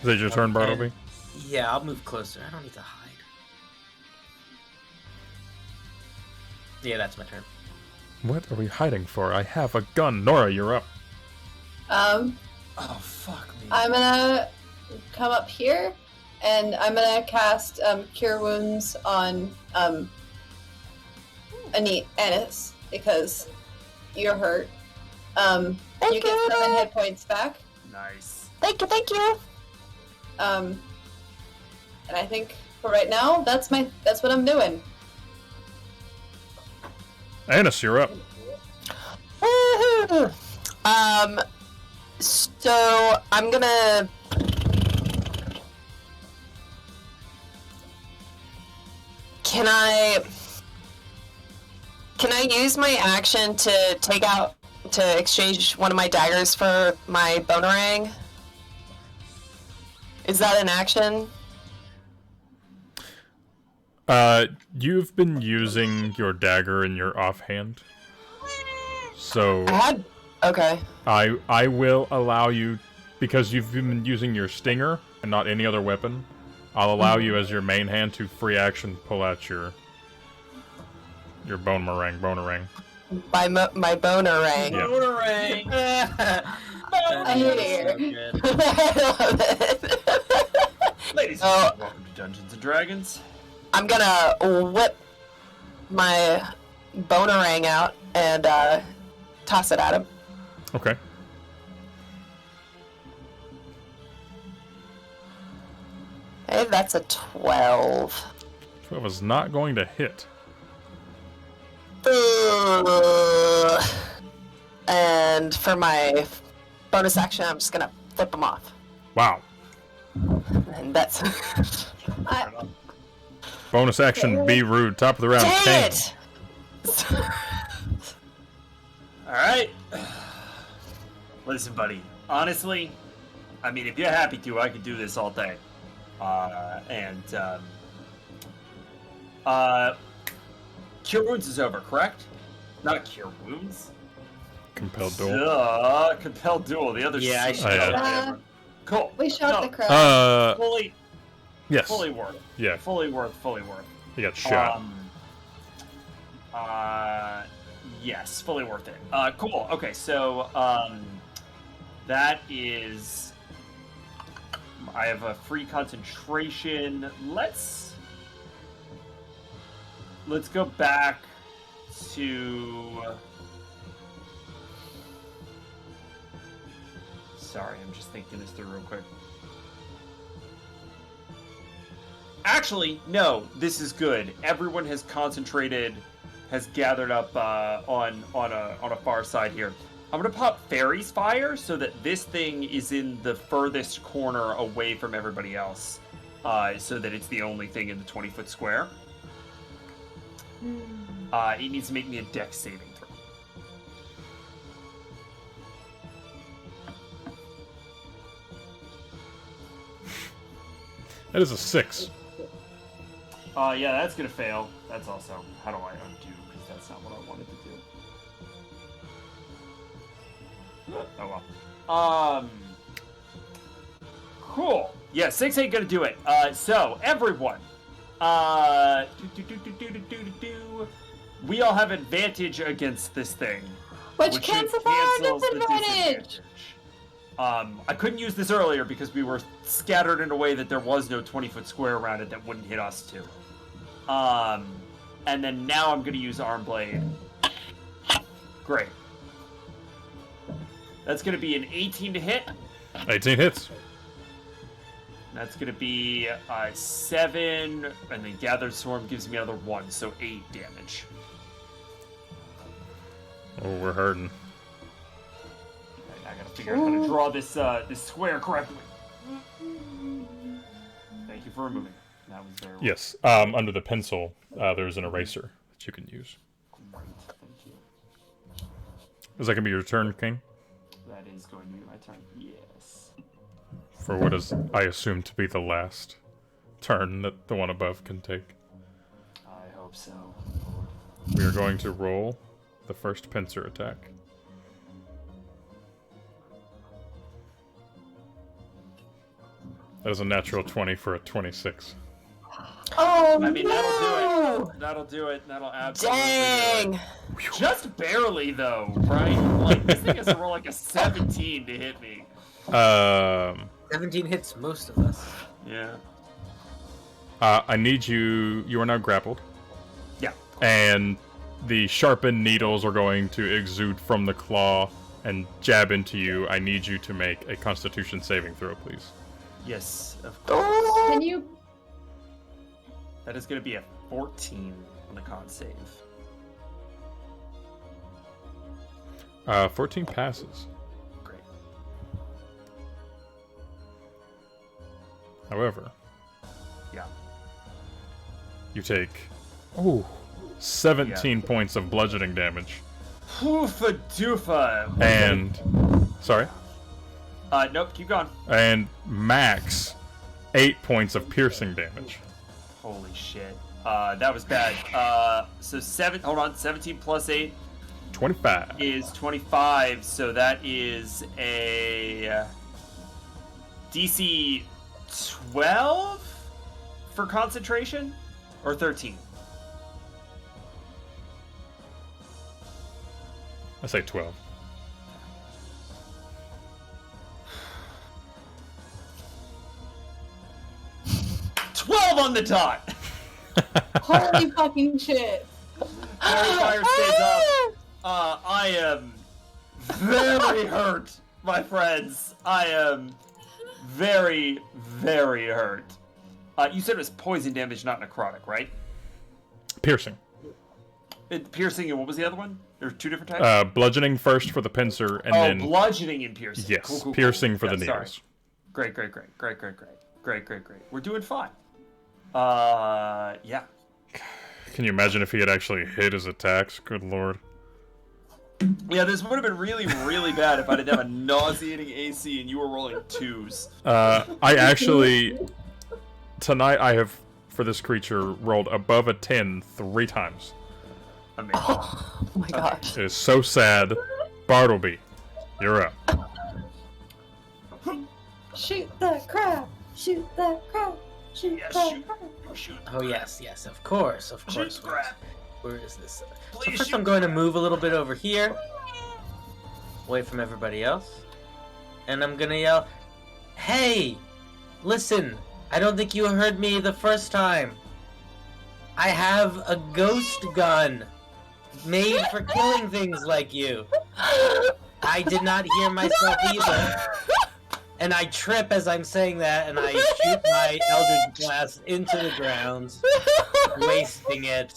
Is it your turn, Bartleby? Yeah, I'll move closer. I don't need to hide. Yeah, that's my turn. What are we hiding for? I have a gun. Nora, you're up. Oh, fuck me. I'm gonna come up here, and I'm gonna cast Cure Wounds on Anis, because you're hurt. You get 7 hit points back. Nice. Thank you. And I think for right now, that's what I'm doing. Annis, you're up. Woohoo! So I'm gonna. Can I use my action to exchange one of my daggers for my boomerang? Is that an action? You've been using your dagger in your offhand. So Okay. I will allow you, because you've been using your stinger and not any other weapon, I'll allow you as your main hand to free action pull out your bonerang. My boomerang. Yeah. Boomerang. I hate it here. I love it. Ladies and gentlemen, welcome to Dungeons and Dragons. I'm gonna whip my boomerang out and toss it at him. Okay. Hey, that's a 12. 12 is not going to hit. And for my bonus action, I'm just gonna flip him off. Wow. And that's. Bonus action, be rude. Top of the round, Dang Kane. it! Alright. Listen, buddy. Honestly, I mean, if you're happy to, I could do this all day. Cure Wounds is over, correct? Not Cure Wounds. Compelled duel. Compelled Duel. The other Yeah, I C- should know that. Cool. We shot No, the crowd. Fully Yes. worth. Yeah, Fully worth. he got shot. Yes, fully worth it. Cool. Okay, so that is. I have a free concentration. Let's go back to. Sorry, I'm just thinking this through real quick. Actually, no, this is good. Everyone has concentrated, has gathered up on a far side here. I'm gonna pop Fairy's Fire so that this thing is in the furthest corner away from everybody else, so that it's the only thing in the 20-foot square. It needs to make me a Dex saving throw. That is a 6. Yeah, that's gonna fail. That's also, how do I undo? Because that's not what I wanted to do. Oh well. Cool. Yeah, 6 ain't gonna do it. So everyone, We all have advantage against this thing. Which cancels our disadvantage. I couldn't use this earlier because we were scattered in a way that there was no 20-foot square around it that wouldn't hit us too. And then now I'm going to use Arm Blade. Great. That's going to be an 18 to hit. 18 hits. That's going to be 7, and then Gathered Swarm gives me another 1, so 8 damage. Oh, we're hurting. I gotta figure out how to draw this this square correctly. Thank you for removing it. That was very well. Yes. Under the pencil, there's an eraser that you can use. Great, thank you. Is that gonna be your turn, Kane? That is going to be my turn. Yes. For what is, I assume, to be the last turn that the one above can take. I hope so. We are going to roll the first pincer attack. That is a natural 20 for a 26. Oh, I mean, no! That'll do it. That'll absolutely do Dang! it. Just barely, though, right? Like, this thing has to roll like a 17 to hit me. 17 hits most of us. Yeah. I need you. You are now grappled, Yeah. and the sharpened needles are going to exude from the claw and jab into you. I need you to make a Constitution saving throw, please. Yes, of course. Can you? That is going to be a 14 on the con save. 14 passes. Great. However, Yeah. you take 17 points of bludgeoning damage. Poofa doofa. And sorry. Nope, keep going. And max 8 points of piercing damage. Holy shit. That was bad. So 17 plus 8 25. is 25, so that is a DC 12 for concentration? Or 13? I say 12. On the dot. Holy fucking shit! Fire stays up. I am very hurt, my friends. I am very, very hurt. You said it was poison damage, not necrotic, right? Piercing. Piercing, and what was the other one? There's 2 different types? Bludgeoning first for the pincer, and then bludgeoning and piercing. yes, Cool. piercing for the Yeah, sorry. needles. Great. We're doing fine. Yeah. Can you imagine if he had actually hit his attacks? Good lord. Yeah, this would have been really, really bad if I didn't have a nauseating AC and you were rolling 2s. I actually tonight I have for this creature rolled above a 10 3 times. Amazing. Oh my gosh. It is so sad. Bartleby, you're up. Shoot that crab! Shoot that crab! Shoot Yeah, that shoot. crab! Shoot. Oh yes, of course. Shoot crap. Where is this? So Please first shoot. I'm going to move a little bit over here, away from everybody else, and I'm gonna yell, "Hey, listen! I don't think you heard me the first time. I have a ghost gun, made for killing things like you. I did not hear myself either." And I trip as I'm saying that, and I shoot my Eldritch Blast into the ground, wasting it.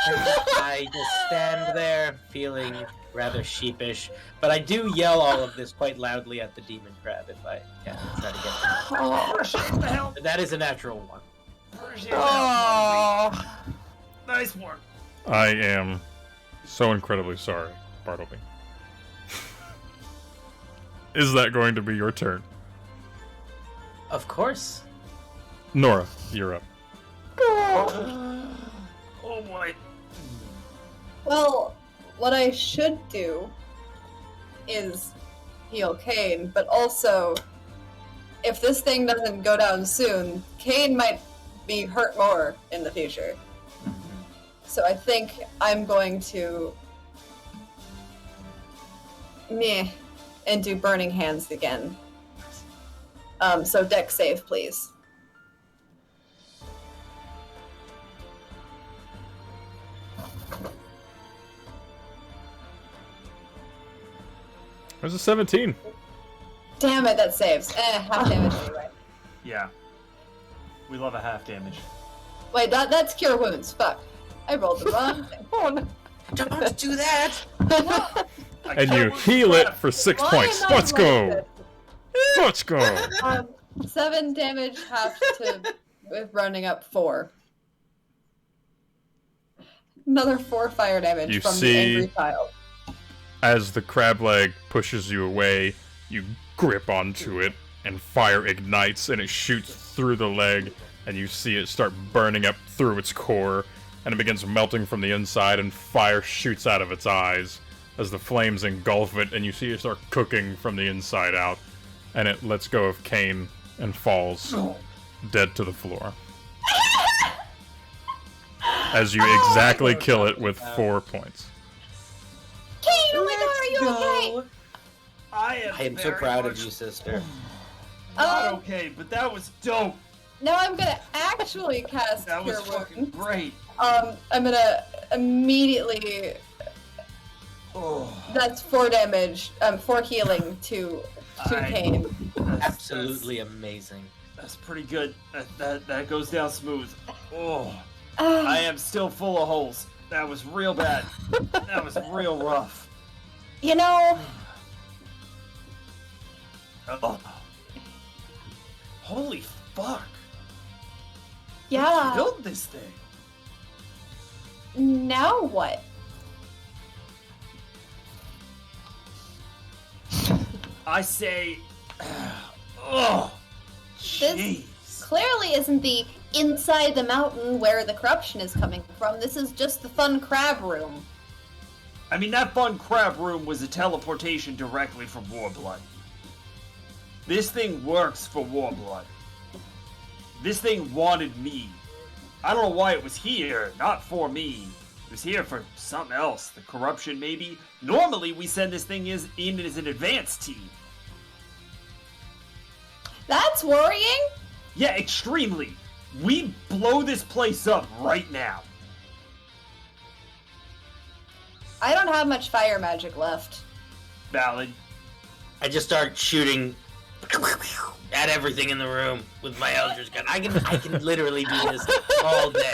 And I just stand there, feeling rather sheepish. But I do yell all of this quite loudly at the demon crab if I can try to get it. Appreciate the help. But that is a natural one. Appreciate the help. Oh. Nice work. I am so incredibly sorry, Bartleby. Is that going to be your turn? Of course. Nora, you're up. Oh boy. Well, what I should do is heal Kane, but also, if this thing doesn't go down soon, Kane might be hurt more in the future. So I think I'm going to and do Burning Hands again. So deck save, please. There's a 17. Damn it, that saves. Half damage anyway. Yeah. We love a half damage. Wait, that's Cure Wounds. Fuck. I rolled the wrong thing. Oh no. Don't do that! And you heal it for 6 Why points. am I Let's like go. this? Let's go. 7 damage, half to with running up 4. Another 4 fire damage You from see- the angry child. As the crab leg pushes you away, you grip onto it, and fire ignites, and it shoots through the leg, and you see it start burning up through its core, and it begins melting from the inside, and fire shoots out of its eyes as the flames engulf it, and you see it start cooking from the inside out, and it lets go of Kane and falls dead to the floor. As you exactly kill it with 4 points. Kane, oh my god, are you okay? I am so proud of you, sister. Not okay, but that was dope. Now I'm gonna actually cast That was Cure fucking Wounds. great. I'm gonna immediately. Oh, That's 4 damage. 4 healing to Kane. Absolutely amazing. That's pretty good. That goes down smooth. Oh, I am still full of holes. That was real bad. That was real rough. You know, Oh. Holy fuck! yeah. Who killed this thing? Now what? I say, oh, This jeez. clearly isn't the inside the mountain where the corruption is coming from. This is just the fun crab room. I mean, that fun crab room was a teleportation directly from Warblood. This thing works for Warblood. This thing wanted me. I don't know why it was here, not for me. It was here for something else. The corruption, maybe. Normally, we send this thing in as an advance team. That's worrying. Yeah, extremely. We blow this place up right now. I don't have much fire magic left. Valid. I just start shooting at everything in the room with my Eldritch gun. I can literally do this all day.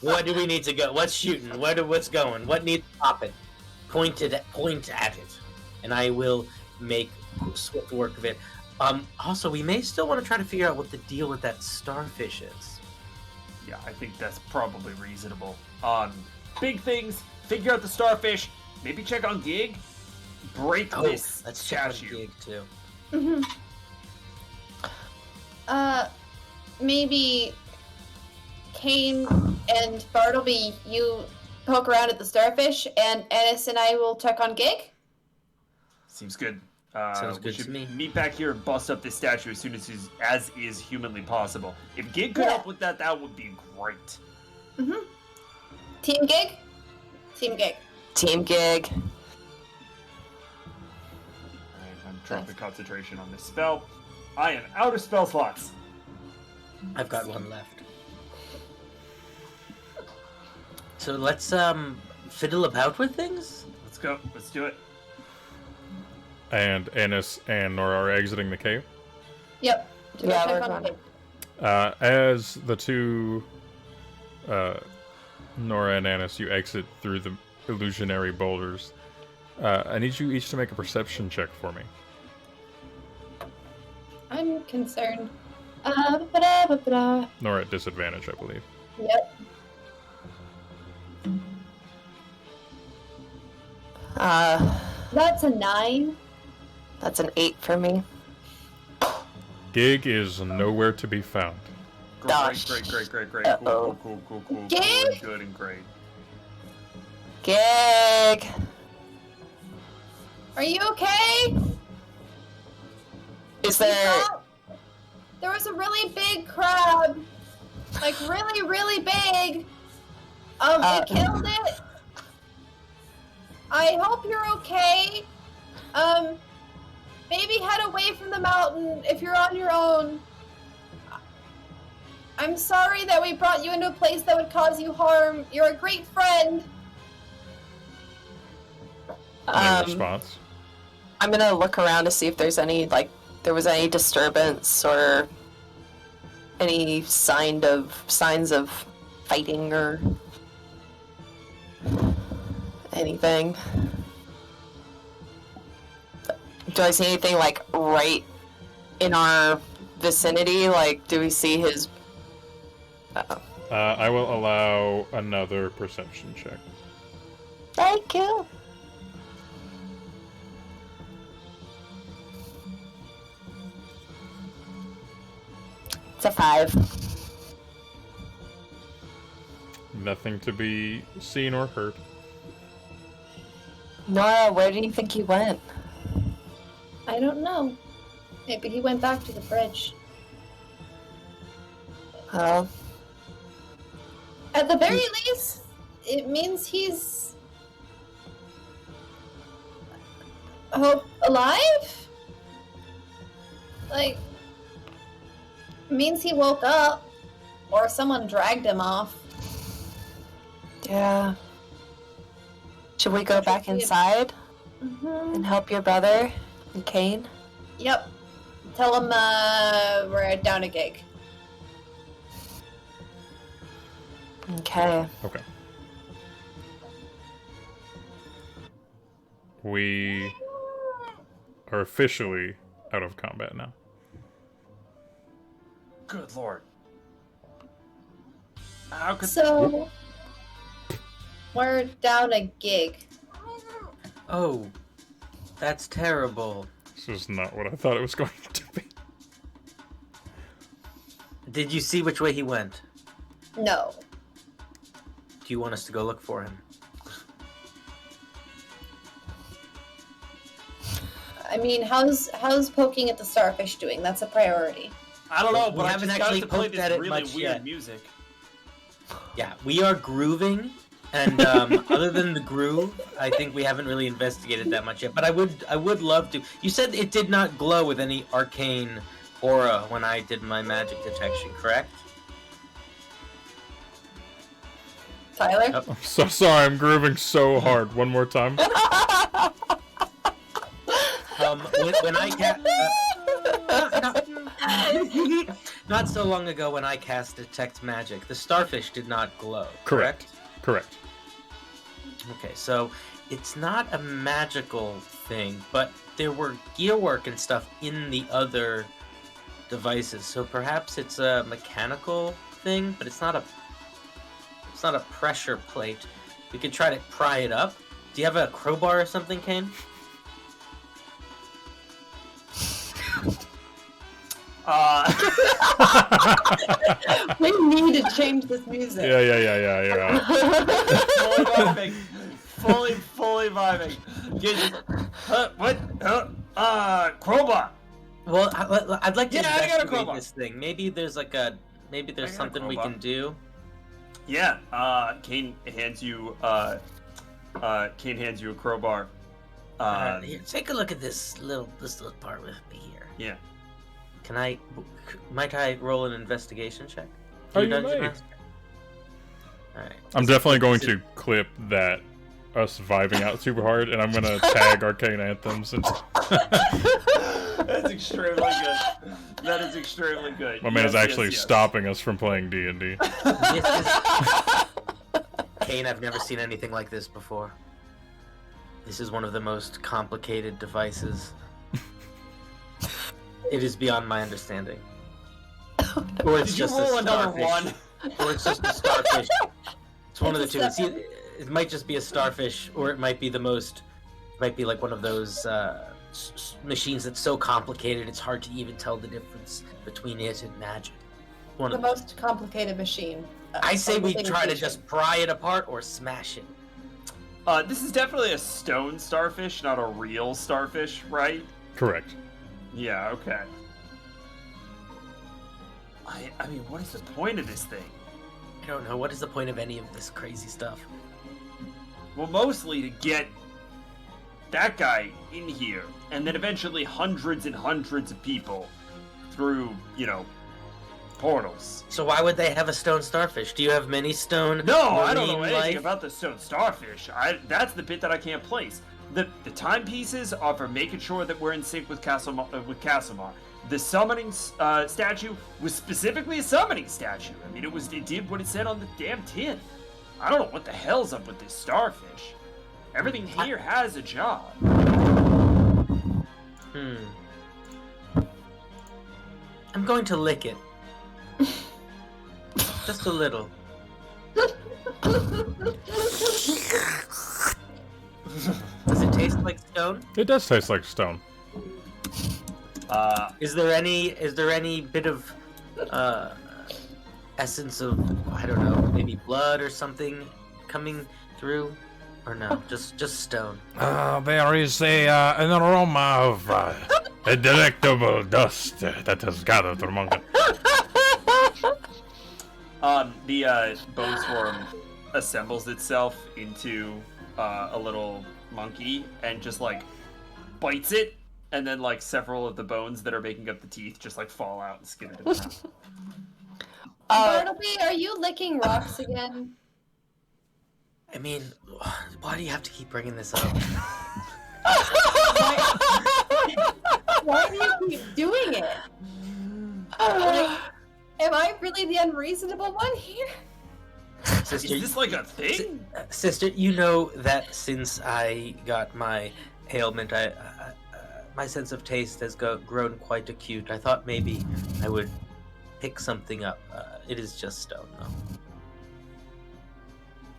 What do we need to go? What's shooting? What's going? What needs popping? Point at it, and I will make swift work of it. Also, we may still want to try to figure out what the deal with that starfish is. Yeah, I think that's probably reasonable. Big things. Figure out the starfish. Maybe check on Gig. Break this let's check on statue. Gig too. Mm-hmm. Maybe Kane and Bartleby, you poke around at the starfish, and Ennis and I will check on Gig. Seems good. Sounds We good should to me. meet back here and bust up this statue as soon as is humanly possible. If Gig could Yeah. help with that, that would be great. Mm-hmm. Team Gig? Team Gig. Team gig. Alright, I'm trying to concentration on this spell. I am out of spell slots. I've got one left. So let's fiddle about with things. Let's go. Let's do it. And Annis and Nora are exiting the cave. Yep. To go Yeah, check we're on going. Gig. As the two, Nora and Annis, you exit through the illusionary boulders. I need you each to make a perception check for me. I'm concerned. Ba-da-ba-da. Nora at disadvantage, I believe. Yep. That's a 9. That's an 8 for me. Gig is nowhere to be found. Great, Gosh. great. Uh-oh. Cool. Gig? Good and great. Gig. Are you okay? Is there? There was a really big crab. Like, really, really big. It killed it. I hope you're okay. Maybe head away from the mountain if you're on your own. I'm sorry that we brought you into a place that would cause you harm. You're a great friend. No response. I'm gonna look around to see if there's any, like, there was any disturbance or any signs of fighting or anything. Do I see anything, like, right in our vicinity? Like, do we see his... I will allow another perception check. Thank you. It's a 5. Nothing to be seen or heard. Nora, where do you think he went? I don't know. Maybe he went back to the bridge. Oh. At the very least, it means he's... alive? Like... means he woke up. Or someone dragged him off. Yeah. Should we go back inside Mm-hmm. and help your brother and Kane? Yep. Tell him we're down a gig. Okay. Okay. We are officially out of combat now. Good lord. How could So, we're down a gig. Oh, that's terrible. This is not what I thought it was going to be. Did you see which way he went? No. Do you want us to go look for him? I mean, how's poking at the starfish doing? That's a priority. I don't know, We but I haven't just got actually to play poked this at it really much weird yet. music. Yeah, we are grooving, and other than the groove, I think we haven't really investigated that much yet. But I would love to. You said it did not glow with any arcane aura when I did my magic detection, correct? Tyler? Yep. I'm so sorry, I'm grooving so hard. One more time. When I not so long ago when I cast detect magic, the starfish did not glow. Correct. Correct. Okay, so it's not a magical thing, but there were gearwork and stuff in the other devices, so perhaps it's a mechanical thing, but it's not a pressure plate. We could try to pry it up. Do you have a crowbar or something, Kane? We need to change this music. Yeah. Fully vibing. Fully vibing. What? Crowbar. Well, I'd like to Yeah, I got a investigate crowbar. this thing. Maybe there's something we crowbar. can do. Yeah. Kane hands you a crowbar. Here, take a look at this little part with me here. Yeah. Might I roll an investigation check? Oh, you Dungeon may. Master? Alright. I'm definitely going to clip that us vibing out super hard, and I'm gonna tag arcane anthems. And That's extremely good. That is extremely good. my man is Yes, actually yes. stopping us from playing D&D. This is... Kane, I've never seen anything like this before. This is one of the most complicated devices. It is beyond my understanding. Or it's Did you just roll a another starfish. one? Or it's just a starfish. It's one of the It's two. a It's either, it might just be a starfish, or it might be like one of those machines that's so complicated it's hard to even tell the difference between it and magic. One The of those. most complicated machine. I say we Something try to fusion. just pry it apart or smash it. This is definitely a stone starfish, not a real starfish, right? Correct. Yeah. Okay. I mean, what is the point of this thing? I don't know. What is the point of any of this crazy stuff? Well, mostly to get that guy in here, and then eventually hundreds and hundreds of people through, portals. So why would they have a stone starfish? Do you have many stone? No, I don't know marine anything life? about the stone starfish. That's the bit that I can't place. The timepieces are for making sure that we're in sync with Castlemar. The summoning statue was specifically a summoning statue. I mean, it did what it said on the damn tin. I don't know what the hell's up with this starfish. Everything here has a job. I'm going to lick it. Just a little. Does it taste like stone? It does taste like stone. Is there any bit of essence of, I don't know, maybe blood or something coming through? Or no, just stone. There is an aroma of a delectable dust that has gathered among them. The bone swarm assembles itself into a little monkey and just bites it, and then several of the bones that are making up the teeth just fall out and skin it in half. Bartleby, are you licking rocks again? I mean, why do you have to keep bringing this up? Why do you keep doing it? Am I really the unreasonable one here? Sister, Is this a thing? Sister, you know that since I got my ailment, my sense of taste has grown quite acute. I thought maybe I would pick something up. It is just stone, though.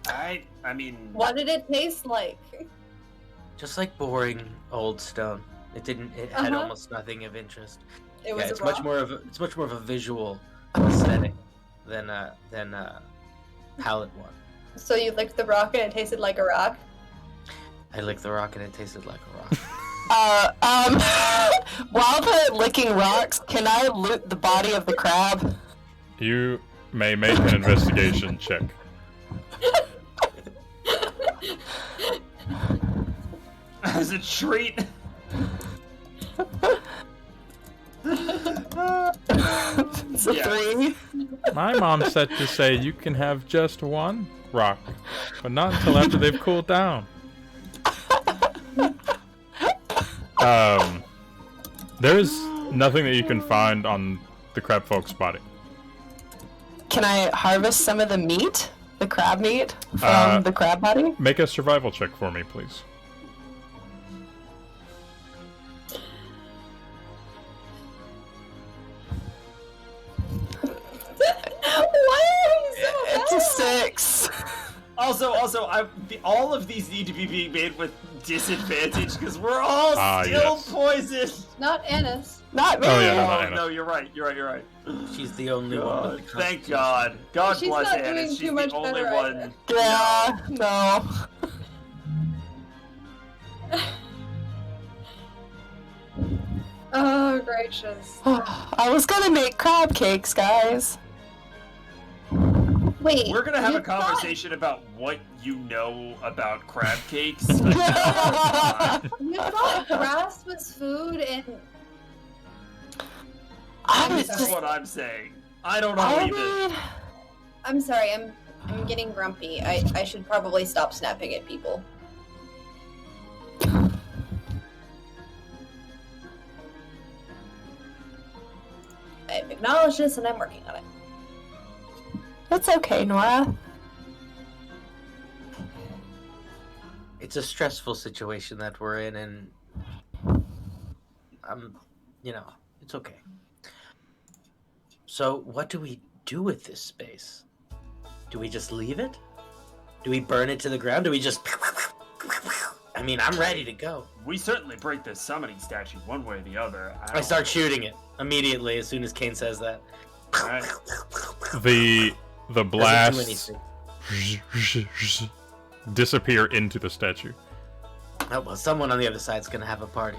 I mean... What did it taste like? Just like boring old stone. It had almost nothing of interest. It was it's a much rock? more of a visual aesthetic than palate one. So you licked the rock and it tasted like a rock? I licked the rock and it tasted like a rock. While they're licking rocks, can I loot the body of the crab? You may make an investigation check. As a treat. It's a 3. My mom said to say you can have just one rock, but not until after they've cooled down. There is nothing that you can find on the crab folk's body. Can I harvest some of the meat? The crab meat? From the crab body? Make a survival check for me, please. Why are you so It's a 6. Also, all of these need to be being made with disadvantage because we're all still yes. poisoned. Not Annis. Not me. Oh yeah, no, Oh not Anna. no, you're right. You're right. She's the only one. With the Thank constitution. God. God She's bless not Anna. doing She's too the much only better one. Yeah, no. Oh, gracious. I was gonna make crab cakes, guys. Wait. We're gonna have you a conversation about what you know about crab cakes. Thought, you thought grass was food and... This is what I'm saying. I don't know either. I'm sorry, I'm getting grumpy. I should probably stop snapping at people. I've acknowledged this and I'm working on it. That's okay, Nora. It's a stressful situation that we're in, and it's okay. So, what do we do with this space? Do we just leave it? Do we burn it to the ground? Do we just... I mean, I'm ready to go. We certainly break this summoning statue one way or the other. I start shooting it immediately as soon as Kane says that. Alright. The Doesn't do blasts anything. disappear into the statue. Oh, well, someone on the other side's gonna have a party.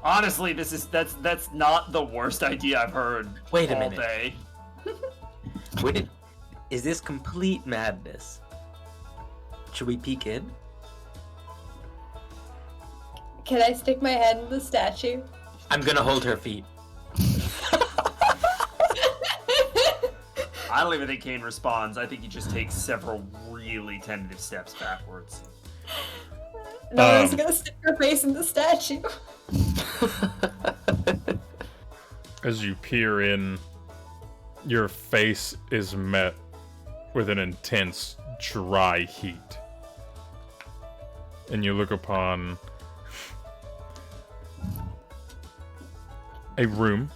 Honestly, that's not the worst idea I've heard Wait a all minute. day. Wait, is this complete madness? Should we peek in? Can I stick my head in the statue? I'm gonna hold her feet. I don't even think Kane responds. I think he just takes several really tentative steps backwards. No, I was gonna stick her face in the statue. As you peer in, your face is met with an intense, dry heat. And you look upon a room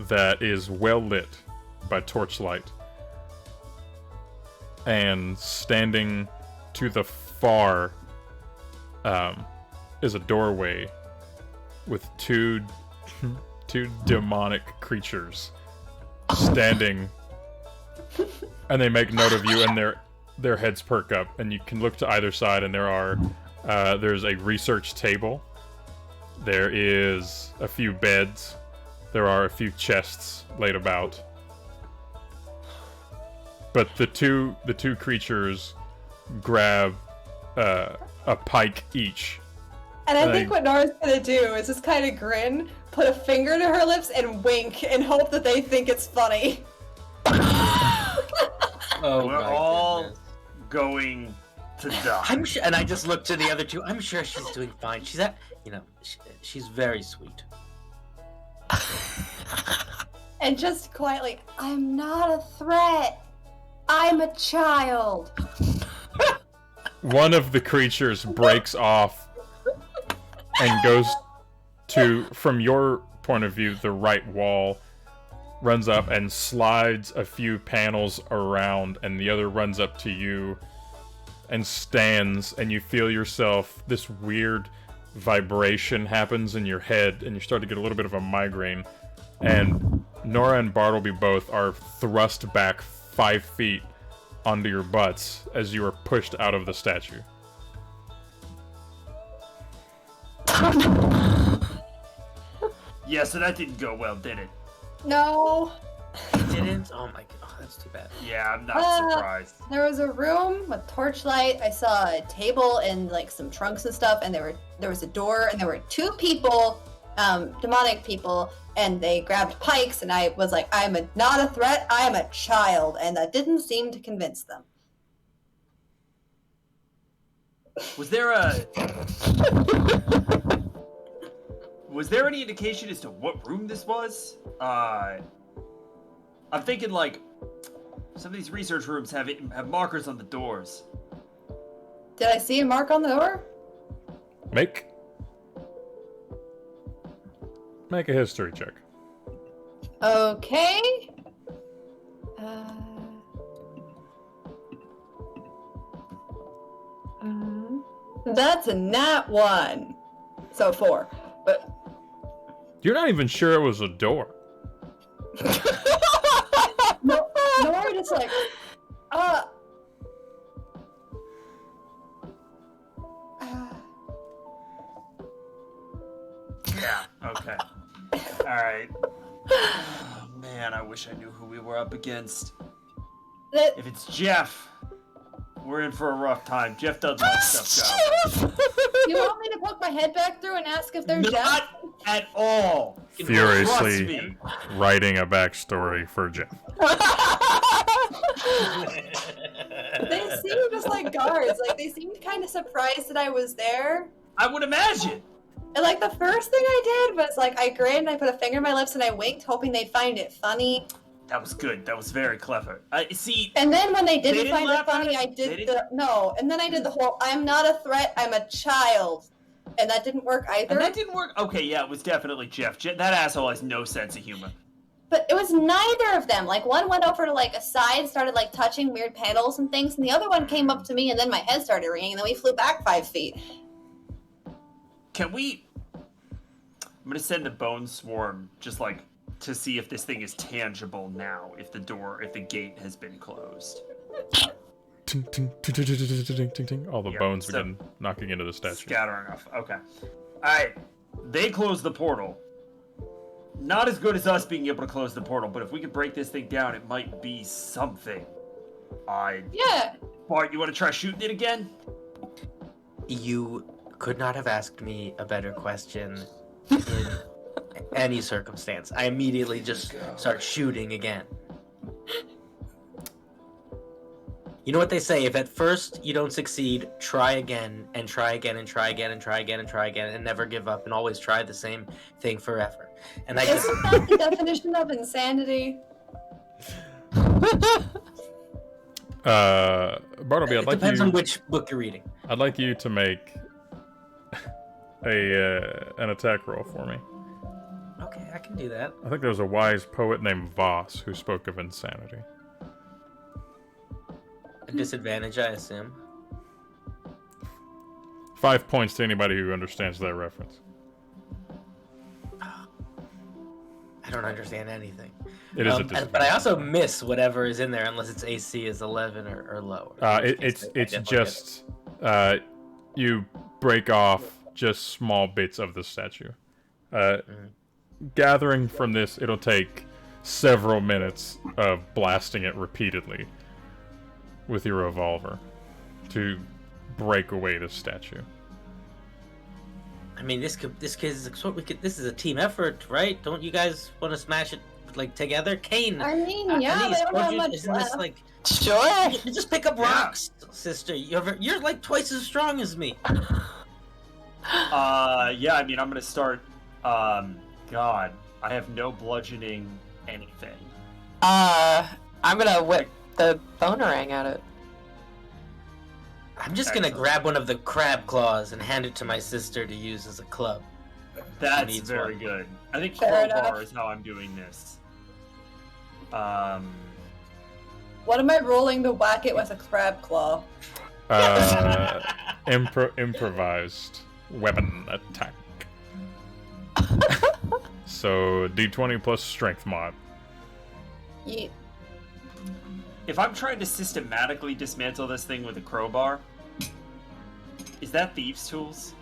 that is well lit by torchlight. And standing to the far is a doorway with two demonic creatures standing, and they make note of you, and their heads perk up, and you can look to either side, and there's a research table, there is a few beds, there are a few chests laid about, but the two creatures grab a pike each. And I think what Nora's gonna do is just kind of grin, put a finger to her lips, and wink, and hope that they think it's funny. Oh, We're all going to die. I'm sure, and I just look to the other two. I'm sure she's doing fine. She's very sweet. And just quietly, I'm not a threat. I'm a child. One of the creatures breaks off and goes to, from your point of view, the right wall, runs up and slides a few panels around, and the other runs up to you and stands, and you feel yourself, this weird vibration happens in your head, and you start to get a little bit of a migraine, and Nora and Bartleby both are thrust back 5 feet onto your butts as you are pushed out of the statue. Yeah, so that didn't go well, did it? No. It didn't? Oh my god, that's too bad. Yeah, I'm not surprised. There was a room with torchlight. I saw a table and like some trunks and stuff, and there was a door, and there were 2 people, demonic people, and they grabbed pikes, and I was like, I'm not a threat, I am a child, and that didn't seem to convince them. Was there any indication as to what room this was? I'm thinking like some of these research rooms have markers on the doors. Did I see a mark on the door? Make a history check. Okay. That's a nat 1. So 4. But You're not even sure it was a door. Nora just like, Yeah, okay. Alright. Oh, man, I wish I knew who we were up against. If it's Jeff, we're in for a rough time. Jeff doesn't let stuff go. You want me to poke my head back through and ask if they're Not Jeff? at all. Trust Furiously me. writing a backstory for Jeff. They seemed just like guards. Like, they seemed kind of surprised that I was there. I would imagine. And, like, the first thing I did was, like, I grinned, I put a finger in my lips, and I winked, hoping they'd find it funny. That was good. That was very clever. See, And then when they didn't, didn't find it laugh at funny, it? I They did didn't? and then I did the whole, I'm not a threat, I'm a child. And that didn't work either. and that didn't work. Okay, yeah, it was definitely Jeff. That asshole has no sense of humor. But it was neither of them. Like, one went over to, like, a side, started, like, touching weird panels and things, and the other one came up to me, and then my head started ringing, and then we flew back 5 feet. Can we? I'm gonna send a bone swarm just like to see if this thing is tangible now. If the gate has been closed. Ting, ting, ting, ting, ting, ting, ting, ting. All the Yeah, bones so- begin knocking into the statue. Scattering off. Okay. All right. They closed the portal. Not as good as us being able to close the portal, but if we could break this thing down, it might be something. Yeah. Bart, you want to try shooting it again? You could not have asked me a better question in any circumstance. I immediately just start shooting again. You know what they say, if at first you don't succeed, try again, and try again, and try again, and try again, and try again, and never give up, and always try the same thing forever. And I just... Isn't that the definition of insanity? Bartleby, It depends on which book you're reading. I'd like you to make an attack roll for me. Okay, I can do that. I think there was a wise poet named Voss who spoke of insanity. A disadvantage, I assume. 5 points to anybody who understands that reference. I don't understand anything. It is a disadvantage. But I also miss whatever is in there unless its AC is 11 or lower. It's just you break off just small bits of the statue. Gathering from this, it'll take several minutes of blasting it repeatedly with your revolver to break away the statue. I mean, this is a team effort, right? Don't you guys want to smash it like together? Kane. I mean, yeah, Denise, they don't have much isn't this left. like Sure. you just pick up rocks, sister? You're like twice as strong as me. Yeah, I mean, I'm gonna start, God, I have no bludgeoning anything. I'm gonna whip the bonerang at it. I'm just gonna grab one of the crab claws and hand it to my sister to use as a club. That's needs very one. good. I think Fair crowbar enough. is how I'm doing this. What am I rolling to whack it with a crab claw? Improvised weapon attack. So D20 plus strength mod. Yeet. If I'm trying to systematically dismantle this thing with a crowbar, is that thieves' tools?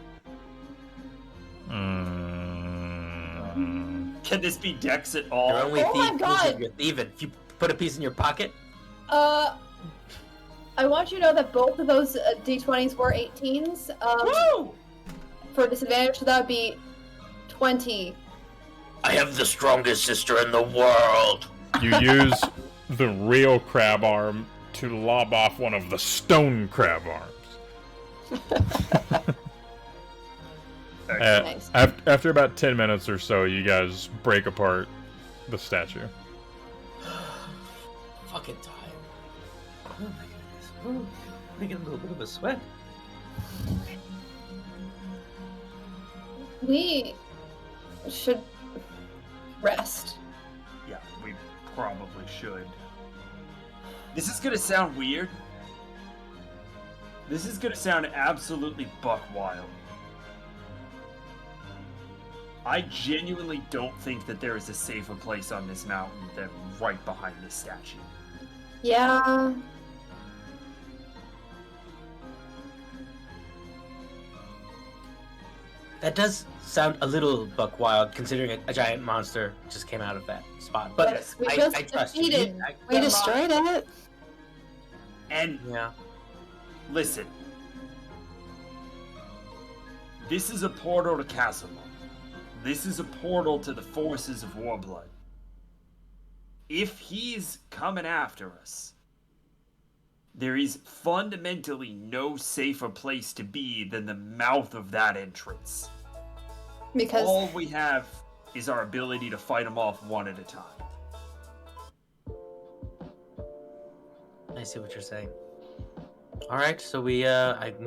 Can this be dex at all? You're only Oh my thief God. if you're thieving. If you put a piece in your pocket, I want you to know that both of those D20s were 18s. Woo! For disadvantage, so that would be 20. I have the strongest sister in the world. You use the real crab arm to lob off one of the stone crab arms. Nice. After about 10 minutes or so, you guys break apart the statue. Fucking tired. Oh my goodness. Ooh, I get a little bit of a sweat. We should rest. Yeah, we probably should. This is gonna sound weird. This is gonna sound absolutely buck wild. I genuinely don't think that there is a safer place on this mountain than right behind this statue. Yeah. That does sound a little buck wild, considering a giant monster just came out of that spot. But Yes, we I just trust you. defeated. We destroyed it. And Yeah. listen, this is a portal to Castlemont. This is a portal to the forces of Warblood. If he's coming after us, there is fundamentally no safer place to be than the mouth of that entrance. Because All we have is our ability to fight them off one at a time. I see what you're saying. All right, so we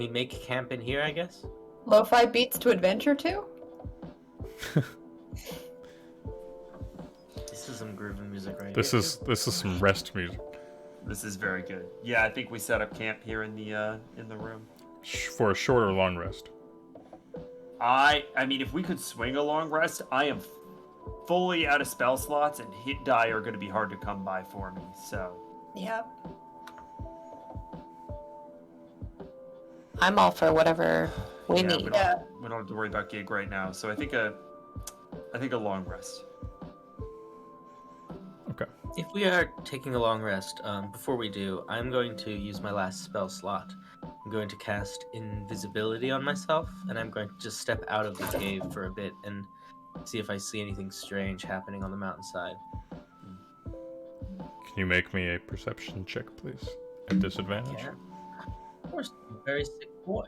make camp in here, I guess. lo-fi beats to adventure too? This is some groovy music right This here. is some rest music This is very good. Yeah, I think we set up camp here in the room. for a short or long rest. I mean, if we could swing a long rest, I am fully out of spell slots, and hit die are going to be hard to come by for me. So Yep. I'm all for whatever we Yeah, need. we don't have to worry about gig right now. So I think a long rest. Okay. If we are taking a long rest, before we do, I'm going to use my last spell slot. I'm going to cast invisibility on myself, and I'm going to just step out of the cave for a bit and see if I see anything strange happening on the mountainside. Can you make me a perception check, please? At disadvantage? Yeah. Of course, I'm a very sick boy.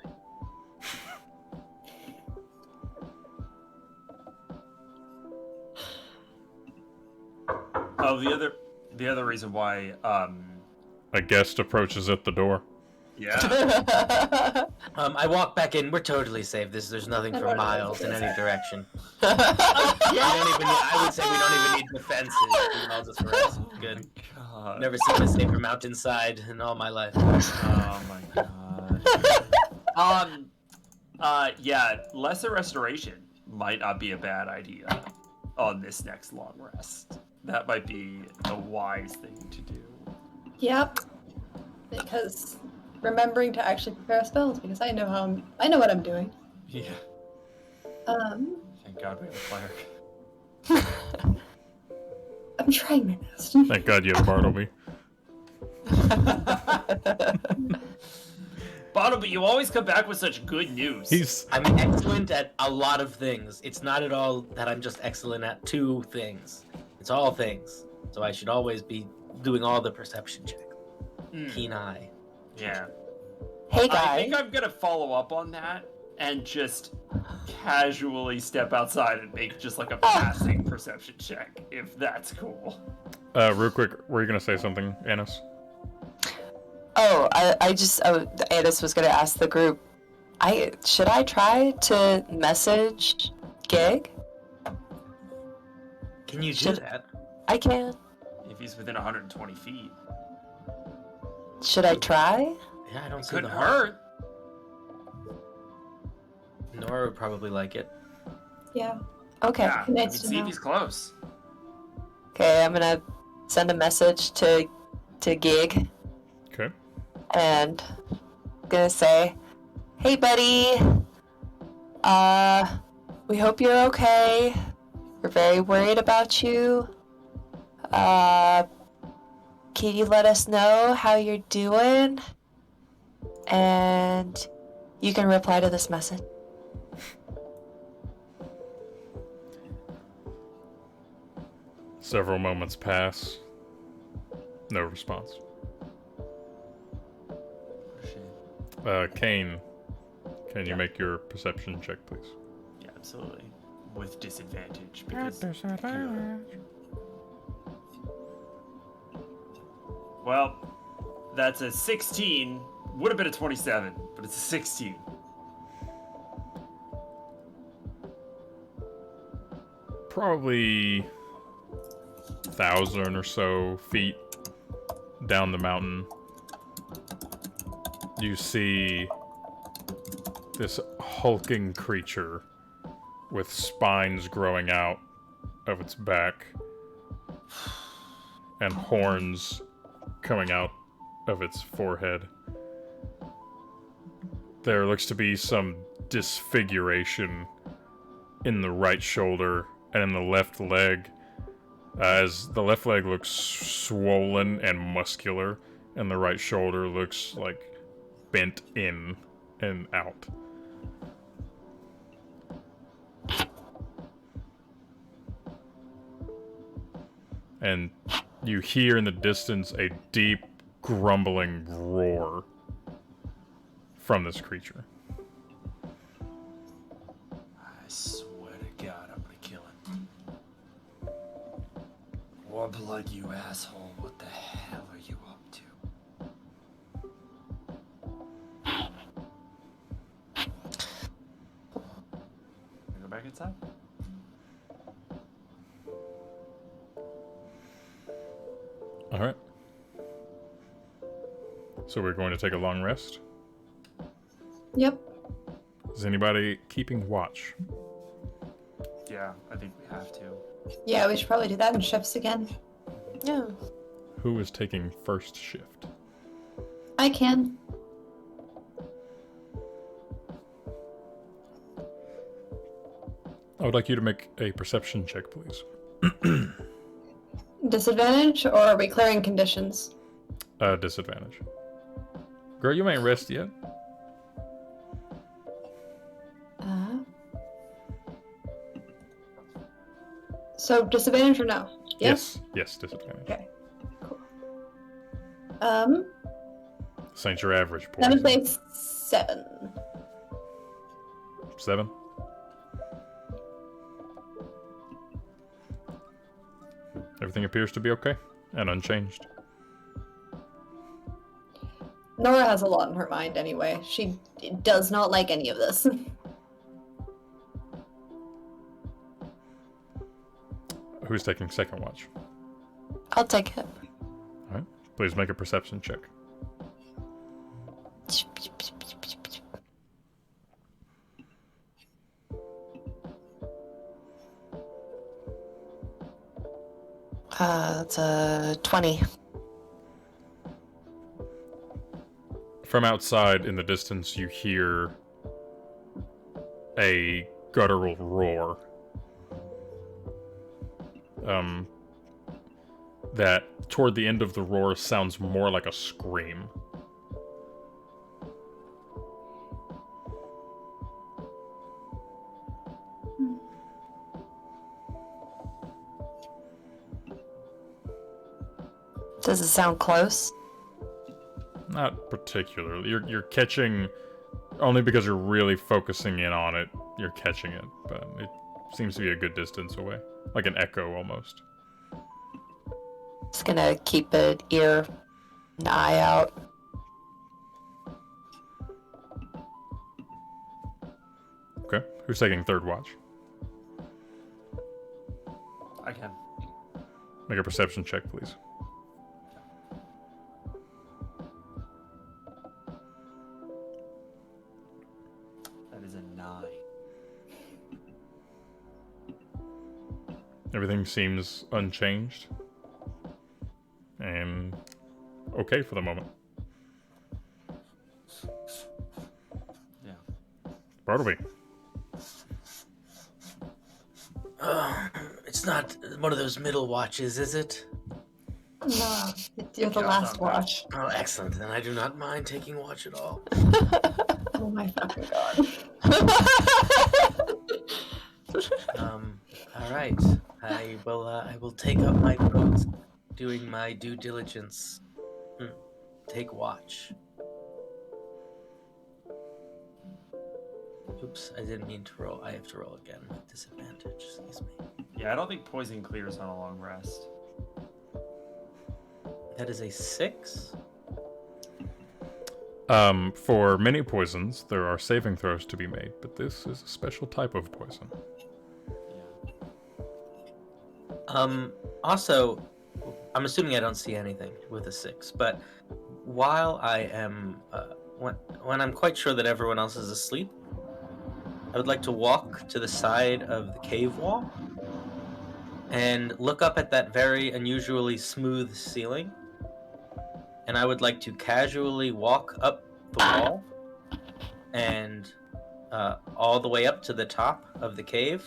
Oh, the other reason why, A guest approaches at the door. yeah. I walk back in. We're totally safe. There's nothing for miles in any direction. I would say we don't even need defenses. We can all just rest. Good. God. Never seen a safer mountainside in all my life. Oh my god. Yeah, lesser restoration might not be a bad idea on this next long rest. That might be a wise thing to do. Yep. Because remembering to actually prepare spells, because I know what I'm doing. Yeah. Thank God we have a cleric. I'm trying my best. Thank God you have Bartleby. Bartleby, you always come back with such good news. I'm excellent at a lot of things. It's not at all that I'm just excellent at two things. It's all things. So I should always be doing all the perception checks. Keen eye. Yeah. Hey I guys. think I'm gonna follow up on that and just casually step outside and make just like a passing perception check, if that's cool. Real quick, were you gonna say something, Annis? Oh, Adis was gonna ask the group. Should I try to message Gig? Can you do that? I can. If he's within 120 feet. Should I try? Yeah, I don't It see couldn't the harm. hurt. Nora would probably like it. Yeah. Okay. Yeah, you can Nice to see if know. he's close. Okay, I'm gonna send a message to Gig Okay. and gonna say, "Hey, buddy. We hope you're okay. We're very worried about you. Can you let us know how you're doing? And you can reply to this message." Several moments pass. No response. Kane, can you make your perception check, please? Yeah, absolutely. With disadvantage because. Well, that's a 16. Would have been a 27, but it's a 16. Probably 1,000 or so feet down the mountain, you see this hulking creature with spines growing out of its back and horns coming out of its forehead. There looks to be some disfiguration in the right shoulder and in the left leg, as the left leg looks swollen and muscular, and the right shoulder looks like bent in and out. And you hear in the distance a deep, grumbling roar from this creature. I swear to God, I'm gonna kill him. Warblood, you asshole. What the hell are you up to? Go back inside? Alright. So we're going to take a long rest. Yep. Is anybody keeping watch? Yeah, I think we have to. Yeah, we should probably do that in shifts again. Yeah. Who is taking first shift? I can. I would like you to make a perception check, please. Disadvantage, or are we clearing conditions? Disadvantage. Girl, you ain't rest yet. So disadvantage or no? Yes, disadvantage. Okay. Cool. This ain't your average That poison. would say 7. 7? Everything appears to be okay and unchanged. Nora has a lot in her mind anyway. She does not like any of this. Who's taking second watch? I'll take it. Alright. Please make a perception check. That's a 20. From outside in the distance, you hear a guttural roar. That toward the end of the roar sounds more like a scream. Does it sound close? Not particularly. You're catching, only because you're really focusing in on it, you're catching it, but it seems to be a good distance away. Like an echo, almost. Just gonna keep an eye out. Okay. Who's taking third watch? I can. Make a perception check, please. That is a 9. Everything seems unchanged. And okay for the moment. Yeah. Bartleby. It's not one of those middle watches, is it? No, you're the last watch. Oh, excellent. Then I do not mind taking watch at all. Oh my fucking god. All right. I will take up my post, doing my due diligence. Take watch. Oops, I didn't mean to roll. I have to roll again with disadvantage. Excuse me. Yeah, I don't think poison clears on a long rest. That is a 6. For many poisons, there are saving throws to be made, but this is a special type of poison. Yeah. Also, I'm assuming I don't see anything with a 6, but while I am, when I'm quite sure that everyone else is asleep, I would like to walk to the side of the cave wall and look up at that very unusually smooth ceiling. And I would like to casually walk up the wall and all the way up to the top of the cave,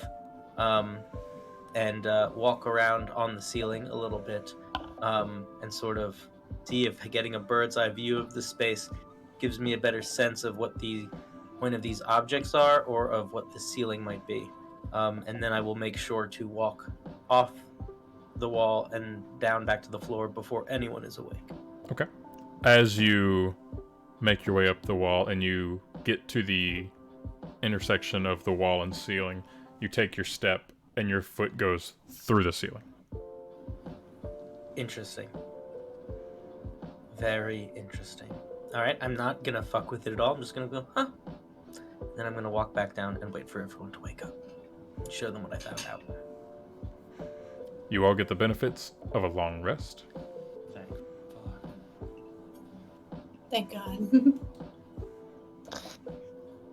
and walk around on the ceiling a little bit, and sort of see if getting a bird's eye view of the space gives me a better sense of what the point of these objects are, or of what the ceiling might be. And then I will make sure to walk off the wall and down back to the floor before anyone is awake. Okay. As you make your way up the wall and you get to the intersection of the wall and ceiling, you take your step and your foot goes through the ceiling. Interesting. Very interesting. Alright, I'm not gonna fuck with it at all. I'm just gonna go, huh? Then I'm gonna walk back down and wait for everyone to wake up. Show them what I found out. You all get the benefits of a long rest. Thank fuck. Thank god.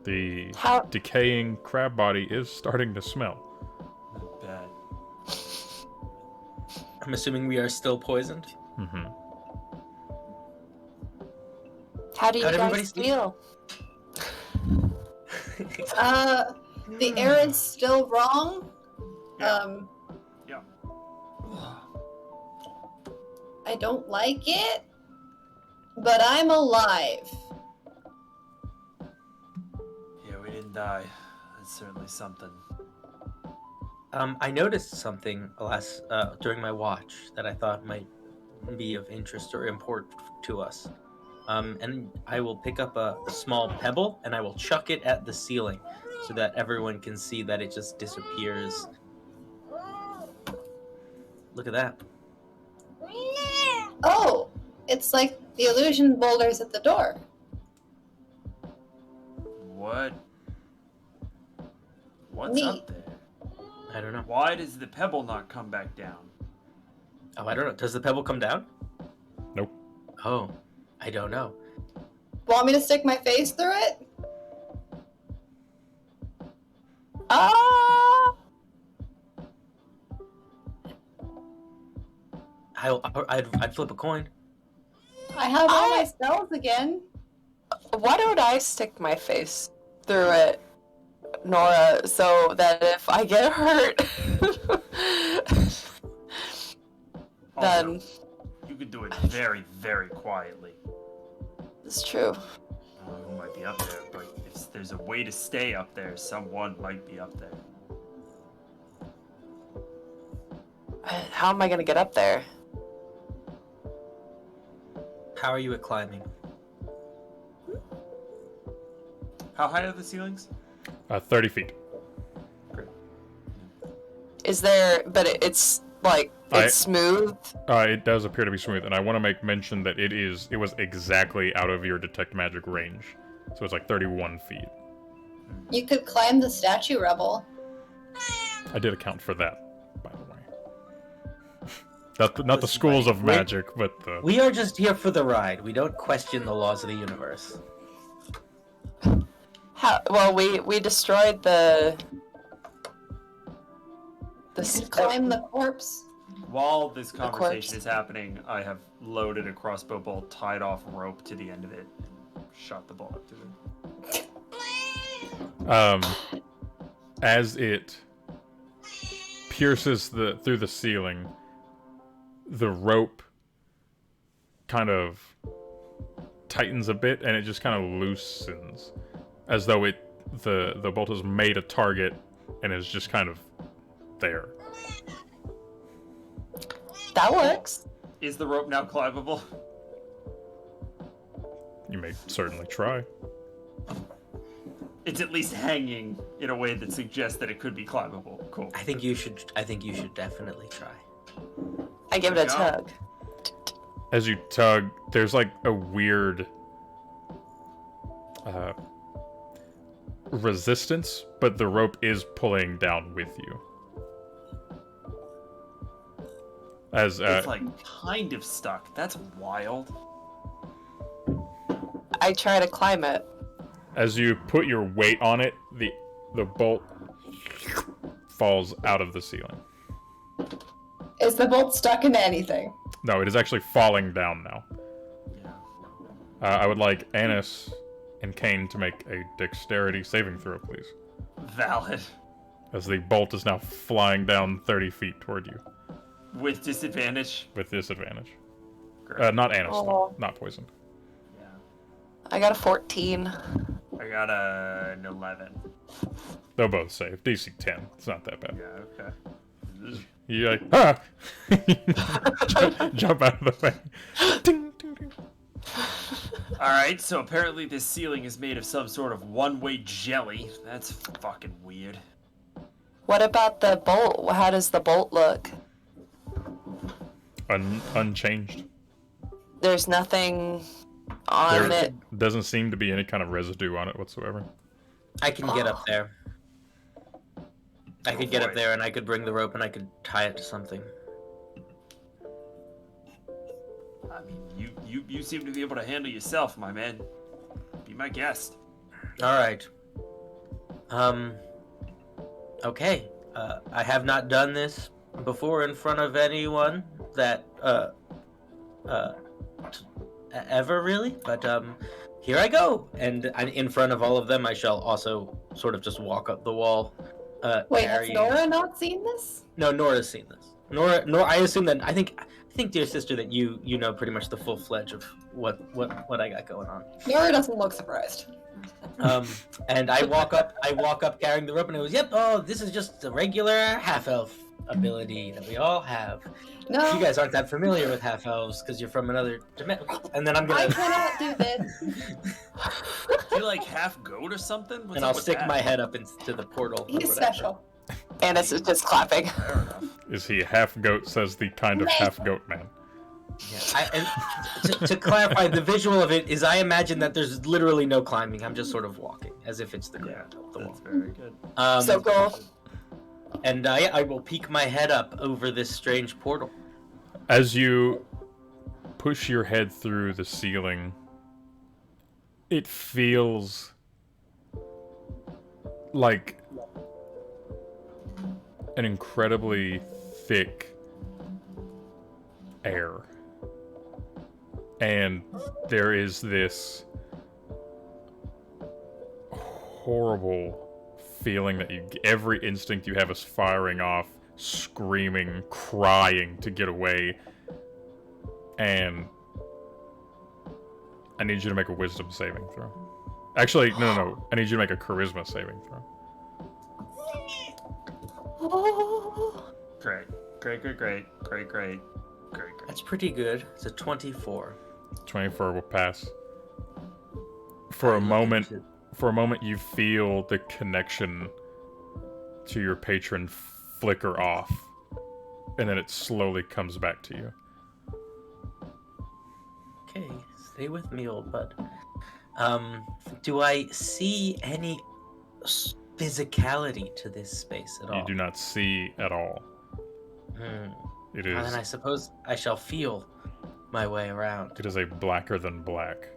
The How- decaying crab body is starting to smell. Not bad. I'm assuming we are still poisoned. Mm-hmm. How do you How'd everybody guys sleep? feel? The air is still wrong. Yeah. Yeah. I don't like it, but I'm alive. Yeah, we didn't die. That's certainly something. I noticed something during my watch that I thought might be of interest or import to us. And I will pick up a small pebble and I will chuck it at the ceiling so that everyone can see that it just disappears. Look at that. Oh, it's like the illusion boulders at the door. What? What's Neat. up there? I don't know. Why does the pebble not come back down? Oh, I don't know. Does the pebble come down? Nope. Oh, I don't know. Want me to stick my face through it? Ah! I'd flip a coin. I have all my spells again. Why don't I stick my face through it, Nora, so that if I get hurt, then Also, you could do it very, very quietly. it's true. I don't know who might be up there, but if there's a way to stay up there, someone might be up there. How am I gonna get up there? How are you at climbing? How high are the ceilings? 30 feet. Is there? But it's like it's smooth. It does appear to be smooth, and I want to make mention that it was exactly out of your detect magic range. So it's like 31 feet. You could climb the statue rubble. I did account for that, by the way. Not the schools of magic, but the... We are just here for the ride. We don't question the laws of the universe. How? Well, we destroyed the. You could climb the corpse. While this corpse. conversation is happening, I have loaded a crossbow bolt, tied off rope to the end of it, and shot the bolt up to it. As it pierces through the ceiling, the rope kind of tightens a bit, and it just kind of loosens, as though the bolt has made a target and is just kind of there. That works. Is the rope now climbable? You may certainly try. It's at least hanging in a way that suggests that it could be climbable. Cool. I think you should definitely try. I give it a Go. tug. As you tug, there's like a weird resistance, but the rope is pulling down with you. As It's like kind of stuck. That's wild. I try to climb it. as you put your weight on it, the bolt falls out of the ceiling. Is the bolt stuck into anything? No, it is actually falling down now. Yeah. I would like Annis and Kane to make a dexterity saving throw, please. Valid. As the bolt is now flying down 30 feet toward you. With disadvantage. With disadvantage. Great. Not Annis, Oh. not poisoned. Yeah. I got a 14. I got an 11. They'll both save. DC 10. It's not that bad. Yeah, okay. You like, ah! jump out of the way. Ding, ding, ding. Alright, so apparently this ceiling is made of some sort of one-way jelly. That's fucking weird. What about the bolt? How does the bolt look? Unchanged. There's nothing on There it. doesn't seem to be any kind of residue on it whatsoever. I can get up there. I could get up boy. there and I could bring the rope and I could tie it to something. I mean, you seem to be able to handle yourself, my man. Be my guest. All right. Okay. I have not done this before in front of anyone that ever really, but here I go. And in front of all of them, I shall also sort of just walk up the wall. Wait, has carrying... Nora not seen this? No, Nora's seen this. Nora, I assume that I think, dear sister, that you know pretty much the full fledge of what I got going on. Nora doesn't look surprised. And I walk up carrying the rope, and it was, yep. Oh, this is just a regular half elf ability that we all have. No, You guys aren't that familiar with half elves because you're from another dimension. And then I'm I gonna cannot do this. Do you like half goat or something? What's and up I'll with stick that? my head up into the portal. or He's whatever. special. Annis is just clapping. Fair enough. Is he half goat, says the kind of half goat man. Yeah. And to clarify, the visual of it is I imagine that there's literally no climbing. I'm just sort of walking as if it's the Yeah, ground. The that's wall. very good. So cool. And I will peek my head up over this strange portal. As you push your head through the ceiling, it feels like an incredibly thick air. And there is this horrible feeling that every instinct you have is firing off, screaming, crying to get away. And I need you to make a wisdom saving throw. Actually, no. I need you to make a charisma saving throw. Great. That's pretty good. It's a 24. 24 will pass. For a moment, you feel the connection to your patron flicker off, and then it slowly comes back to you. Okay, stay with me, old bud. Do I see any physicality to this space at all? You do not see at all. It Well, then I is. suppose I shall feel my way around. It is a blacker than black.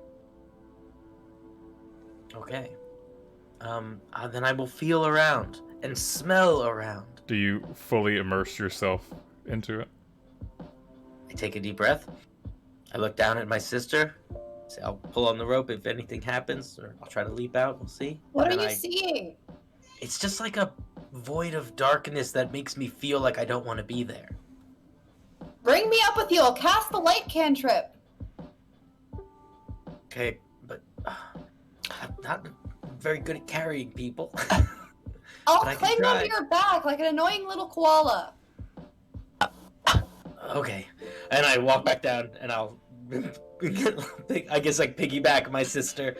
Okay. Then I will feel around and smell around. Do you fully immerse yourself into it? I take a deep breath. I look down at my sister. Say, I'll pull on the rope if anything happens, or I'll try to leap out. We'll see. What And are you then seeing? It's just like a void of darkness that makes me feel like I don't want to be there. Bring me up with you. I'll cast the light cantrip. Okay, but I'm not very good at carrying people. I'll But I can climb try. onto your back like an annoying little koala. Okay, and I walk back down, and I'll, I guess, like piggyback my sister.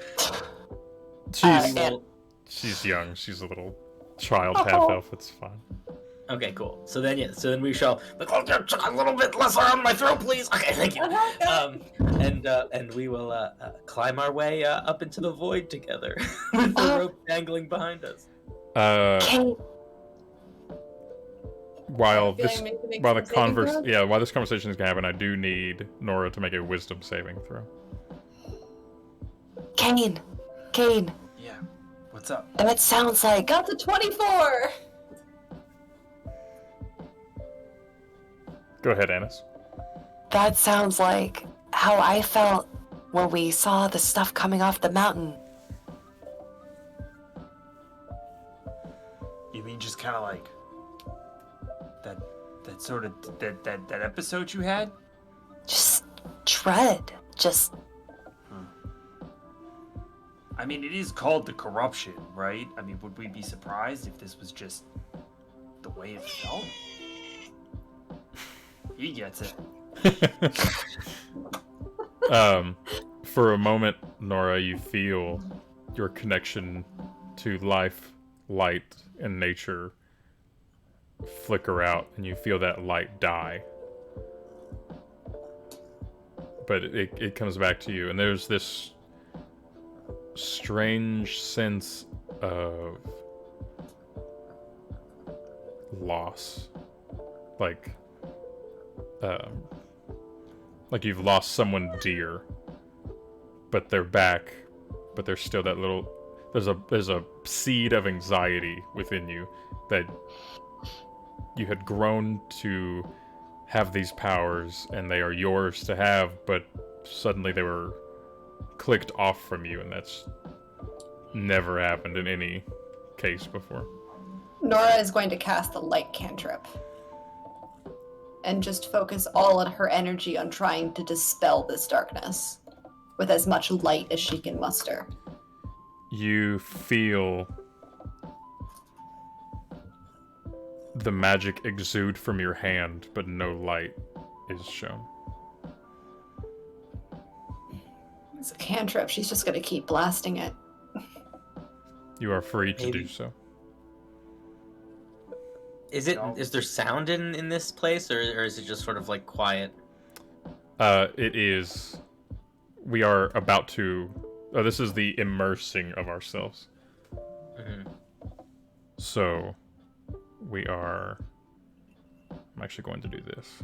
She's young. She's a little child half elf. It's fine. Okay, cool. So then we shall. A little bit less around my throat, please. Okay, thank you. And we will climb our way up into the void together with the rope dangling behind us. Can While I feel this, like I need to make while the some saving throws. while this conversation is gonna happen, I do need Nora to make a wisdom saving throw. Kane, Yeah. What's up? that sounds like Got the 24. Go ahead, Annis. that sounds like how I felt when we saw the stuff coming off the mountain. You mean just kind of like that sort of that episode you had? Just dread. Just I mean, it is called the corruption, right? I mean, would we be surprised if this was just the way it felt? He gets it. For a moment, Nora, you feel your connection to life, light, and nature flicker out, and you feel that light die. But it comes back to you, and there's this strange sense of loss. Like you've lost someone dear, but they're back, but there's still that little, there's a seed of anxiety within you that you had grown to have these powers and they are yours to have, but suddenly they were clicked off from you, and that's never happened in any case before. Nora is going to cast the light cantrip and just focus all of her energy on trying to dispel this darkness with as much light as she can muster. You feel the magic exude from your hand, but no light is shown. It's a cantrip. She's just going to keep blasting it. You are free to Maybe. do so. Is there sound in this place, or is it just sort of like quiet? It is. We are about to. Oh, this is the immersing of ourselves. Mm-hmm. So, we are. I'm actually going to do this.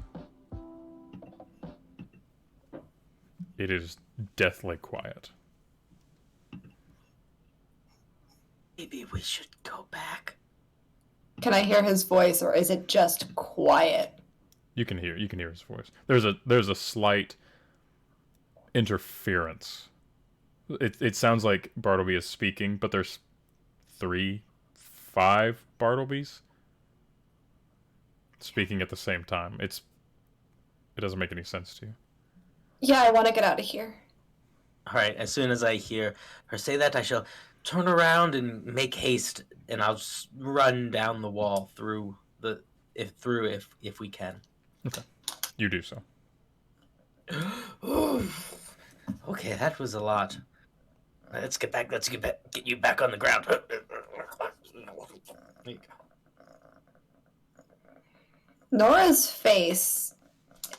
It is deathly quiet. Maybe we should go back. Can I hear his voice, or is it just quiet? You can hear his voice. There's a slight interference. It sounds like Bartleby is speaking, but there's 5 Bartlebys speaking at the same time. It doesn't make any sense to you. Yeah, I want to get out of here. All right. As soon as I hear her say that, I shall turn around and make haste, and I'll just run down the wall if we can. Okay, you do so. Okay, that was a lot. Let's get back. Get you back on the ground. There you go. Nora's face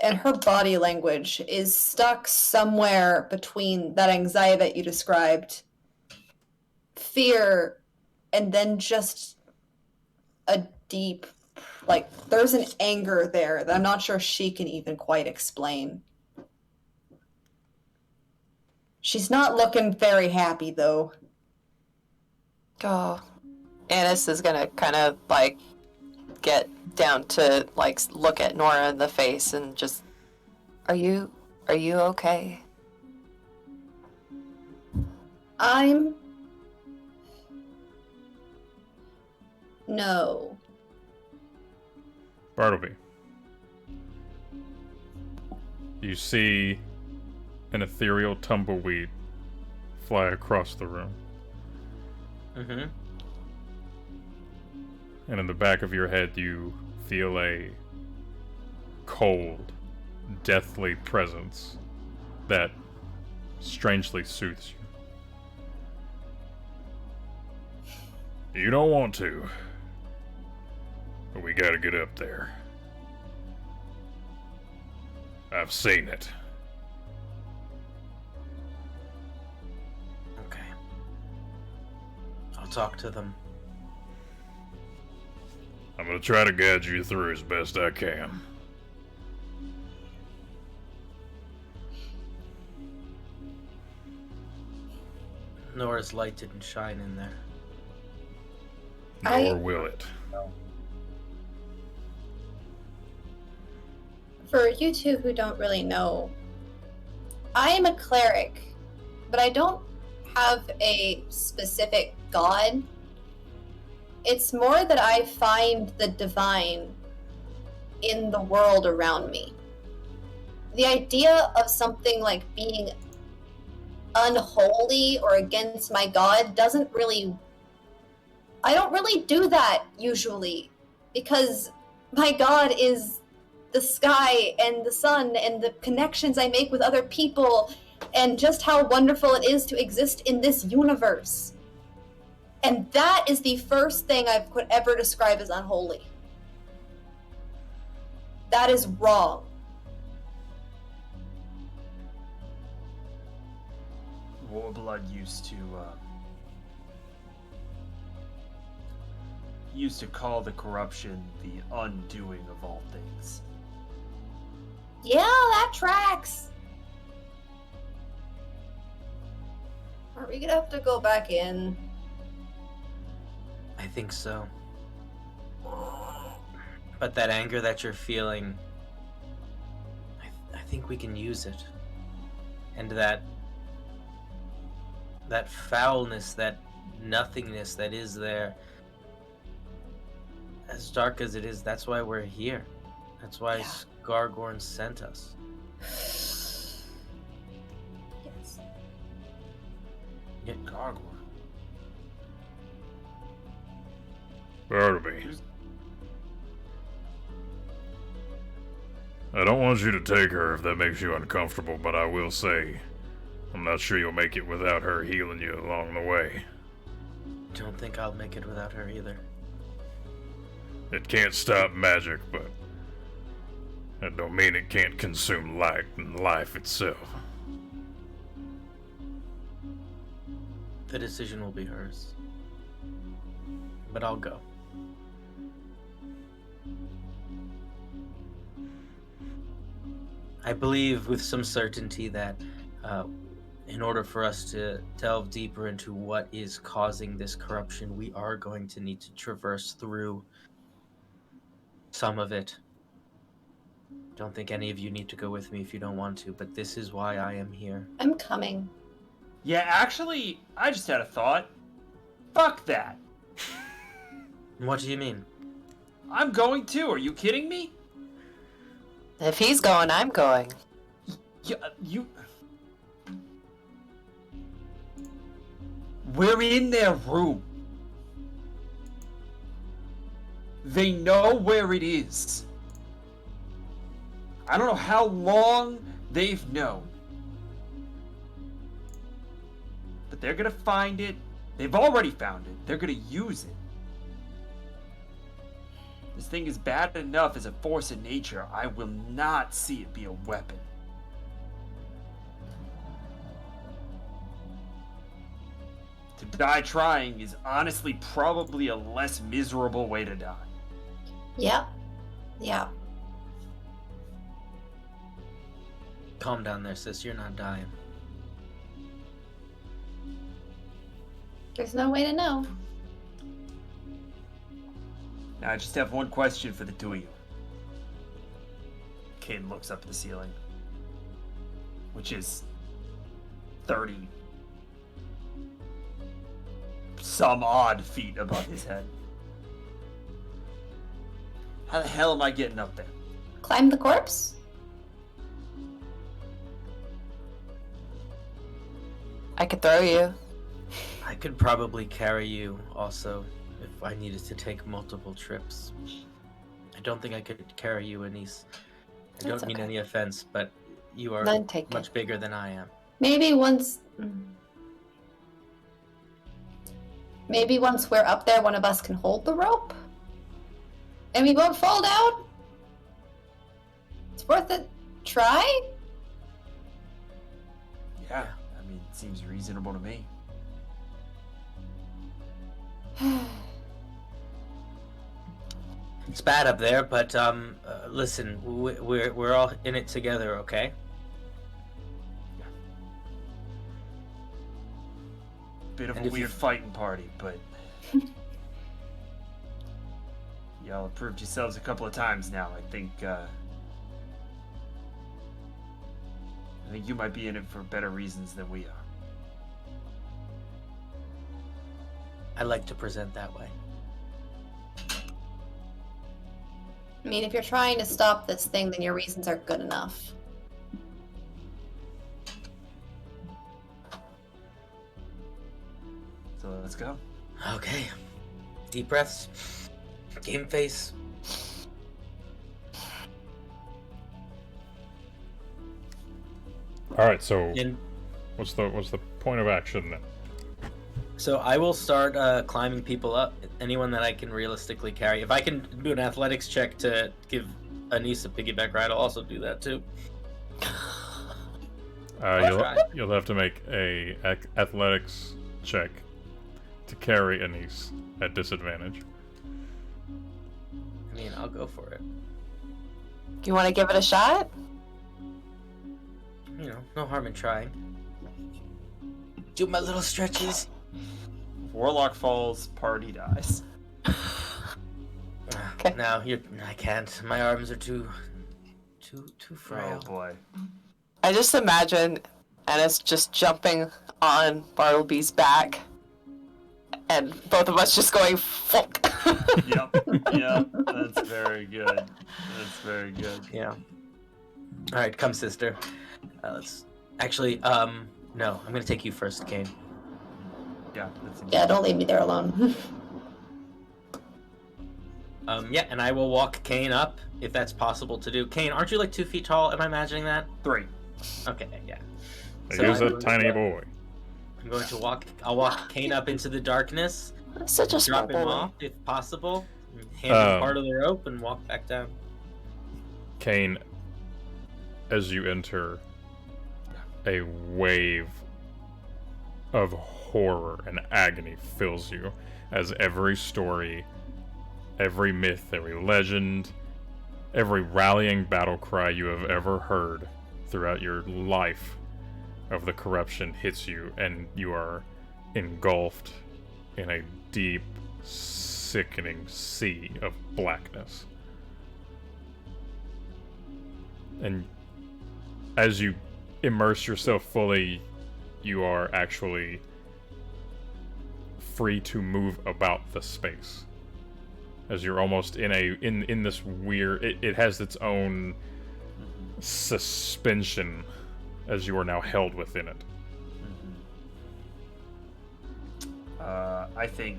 and her body language is stuck somewhere between that anxiety that you described, fear, and then just a deep, there's an anger there that I'm not sure she can even quite explain. She's not looking very happy, though. Oh, Annis is gonna kind of get down to look at Nora in the face and just, are you okay? No. Bartleby. You see an ethereal tumbleweed fly across the room. Mm-hmm. And in the back of your head, you feel a cold, deathly presence that strangely soothes you. You don't want to, but we gotta get up there. I've seen it. Okay. I'll talk to them. I'm gonna try to guide you through as best I can. Nora's light didn't shine in there. Nor will it. For you two who don't really know, I am a cleric, but I don't have a specific god. It's more that I find the divine in the world around me. The idea of something like being unholy or against my god doesn't really... I don't really do that usually, because my god is the sky and the sun and the connections I make with other people and just how wonderful it is to exist in this universe. And that is the first thing I could ever describe as unholy. That is wrong. Warblood used to call the corruption the undoing of all things. Yeah, that tracks. Are we gonna have to go back in? I think so. But that anger that you're feeling, I think we can use it. And that that foulness, that nothingness that is there, as dark as it is, that's why we're here. That's why Skargorn sent us. Yes. Yeah, Skargorn. Bartleby. I don't want you to take her if that makes you uncomfortable, but I will say, I'm not sure you'll make it without her healing you along the way. Don't think I'll make it without her either. It can't stop magic, but that don't mean it can't consume light and life itself. The decision will be hers. But I'll go. I believe with some certainty that in order for us to delve deeper into what is causing this corruption, we are going to need to traverse through some of it. Don't think any of you need to go with me if you don't want to, but this is why I am here. I'm coming. Yeah, actually, I just had a thought. Fuck that. What do you mean? I'm going too. Are you kidding me? If he's going, I'm going. You. We're in their room. They know where it is. I don't know how long they've known. But they're gonna find it. They've already found it. They're gonna use it. This thing is bad enough as a force of nature. I will not see it be a weapon. To die trying is honestly probably a less miserable way to die. Yep. Yeah. Calm down there, sis. You're not dying. There's no way to know. Now, I just have one question for the two of you. Cain looks up at the ceiling, which is 30 some odd feet above his head. How the hell am I getting up there? Climb the corpse? I could throw you. I could probably carry you also if I needed to take multiple trips. I don't think I could carry you, Anise. I That's don't mean okay. any offense, but you are None taken. much bigger than I am. Maybe once we're up there, one of us can hold the rope. And we won't fall down. It's worth a try. Yeah, I mean, it seems reasonable to me. It's bad up there, but listen, we're all in it together, okay? Bit of And a if weird you- fighting party, but y'all have proved yourselves a couple of times now. I think you might be in it for better reasons than we are. I like to present that way. I mean, if you're trying to stop this thing, then your reasons are good enough. So let's go. Okay. Deep breaths. Game face. All right, so And what's the point of action then? so I will start climbing people up. Anyone that I can realistically carry. If I can do an athletics check to give Anise a piggyback ride, I'll also do that too. Try. You'll have to make a athletics check to carry Anise at disadvantage. I mean, I'll go for it. You want to give it a shot? You know, no harm in trying. Do my little stretches. Warlock falls, party dies. Okay. Now I can't. My arms are too Oh frail. boy. I just imagine and it's just jumping on Bartleby's back, and both of us just going fuck. Yep, that's very good. That's very good. Yeah. All right, come, sister. Let's actually. No, I'm gonna take you first, Kane. Yeah, that's Yeah, don't leave me there alone. Yeah, and I will walk Kane up if that's possible to do. Kane, aren't you like 2 feet tall? Am I imagining that? 3. Okay, yeah. He So is a I'm tiny boy. I'm going to walk. I'll walk Kane up into the darkness. Such a small Drop him boy. off if possible. Hand him part of the rope and walk back down. Kane, as you enter, a wave of horror and agony fills you as every story, every myth, every legend, every rallying battle cry you have ever heard throughout your life of the corruption hits you, and you are engulfed in a deep, sickening sea of blackness. And as you immerse yourself fully, you are actually free to move about the space. As you're almost in this weird, it has its own suspension as you are now held within it. I think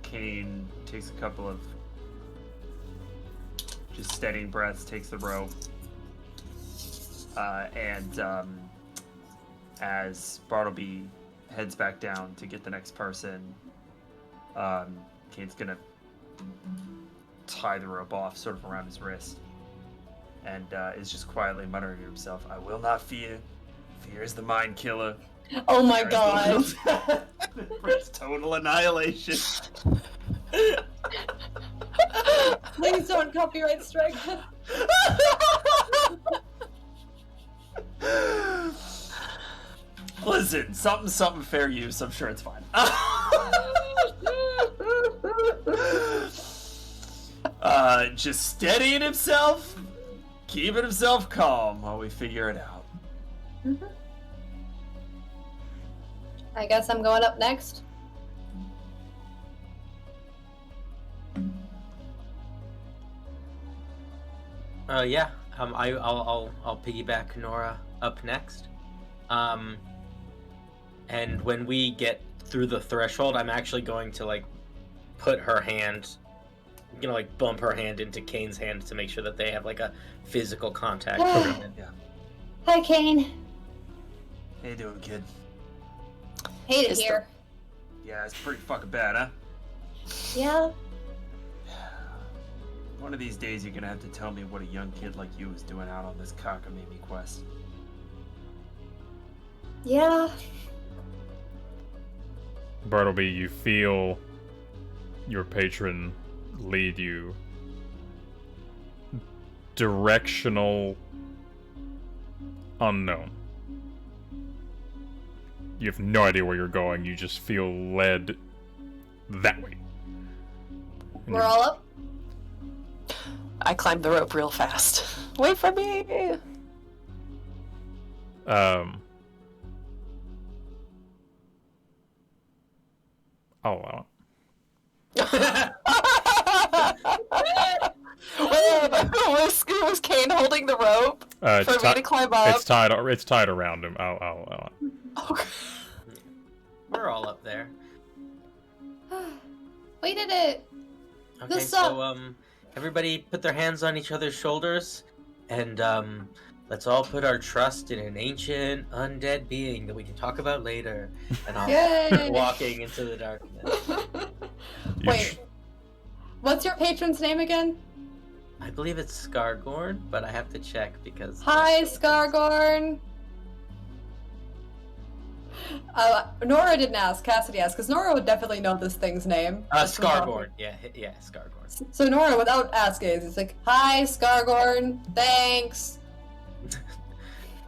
Kane takes a couple of just steadying breaths, takes the rope, and as Bartleby heads back down to get the next person, Kane's gonna tie the rope off sort of around his wrist, and is just quietly muttering to himself, "I will not fear. Fear is the mind killer." Oh my god. Brings total annihilation. Please don't copyright strike. Listen, something fair use. I'm sure it's fine. Just steadying himself, keeping himself calm while we figure it out. I guess I'm going up next. Yeah. I'll piggyback Nora up next. And when we get through the threshold, I'm actually going to like put her hand, like bump her hand into Kane's hand to make sure that they have like a physical contact. Yeah. Hi, Kane. How you doing, kid? Hate it Is here. Yeah, it's pretty fucking bad, huh? Yeah. One of these days you're gonna have to tell me what a young kid like you is doing out on this cockamamie quest. Yeah. Bartleby, you feel your patron lead you directional unknown. You have no idea where you're going, you just feel led that way. And We're all up? I climbed the rope real fast. Wait for me! I'll allow Wait, was Kane holding the rope it. for me to climb up? It's tied around him. I'll allow it. Okay. We're all up there. We did it. Okay, This so everybody put their hands on each other's shoulders, and let's all put our trust in an ancient undead being that we can talk about later. And I'll Yay. start walking into the darkness. Wait. What's your patron's name again? I believe it's Skargorn, but I have to check because. Hi, Skargorn. Nora didn't ask. Cassidy asked, because Nora would definitely know this thing's name. Just from talking. Skargorn. Yeah, Skargorn. So Nora, without asking, is like, "Hi, Skargorn. Thanks."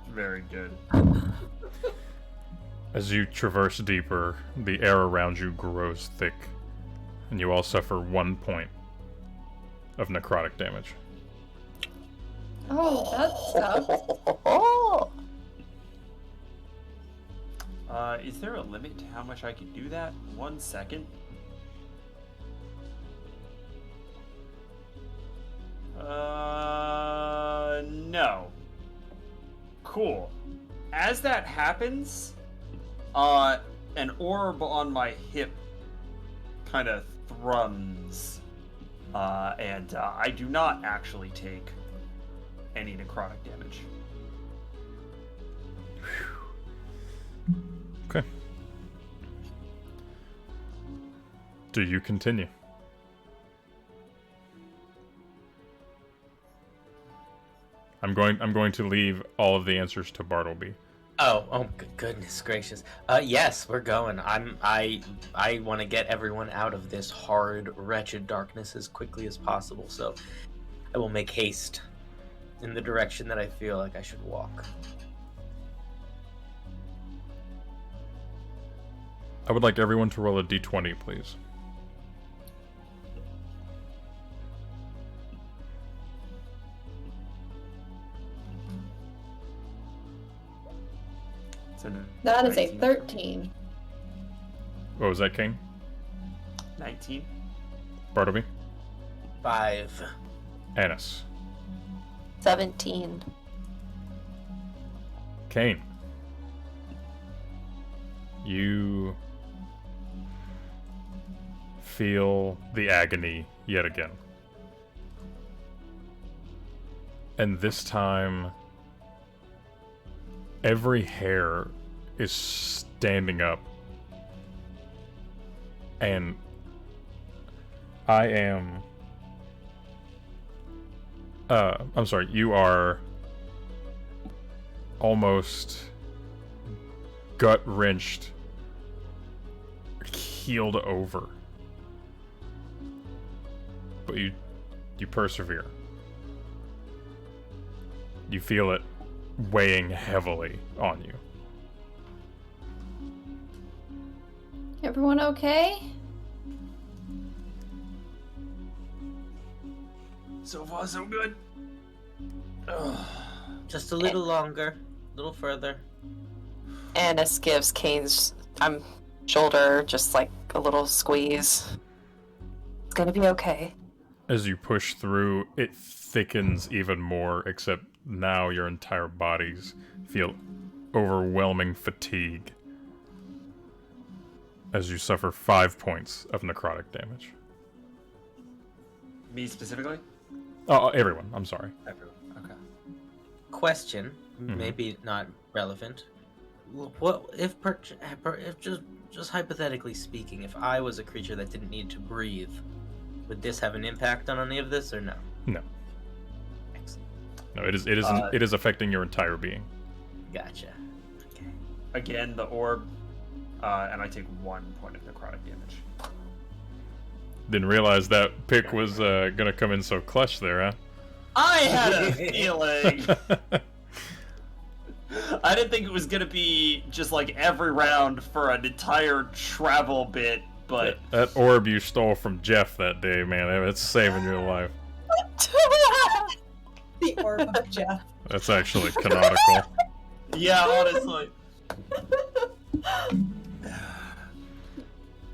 Very good. As you traverse deeper, the air around you grows thick, and you all suffer 1 point of necrotic damage. Oh, that sucks. Is there a limit to how much I can do that? 1 second. No. Cool. As that happens, an orb on my hip kind of thrums, and I do not actually take any necrotic damage. Okay. Do you continue? I'm going to leave all of the answers to Bartleby. Oh, goodness gracious. Yes, we're going. I want to get everyone out of this horrid, wretched darkness as quickly as possible, so I will make haste in the direction that I feel like I should walk. I would like everyone to roll a d20, please. That is a 19. 13. What was that, King? 19. Bartleby? 5. Annis? 17. Kane? You feel the agony yet again. And this time, every hair is standing up. And I am... I'm sorry, you are almost gut-wrenched, keeled over. But you persevere. You feel it weighing heavily on you. Everyone okay? So far, so good. Ugh. Just a little longer, a little further. Annis gives Kane's shoulder just like a little squeeze. It's gonna be okay. As you push through, it thickens even more, except now your entire bodies feel overwhelming fatigue as you suffer 5 points of necrotic damage. Me specifically? Oh, everyone. I'm sorry. Everyone. Okay. Question, maybe not relevant. What if just hypothetically speaking, if I was a creature that didn't need to breathe, would this have an impact on any of this or no? No. Excellent. No, it is affecting your entire being. Gotcha. Okay. Again, the orb, and I take 1 point of necrotic damage. Didn't realize that pick was gonna come in so clutch there, huh? I had a feeling. I didn't think it was gonna be just like every round for an entire travel bit, but That orb you stole from Jeff that day, man, it's saving your life. The orb of Jeff. That's actually canonical. yeah, honestly.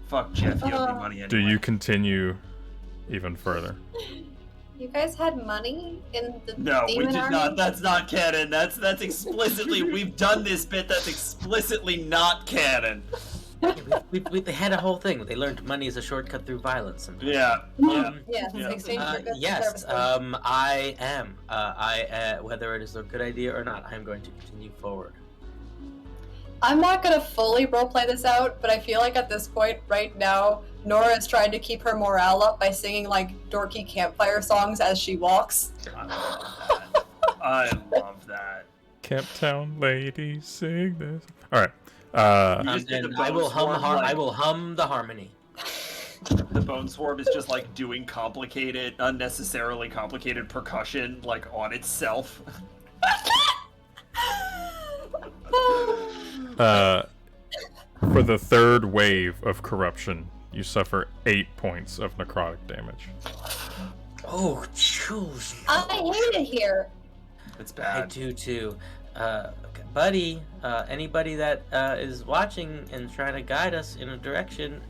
Fuck Jeff, you owe me money anyway. Do you continue even further? You guys had money in the No, we demon did army? not. That's not canon. That's explicitly. We've done this bit. That's explicitly not canon. They had a whole thing. They learned money is a shortcut through violence. Sometimes. Yeah. Yes, Yeah. exchange for goods and Yes, services. I am. Whether it is a good idea or not, I am going to continue forward. I'm not gonna fully roleplay this out, but I feel like at this point right now, Nora is trying to keep her morale up by singing like dorky campfire songs as she walks. I love that. Camptown ladies sing this. All right. You just did And the I will bone hum. swarm, like- I will hum the harmony. The bone swarm is just like doing complicated, unnecessarily complicated percussion, like on itself. For the third wave of corruption, you suffer 8 points of necrotic damage. Oh, choose. I hate it here. It's I bad. do too. buddy, anybody that is watching and trying to guide us in a direction,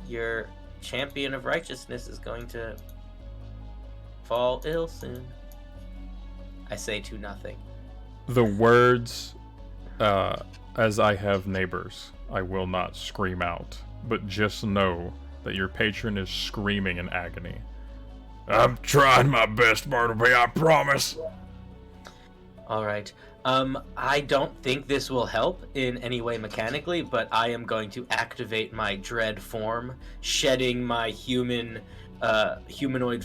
your champion of righteousness is going to fall ill soon. I say to nothing. The words, as I have neighbors, I will not scream out, but just know that your patron is screaming in agony. I'm trying my best, Bartleby, I promise. All right. I don't think this will help in any way mechanically, but I am going to activate my dread form, shedding my humanoid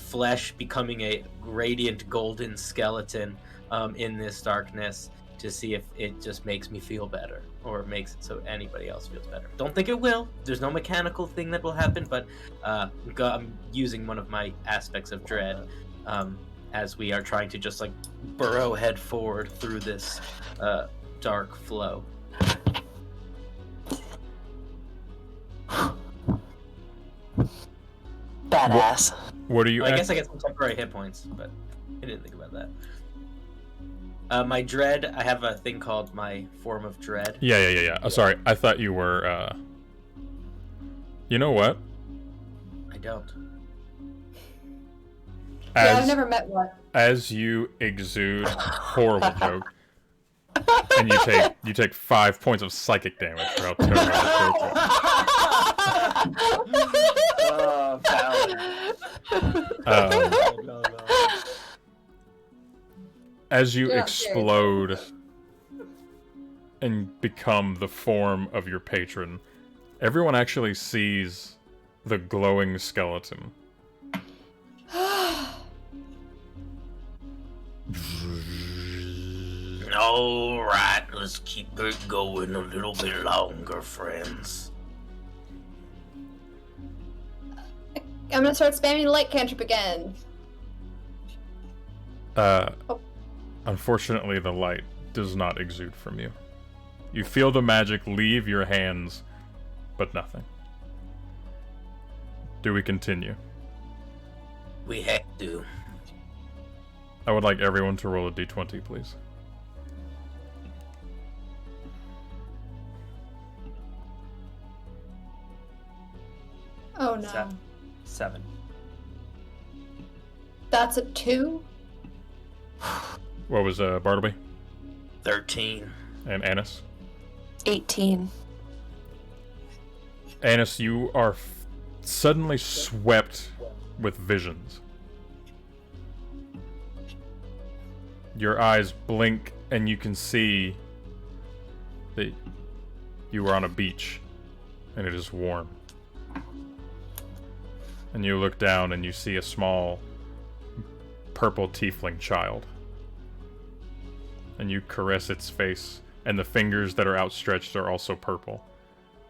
flesh, becoming a radiant golden skeleton in this darkness to see if it just makes me feel better or makes it so anybody else feels better. Don't think it will. There's no mechanical thing that will happen, but I'm using one of my aspects of dread as we are trying to just like burrow head forward through this dark flow. Badass. What are you? I guess I get some temporary hit points, but I didn't think about that. My dread, I have a thing called my form of dread. Yeah. Oh, sorry, I thought you were. You know what? I don't. Yeah, I've never met one. As you exude horrible joke, and you take 5 points of psychic damage for how terrible this joke was. No. As you Yeah, explode and become the form of your patron, everyone actually sees the glowing skeleton. All right, let's keep it going a little bit longer, friends. I'm gonna start spamming the light cantrip again. Unfortunately, the light does not exude from you. You feel the magic leave your hands, but nothing. Do we continue? We have to. I would like everyone to roll a d20, please. Oh no. 7. That's a 2? What was Bartleby 13. and Annis? 18. Annis, you are suddenly swept with visions. Your eyes blink and you can see that you are on a beach and it is warm. And you look down and you see a small purple tiefling child. And you caress its face, and the fingers that are outstretched are also purple.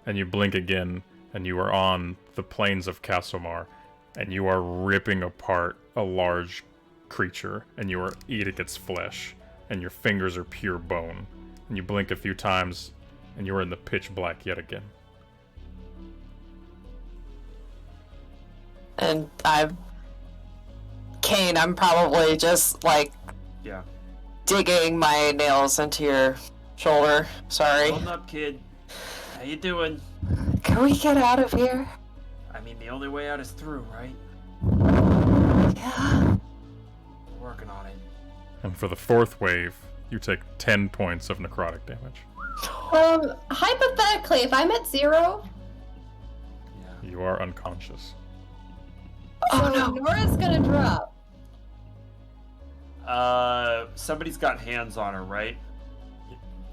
And you blink again, and you are on the plains of Castlemar, and you are ripping apart a large creature, and you are eating its flesh, and your fingers are pure bone. And you blink a few times, and you are in the pitch black yet again. And Kane, I'm probably just like Yeah. digging my nails into your shoulder. Sorry. Hold up, kid. How you doing? Can we get out of here? I mean, the only way out is through, right? Yeah. We're working on it. And for the fourth wave, you take 10 points of necrotic damage. Hypothetically, if I'm at 0, Yeah. You are unconscious. Oh so no. Nora's gonna drop. Somebody's got hands on her, right?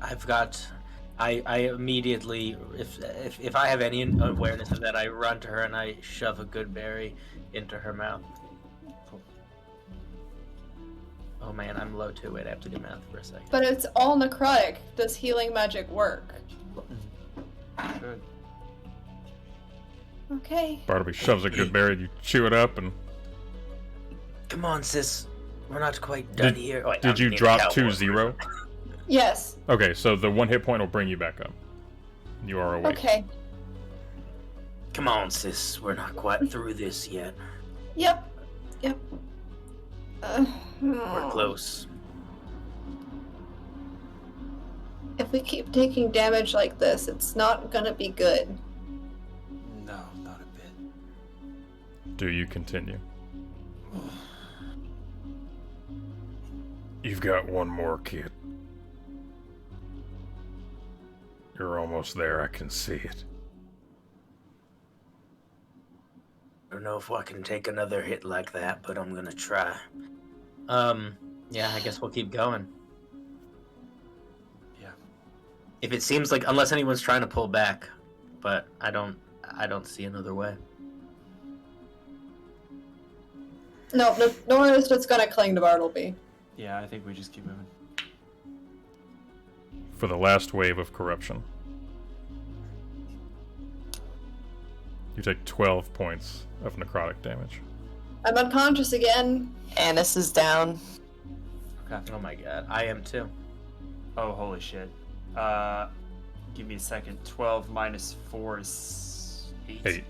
I've got. I immediately, if I have any awareness of that, I run to her and I shove a good berry into her mouth. Oh man, I'm low too. Wait, I have to do math for a second. But it's all necrotic. Does healing magic work? Good. Okay. Bartleby shoves a good berry, you chew it up, and Come on, sis. We're not quite done here. Wait, did I you mean, drop hell, to we're- 0? Yes. Okay, so the 1 hit point will bring you back up. You are awake. Okay. Come on, sis. We're not quite through this yet. Yep. We're close. If we keep taking damage like this, it's not gonna be good. No, not a bit. Do you continue? You've got one more, kid. You're almost there, I can see it. I don't know if I can take another hit like that, but I'm gonna try. Yeah, I guess we'll keep going. Yeah. If it seems like, unless anyone's trying to pull back, but I don't see another way. No, Nora's just gonna cling to Bartleby. Yeah, I think we just keep moving. For the last wave of corruption, you take 12 points of necrotic damage. I'm unconscious again. Annis is down. Okay. Oh my god, I am too. Oh, holy shit. Give me a second. 12 minus 4 is 8. 8.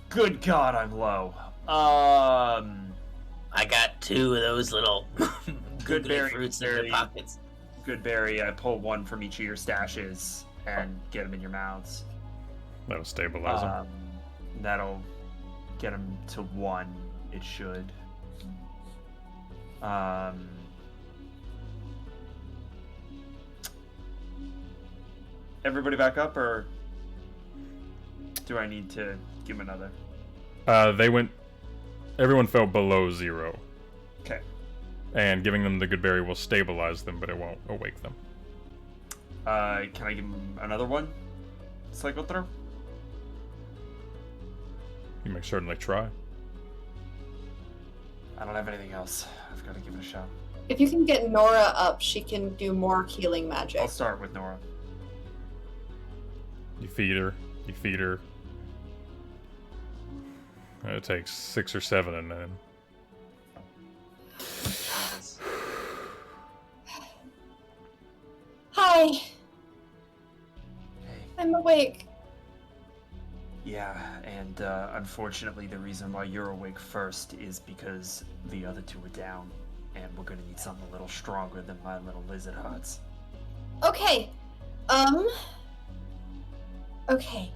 Good God, I'm low. I got 2 of those little Good berry fruits in their pockets. Good berry. I pull one from each of your stashes and get them in your mouths. That'll stabilize him. That'll get them to 1. It should. Everybody back up, or do I need to give him another? Everyone fell below 0. Okay. And giving them the good berry will stabilize them, but it won't awake them. Can I give him another one? Cycle through? You may certainly try. I don't have anything else. I've got to give it a shot. If you can get Nora up, she can do more healing magic. I'll start with Nora. You feed her. It takes 6 or 7, and then Hi, Hey. I'm awake. Yeah, and unfortunately the reason why you're awake first is because the other 2 are down, and we're gonna need something a little stronger than my little lizard hearts. Okay. Okay.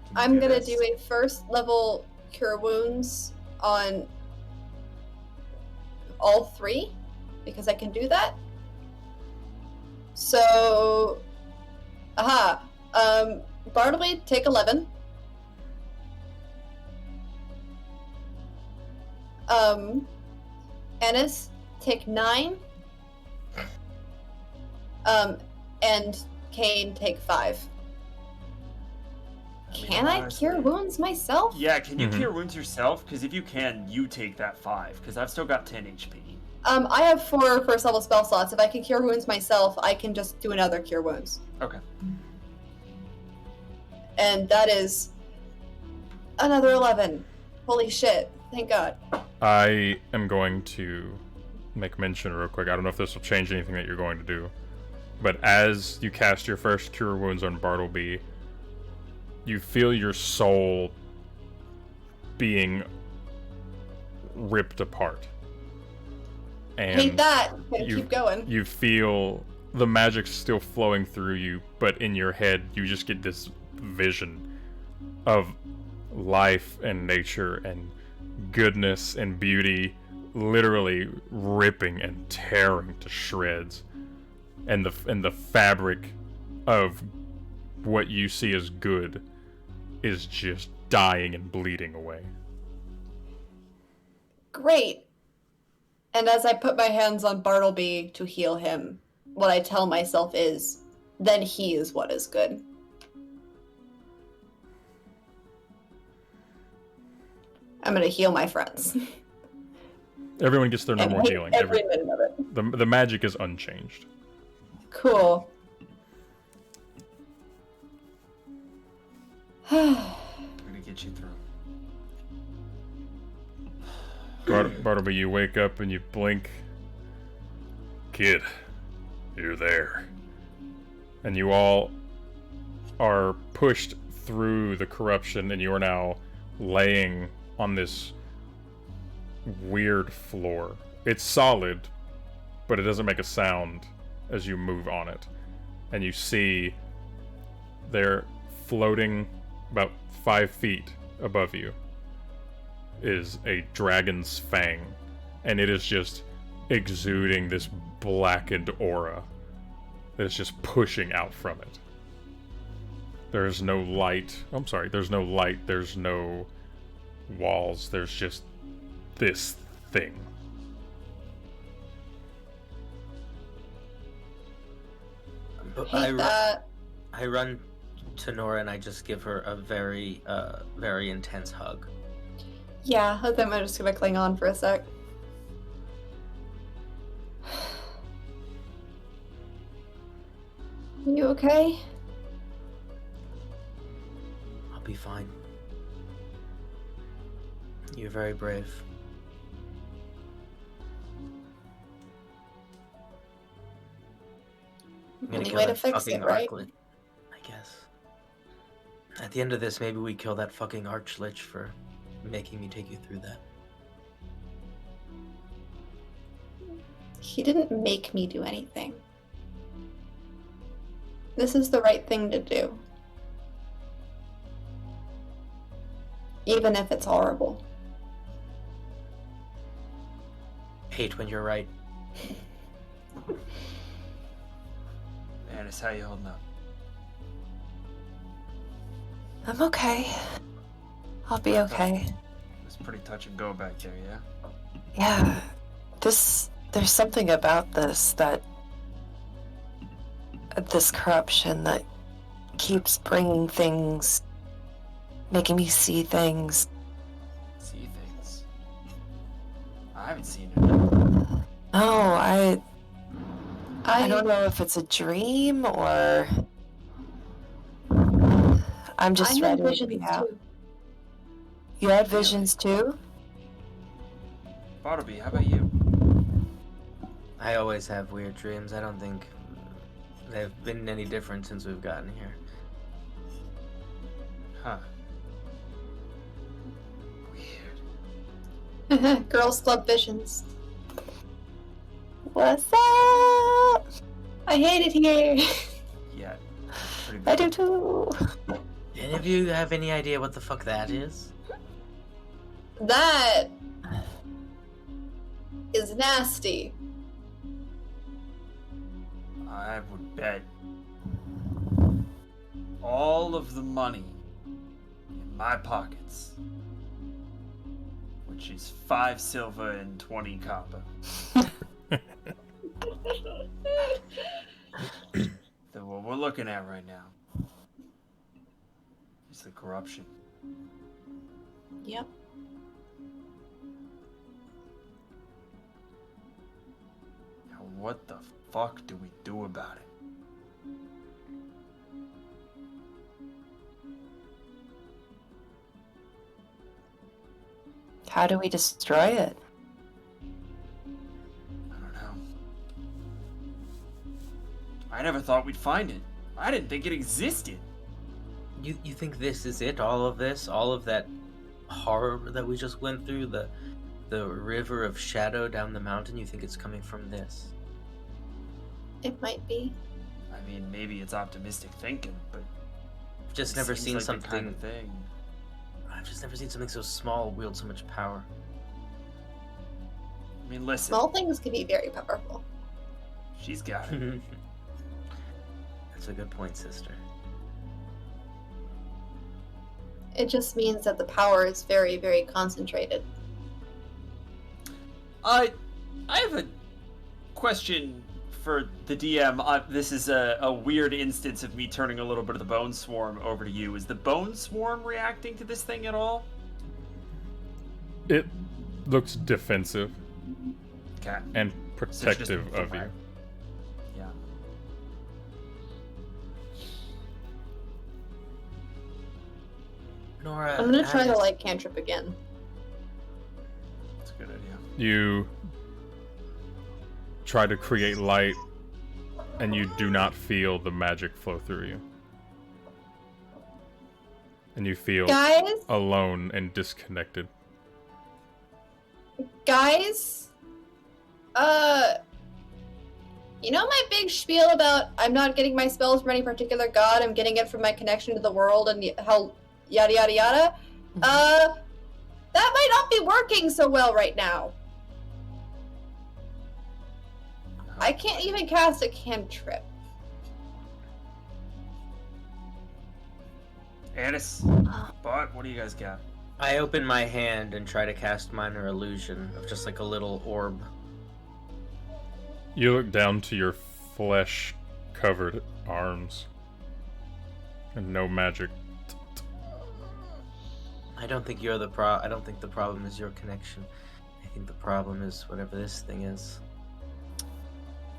Can you I'm do gonna this? do a first level cure wounds on all 3 because I can do that. So, Bartleby, take 11. Ennis, take 9. And Kane, take 5. Can I cure honestly- wounds myself? Yeah, can you Mhm. cure wounds yourself? Because if you can, you take that 5, because I've still got 10 HP. I have 4 first level spell slots. If I can cure wounds myself, I can just do another cure wounds. Okay. And that is another 11. Holy shit. Thank God. I am going to make mention real quick. I don't know if this will change anything that you're going to do, but as you cast your first Cure Wounds on Bartleby, you feel your soul being ripped apart. And Hate that. Gonna you- keep going. you feel the magic still flowing through you, but in your head, you just get this vision of life and nature and goodness and beauty literally ripping and tearing to shreds, and the fabric of what you see as good is just dying and bleeding away. Great. And as I put my hands on Bartleby to heal him, what I tell myself is, then he is what is good. I'm gonna heal my friends. Everyone gets their And normal hate healing. every minute of it. The magic is unchanged. Cool. I'm gonna get you through. Bartleby, you wake up and you blink. Kid, you're there. And you all are pushed through the corruption, and you are now laying on this weird floor. It's solid, but it doesn't make a sound as you move on it. And you see there, floating about 5 feet above you, is a dragon's fang. And it is just exuding this blackened aura that is just pushing out from it. There's no light. There's no light. There's no walls. There's just this thing. I run to Nora and I just give her a very, very intense hug. Yeah, I think I'm just gonna cling on for a sec. You okay? I'll be fine. You're very brave. I'm gonna Only kill way to that fix fucking it, right? Archlich, I guess. At the end of this, maybe we kill that fucking Archlich for making me take you through that. He didn't make me do anything. This is the right thing to do. Even if it's horrible. Hate when you're right. Annis, how you holding up? I'm okay. I'll be okay. It's pretty touch and go back there, yeah? Yeah. There's something about this corruption that keeps bringing things, making me see things. See things? I haven't seen it. No, I don't know if it's a dream or I'm just I had ready to be visions out. too. You had visions too? Bartleby, how about you? I always have weird dreams. I don't think they've been any different since we've gotten here. Huh. Weird. Girls Club visions. What's up? I hate it here. Yeah. Pretty I bad. do too. Any of you have any idea what the fuck that is? That is nasty. I would bet all of the money in my pockets, which is 5 silver and 20 copper, that what we're looking at right now is the corruption. Yep. Now, what the fuck do we do about it? How do we destroy it? I don't know. I never thought we'd find it. I didn't think it existed. You think this is it? All of this? All of that horror that we just went through? The river of shadow down the mountain? You think it's coming from this? It might be. I mean, maybe it's optimistic thinking, but I've just it never seems seen like the something. kind of thing. I've just never seen something so small wield so much power. I mean, listen, Small things can be very powerful. she's got it. That's a good point, sister. It just means that the power is very, very concentrated. I have a question for the DM. This is a weird instance of me turning a little bit of the Bone Swarm over to you. Is the Bone Swarm reacting to this thing at all? It looks defensive Okay. and So it's just protective moving of you. back. Yeah. Nora, I'm gonna try the Alice, light cantrip again. That's a good idea. You try to create light, and you do not feel the magic flow through you. And you feel Guys? alone and disconnected. Guys? You know my big spiel about I'm not getting my spells from any particular god, I'm getting it from my connection to the world and how yada yada yada? That might not be working so well right now. I can't even cast a cantrip. Anis, Bart, what do you guys got? I open my hand and try to cast minor illusion of just like a little orb. You look down to your flesh-covered arms. And no magic. I don't think you're the I don't think the problem is your connection. I think the problem is whatever this thing is.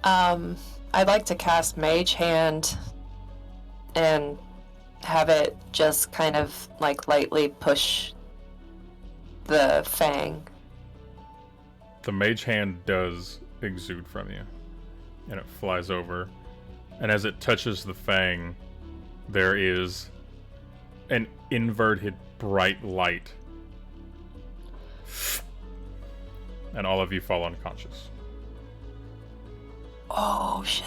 I'd like to cast Mage Hand and have it just kind of like lightly push the fang. The mage hand does exude from you, and it flies over. And as it touches the fang, there is an inverted bright light. And all of you fall unconscious. Oh shit.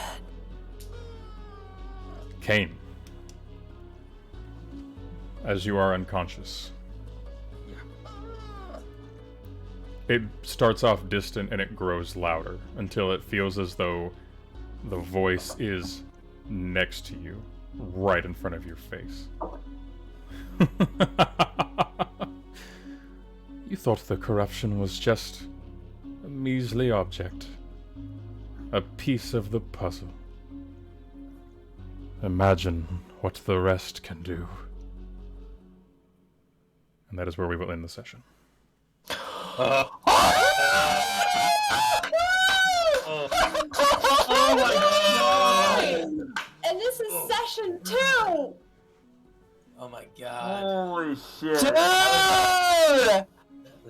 Kane, as you are unconscious, it starts off distant and it grows louder until it feels as though the voice is next to you, right in front of your face. You thought the corruption was just a measly object, a piece of the puzzle. Imagine what the rest can do. And that is where we will end the session. Oh my god! And this is session 2! Oh my god. Holy shit. Dude!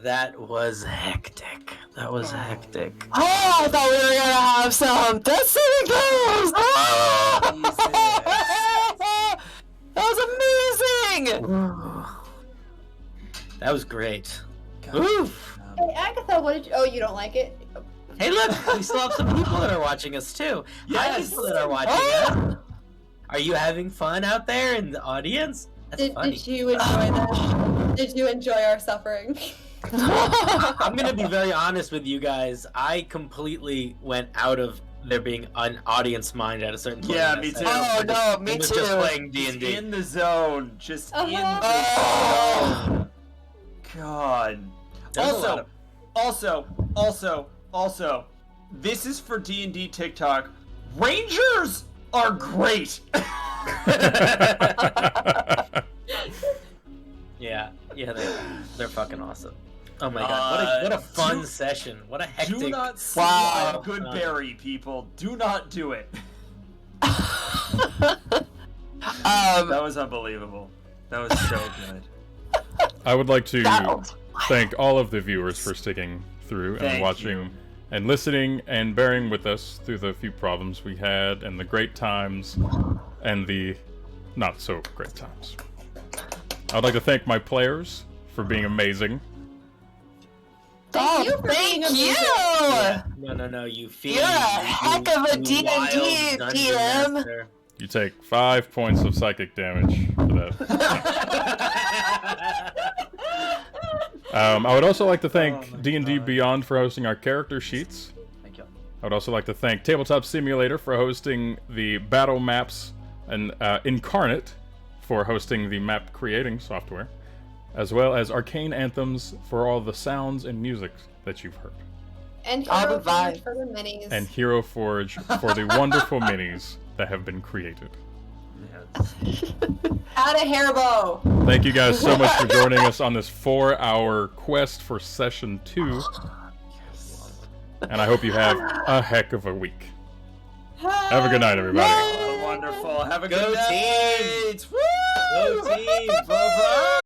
That was hectic. That was hectic. Oh, I thought we were gonna have some Destiny Girls! That was amazing! That was great. Oof. Hey, Agatha, what did you... Oh, you don't like it? Hey, look! We still have some people that are watching us, too. Hi, Yes. people that are watching us. Are you having fun out there in the audience? That's funny. Did you enjoy that? Did you enjoy our suffering? I'm gonna be very honest with you guys. I completely went out of there being an audience mind at a certain point. Yeah, in me that too. session. Oh, no, me I was too. just playing Just D&D. in the zone. Just in the Oh. zone. God. There's a lot Also, this is for D&D TikTok. Rangers are great. Yeah, they're fucking awesome. Oh my god, what a fun session. What a hectic. Do not see Wow. a good berry, people. Do not do it. That was unbelievable. That was so good. I would like to That was- thank all of the viewers for sticking through and Thank watching you. and listening and bearing with us through the few problems we had and the great times and the not so great times. I would like to thank my players for being amazing. Thank you for being amazing. Yeah. No, you feel. You're a heck of a D&D DM. Master. You take 5 points of psychic damage for that. I would also like to thank D&D Beyond for hosting our character sheets. Thank you. I would also like to thank Tabletop Simulator for hosting the battle maps and Incarnate for hosting the map creating software, as well as Arcane Anthems for all the sounds and music that you've heard. And I'll Hero provide. Forge for the minis. And Hero Forge for the wonderful minis that have been created. Add a hairbow. Thank you guys so much for joining us on this 4-hour quest for Session 2. And I hope you have a heck of a week. Have a good night, everybody. Oh, wonderful. Have a Go good night. team. Woo! Go team. Bye-bye.